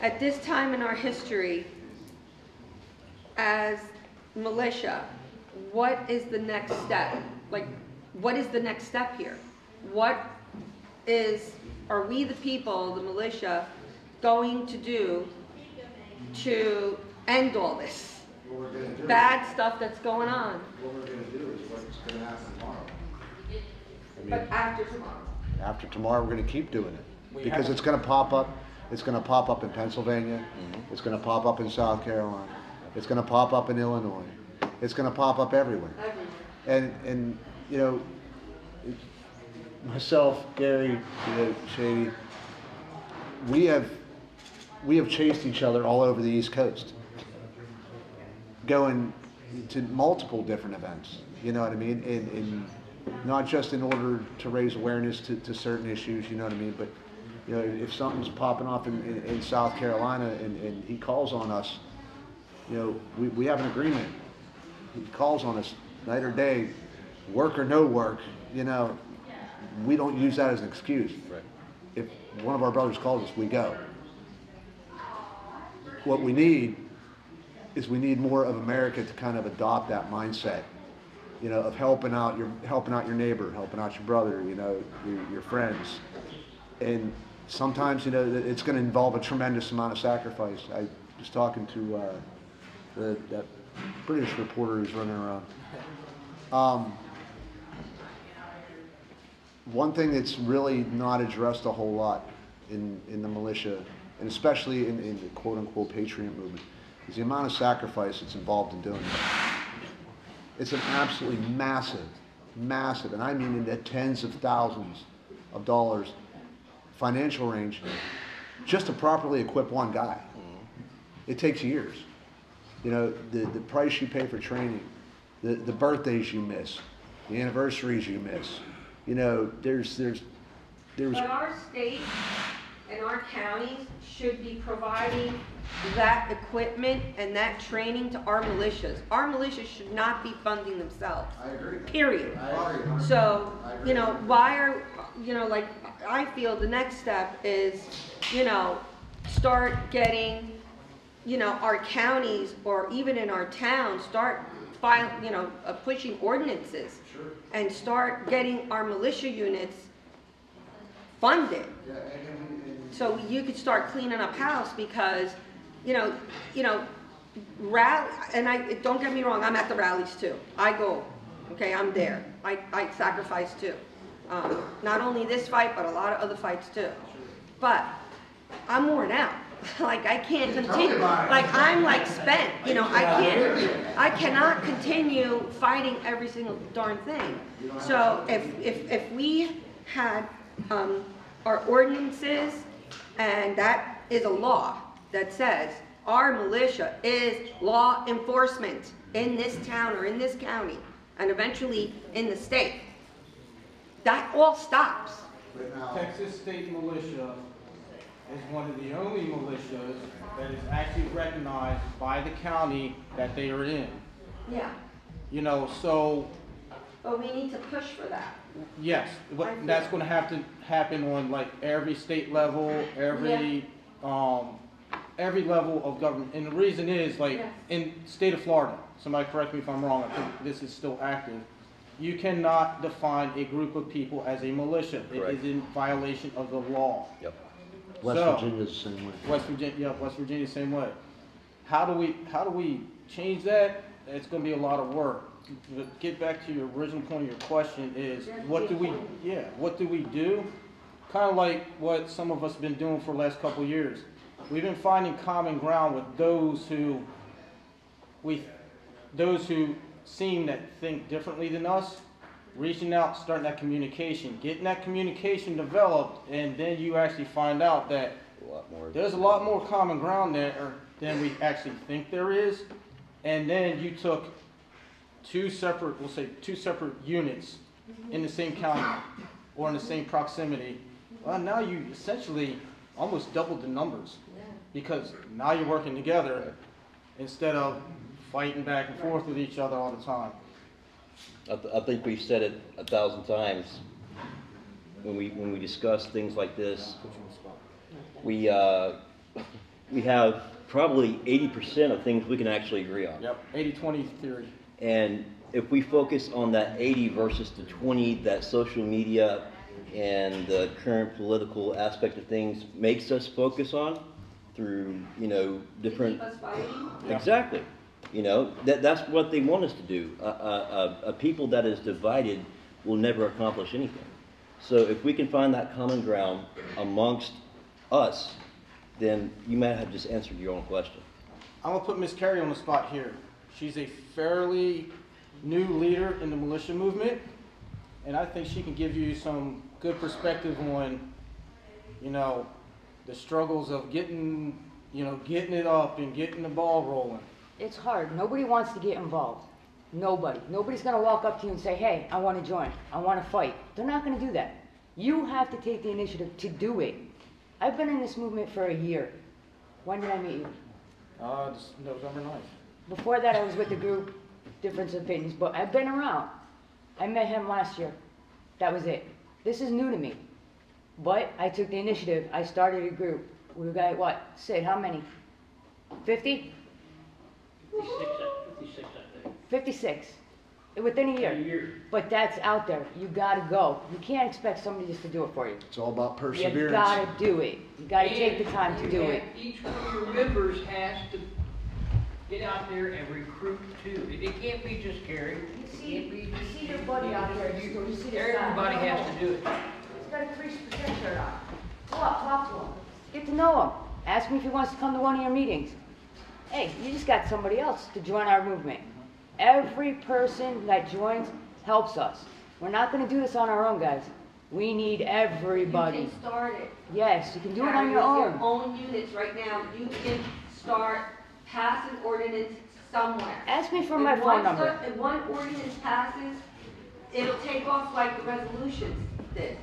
at this time in our history, as militia, what is the next step? Like, what is the next step here? Are we the people, the militia, going to do to end all this bad stuff that's going on? What we're going to do is what's going to happen tomorrow. But after tomorrow? After tomorrow, we're going to keep doing it because it's going to pop up. It's going to pop up in Pennsylvania. It's going to pop up in South Carolina. It's going to pop up in Illinois. It's going to pop up everywhere. And you know, myself, Gary, Shady, we have chased each other all over the East Coast, going to multiple different events. You know what I mean? And not just in order to raise awareness to certain issues. You know what I mean? But you know, if something's popping off in South Carolina and he calls on us, you know, we have an agreement. He calls on us night or day, work or no work. You know, we don't use that as an excuse. Right. If one of our brothers calls us, we go. What we need is we need more of America to kind of adopt that mindset, you know, of helping out your neighbor, helping out your brother, you know, your friends. And sometimes, you know, it's going to involve a tremendous amount of sacrifice. I was talking to that British reporter who's running around. One thing that's really not addressed a whole lot in the militia, and especially in the quote-unquote patriot movement, is the amount of sacrifice that's involved in doing it. It's an absolutely massive, and I mean in the tens of thousands of dollars financial range just to properly equip one guy. It takes years. You know, the price you pay for training, the birthdays you miss, the anniversaries you miss. You know, there's. But our state and our counties should be providing that equipment and that training to our militias. Our militias should not be funding themselves. I agree. Period. I agree. So, you know, why are, you know, like, I feel the next step is, you know, start getting, you know, our counties or even in our towns, start pushing ordinances. Sure. And start getting our militia units funded. Yeah, So you could start cleaning up house because, and don't get me wrong, I'm at the rallies too. I go, okay, I'm there. I sacrifice too. Not only this fight, but a lot of other fights too. But I'm worn out. Like I can't continue. Like I'm like spent. You know, I cannot continue fighting every single darn thing. So if we had our ordinances, and that is a law that says our militia is law enforcement in this town or in this county, and eventually in the state, that all stops. Texas State Militia is one of the only militias that is actually recognized by the county that they are in. Yeah. You know, so. But we need to push for that. Yes, that's going to have to happen on like every state level, every level of government. And the reason is like in the state of Florida, somebody correct me if I'm wrong, I think this is still active. You cannot define a group of people as a militia. It is in violation of the law. Yep. West Virginia's the same way. West Virginia's the same way. How do we change that? It's going to be a lot of work. But get back to your original point of your question is what do we do? Kind of like what some of us have been doing for the last couple of years. We've been finding common ground with those who seem that think differently than us, reaching out, starting that communication, getting that communication developed, and then you actually find out that there's a lot more common ground there than we actually think there is. And then you took two separate units in the same county or in the same proximity. Well, now you essentially almost doubled the numbers because now you're working together instead of fighting back and forth with each other all the time. I think we've said it 1,000 times. when we discuss things like this, we have probably 80% of things we can actually agree on. Yep, 80-20 theory. And if we focus on that 80 versus the 20 that social media and the current political aspect of things makes us focus on through, you know, different... To keep us fighting? Exactly. You know, that's what they want us to do. A people that is divided will never accomplish anything. So if we can find that common ground amongst us, then you might have just answered your own question. I'm going to put Miss Carey on the spot here. She's a fairly new leader in the militia movement, and I think she can give you some good perspective on, you know, the struggles of getting it up and getting the ball rolling. It's hard. Nobody wants to get involved. Nobody. Nobody's going to walk up to you and say, hey, I want to join. I want to fight. They're not going to do that. You have to take the initiative to do it. I've been in this movement for a year. When did I meet you? This November 9th. Before that, I was with the group, difference of opinions, but I've been around. I met him last year. That was it. This is new to me. But I took the initiative. I started a group. We got, what, Sid, how many? 50? 56, I think. 56. Within a year. But that's out there. You gotta go. You can't expect somebody just to do it for you. It's all about perseverance. You gotta do it. You gotta take the time to do it. Each one of your members has to get out there and recruit too. It can't be just Gary. You see your buddy out there. You see this guy. Everybody has to do it. He's got a Crease Protect shirt on. Go up, talk to him. Get to know him. Ask him if he wants to come to one of your meetings. Hey, you just got somebody else to join our movement. Every person that joins helps us. We're not going to do this on our own, guys. We need everybody. You can start it. Yes, you can do it on your own. Your own units right now. You can start passing ordinance somewhere. Ask me for my phone number. If one ordinance passes, it'll take off like the resolutions did.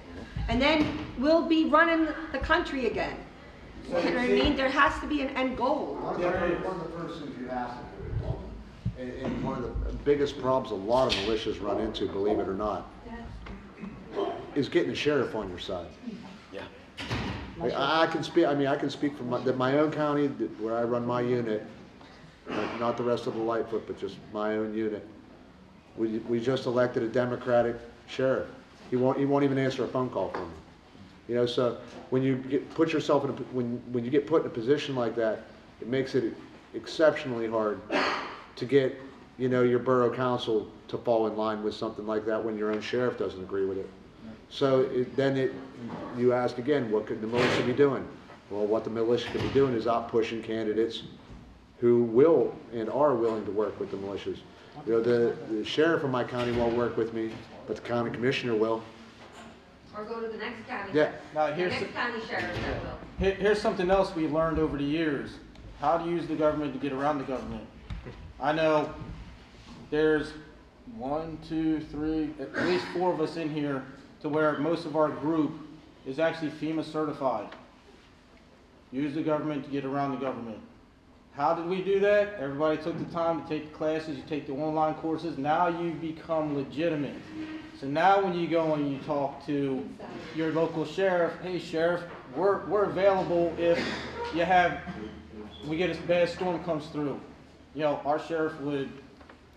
And then we'll be running the country again. You know what I mean? There has to be an end goal. One of the first things you have to do, and one of the biggest problems a lot of militias run into, believe it or not, is getting the sheriff on your side. Yeah. I can speak. I mean, I can speak from my own county where I run my unit, not the rest of the Lightfoot, but just my own unit. We just elected a Democratic sheriff. He won't even answer a phone call from me. You know, so when you put yourself in when you get put in a position like that, it makes it exceptionally hard to get, you know, your borough council to fall in line with something like that when your own sheriff doesn't agree with it. So you ask again, what could the militia be doing? Well, what the militia could be doing is out pushing candidates who will and are willing to work with the militias. You know, the sheriff of my county won't work with me, but the county commissioner will. Or go to the next county. Yeah. Now, The next county sheriff that will. Here's something else we've learned over the years. How to use the government to get around the government. I know there's 1, 2, 3, at least 4 of us in here to where most of our group is actually FEMA certified. Use the government to get around the government. How did we do that? Everybody took the time to take the classes, you take the online courses, now you become legitimate. So now when you go and you talk to your local sheriff, hey sheriff, we're available if we get a bad storm comes through. You know, our sheriff would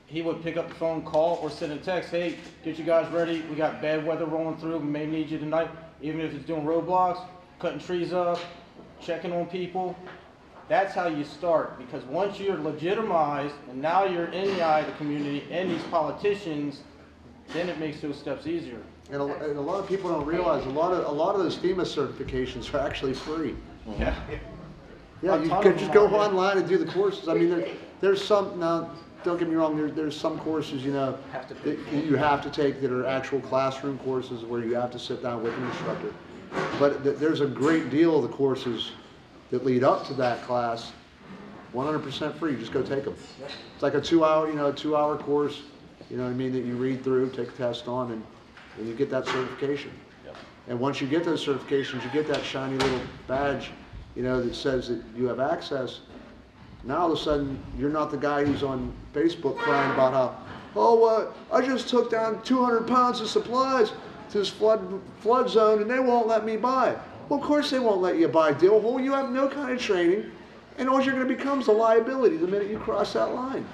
pick up the phone, call, or send a text, hey, get you guys ready, we got bad weather rolling through, we may need you tonight, even if it's doing roadblocks, cutting trees up, checking on people. That's how you start, because once you're legitimized and now you're in the eye of the community and these politicians, then it makes those steps easier. And a lot of people don't realize a lot of those FEMA certifications are actually free. Yeah. Yeah, you could just go online and do the courses. I mean, there's some, now, don't get me wrong, there's some courses, you know, that you have to take that are actual classroom courses where you have to sit down with an instructor. But there's a great deal of the courses that lead up to that class, 100% free. Just go take them. It's like a 2-hour course, you know what I mean, that you read through, take a test on, and you get that certification. And once you get those certifications, you get that shiny little badge, you know, that says that you have access. Now all of a sudden, you're not the guy who's on Facebook crying about how, I just took down 200 pounds of supplies. to this flood zone and they won't let me buy. Well, of course they won't let you buy deal hole. You have no kind of training, and all you're going to become is a liability the minute you cross that line.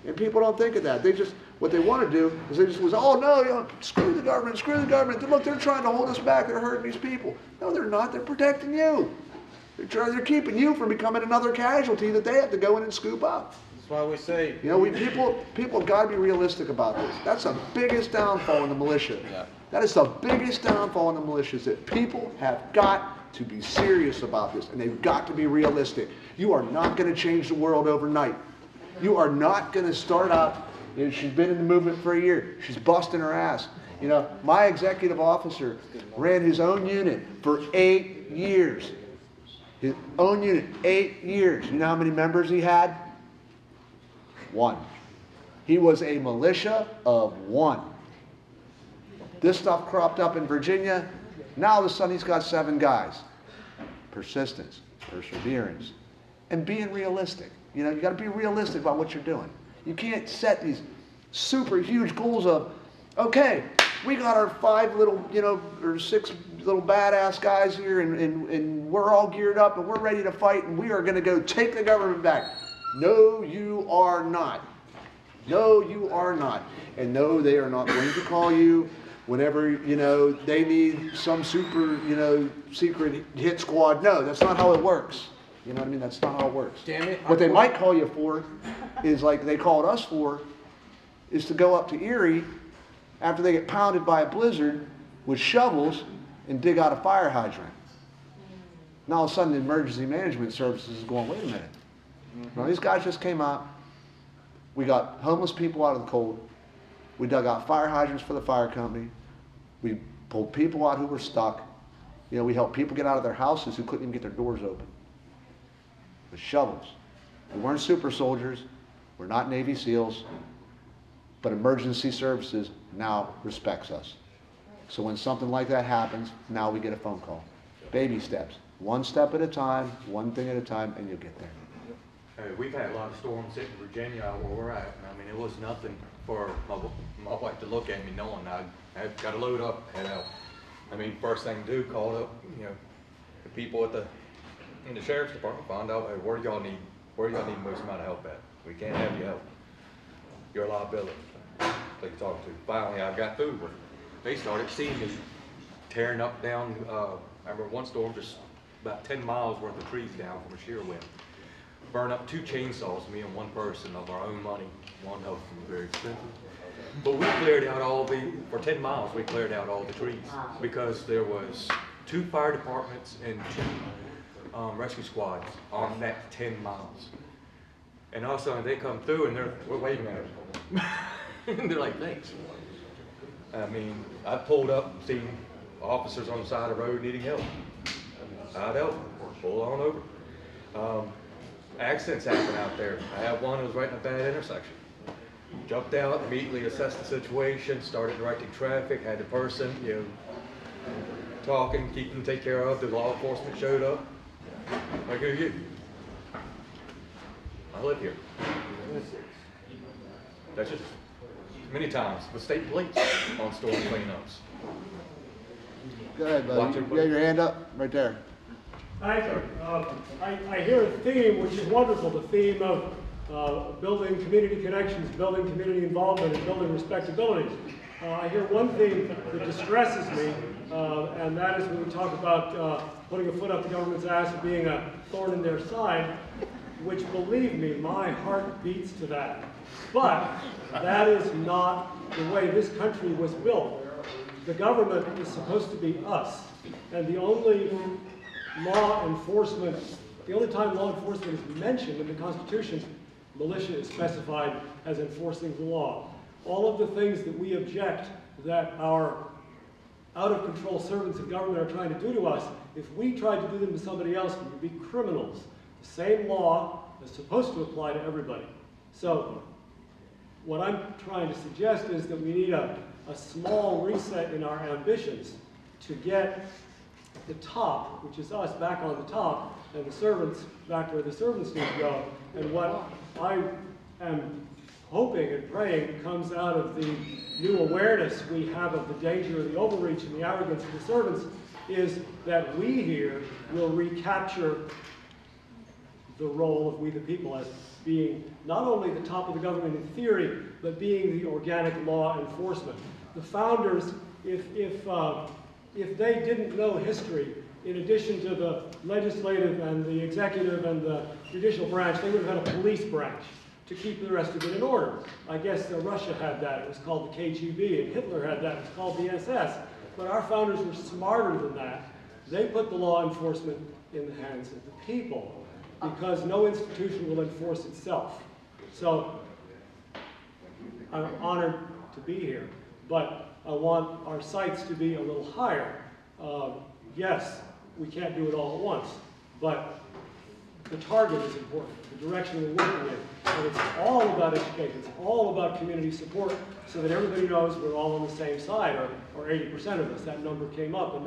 And people don't think of that. They just, what they want to do is they just was, oh no, you know, screw the government, screw the government. Look, they're trying to hold us back. They're hurting these people. No, they're not. They're protecting you. They're keeping you from becoming another casualty that they have to go in and scoop up. That's why we say, you know, people have got to be realistic about this. That's the biggest downfall in the militia. Yeah. That is the biggest downfall in the militia, is that people have got to be serious about this, and they've got to be realistic. You are not going to change the world overnight. You are not going to start out, you know, she's been in the movement for a year. She's busting her ass. You know, my executive officer ran his own unit for 8 years. His own unit, 8 years. You know how many members he had? 1. He was a militia of 1. This stuff cropped up in Virginia. Now all of a sudden he's got 7 guys. Persistence, perseverance, and being realistic. You know, you got to be realistic about what you're doing. You can't set these super huge goals of, okay, we got our 5 little, you know, or 6 little badass guys here, and we're all geared up and we're ready to fight, and we are going to go take the government back. No, you are not. No, you are not. And no, they are not going to call you whenever, you know, they need some super, you know, secret hit squad. No, that's not how it works. You know what I mean? That's not how it works. Damn it. What they might call you for is, like they called us for, is to go up to Erie after they get pounded by a blizzard with shovels and dig out a fire hydrant. Now all of a sudden the emergency management services is going, wait a minute. Now these guys just came out. We got homeless people out of the cold. We dug out fire hydrants for the fire company. We pulled people out who were stuck. You know, we helped people get out of their houses who couldn't even get their doors open with shovels. We weren't super soldiers. We're not Navy SEALs. But emergency services now respects us. So when something like that happens, now we get a phone call. Baby steps. 1 step at a time, 1 thing at a time, and you'll get there. We've had a lot of storms in Virginia where we're at. I mean, it was nothing for my wife to look at me knowing I got to load up, head out. I mean, first thing to do, called up, you know, the people in the sheriff's department, found out, hey, where do y'all need the most amount of help at? We can't have you help. You're a liability. They talk to. Finally, I got through with it. They started seeing me tearing up down. I remember one storm, just about 10 miles worth of trees down from a shear wind. Burn up 2 chainsaws, me and 1 person, of our own money. One of them was very expensive. But we cleared out for 10 miles, we cleared out all the trees because there was 2 fire departments and 2 rescue squads on that 10 miles. And all of a sudden they come through and they're waving at us. And they're like, thanks. I mean, I pulled up and seen officers on the side of the road needing help. I'd help, pull on over. Accidents happen out there. I had one that was right in a bad intersection. Jumped out, immediately assessed the situation, started directing traffic, had the person, you know, talking, keep them taken care of. The law enforcement showed up. Like, who are you? I live here. That's just many times with state police on storm cleanups. Go ahead, buddy. You got your hand up right there. Thank you. I hear a theme which is wonderful, the theme of building community connections, building community involvement, and building respectability. I hear one theme that distresses me, and that is when we talk about putting a foot up the government's ass and being a thorn in their side, which, believe me, my heart beats to that. But that is not the way this country was built. The government is supposed to be us, and the only law enforcement, the only time law enforcement is mentioned in the Constitution, militia is specified as enforcing the law. All of the things that we object that our out-of-control servants of government are trying to do to us, if we tried to do them to somebody else, we would be criminals. The same law is supposed to apply to everybody. So what I'm trying to suggest is that we need a small reset in our ambitions to get the top, which is us, back on the top, and the servants back to where the servants need to go. And what I am hoping and praying comes out of the new awareness we have of the danger of the overreach and the arrogance of the servants is that we here will recapture the role of we the people as being not only the top of the government in theory, but being the organic law enforcement. The founders, if they didn't know history, in addition to the legislative and the executive and the judicial branch, they would have had a police branch to keep the rest of it in order. I guess Russia had that, it was called the KGB, and Hitler had that, it was called the SS. But our founders were smarter than that. They put the law enforcement in the hands of the people, because no institution will enforce itself. So I'm honored to be here, but I want our sights to be a little higher. Yes, we can't do it all at once, but the target is important, the direction we're working in. And it's all about education, it's all about community support, so that everybody knows we're all on the same side, or 80% of us. That number came up, and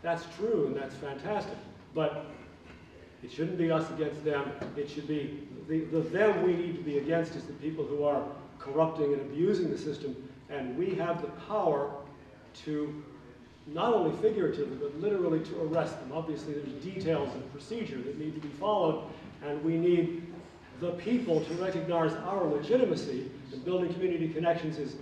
that's true, and that's fantastic. But it shouldn't be us against them. It should be the them we need to be against is the people who are corrupting and abusing the system. And we have the power to not only figuratively, but literally to arrest them. Obviously, there's details and procedure that need to be followed, and we need the people to recognize our legitimacy. And building community connections is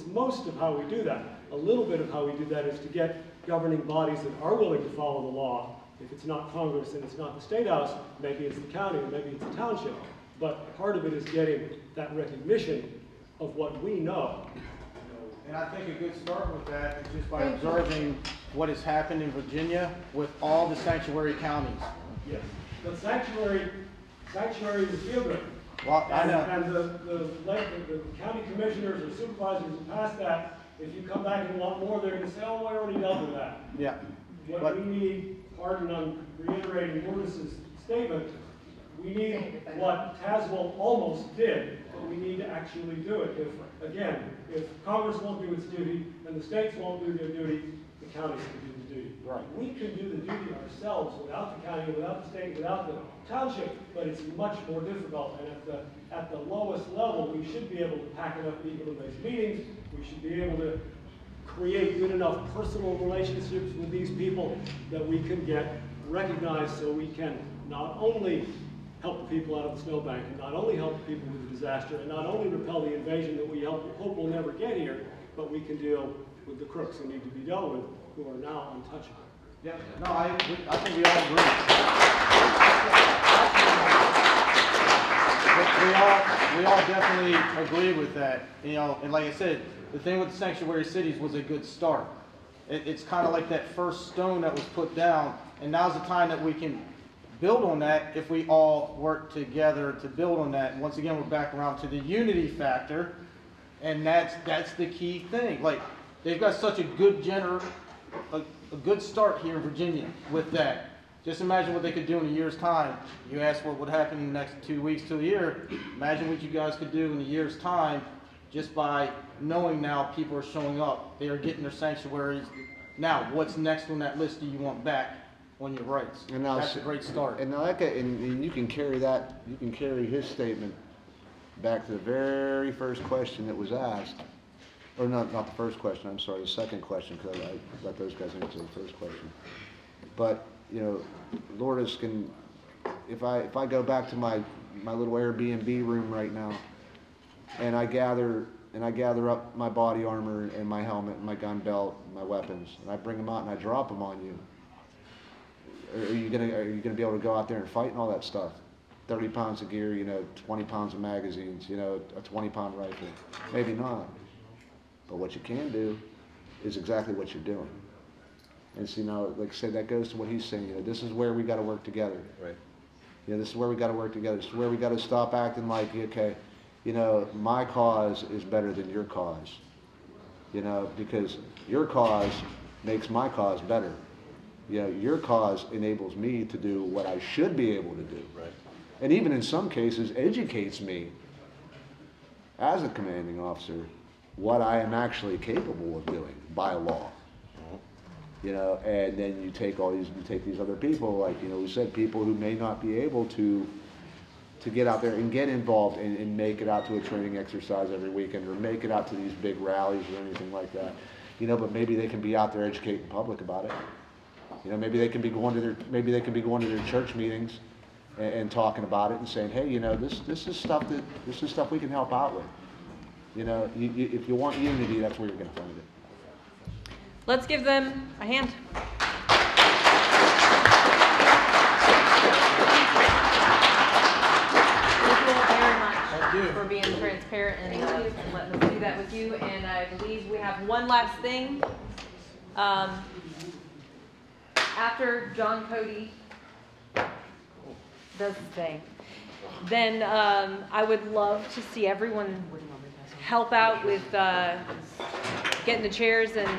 most of how we do that. A little bit of how we do that is to get governing bodies that are willing to follow the law. If it's not Congress and it's not the State House, maybe it's the county or maybe it's the township. But part of it is getting that recognition of what we know. And I think a good start with that is just by observing what has happened in Virginia with all the sanctuary counties. Yes, the sanctuary is feel good. Well, I know. And the county commissioners or supervisors who pass that, if you come back and want more, they're going to say, oh, I already dealt with that. Yeah. What we need, pardon I'm reiterating Lourdes' statement, we need what Tazewell almost did, but we need to actually do it. If Congress won't do its duty and the states won't do their duty, the counties can do the duty. Right. We can do the duty ourselves without the county, without the state, without the township, but it's much more difficult. And at the lowest level, we should be able to pack enough people in those meetings. We should be able to create good enough personal relationships with these people that we can get recognized, so we can not only help the people out of the snowbank, and not only help the people with the disaster, and not only repel the invasion that we hope will never get here, but we can deal with the crooks who need to be dealt with, who are now untouchable. Yeah, no, I think we all agree. We all definitely agree with that. You know, and like I said, the thing with the sanctuary cities was a good start. It's kind of like that first stone that was put down, and now's the time that we can build on that if we all work together to build on that. And once again, we're back around to the unity factor, and that's the key thing. Like, they've got such a good a good start here in Virginia with that. Just imagine what they could do in a year's time. You ask what would happen in the next 2 weeks to a year. Imagine what you guys could do in a year's time just by knowing now people are showing up. They are getting their sanctuaries. Now, what's next on that list do you want back on your rights? And now, that's a great start. And you can carry that, you can carry his statement back to the very first question that was asked. Or not the first question, I'm sorry, the second question, because I let those guys answer the first question. But, you know, Lourdes can, if I go back to my little Airbnb room right now, and I gather up my body armor and my helmet and my gun belt and my weapons, and I bring them out and I drop them on you, are you gonna be able to go out there and fight and all that stuff? 30 pounds of gear, 20 pounds of magazines, a 20-pound rifle. Maybe not. But what you can do is exactly what you're doing. And see, now, like I said, that goes to what he's saying. This is where we got to work together. Right. This is where we got to work together. This is where we got to stop acting like, okay, my cause is better than your cause. Because your cause makes my cause better. Your cause enables me to do what I should be able to do. Right. And even in some cases, educates me as a commanding officer what I am actually capable of doing by law. And then you take these other people, like, we said, people who may not be able to to get out there and get involved and make it out to a training exercise every weekend, or make it out to these big rallies or anything like that. You know, but maybe they can be out there educating the public about it. You know, maybe they can be going to their church meetings and talking about it and saying, hey, you know, this is stuff we can help out with. You know, if you want unity, that's where you're going to find it. Let's give them a hand. For being transparent and letting us do that with you. And I believe we have one last thing. After John Cody does his thing, then I would love to see everyone help out with getting the chairs and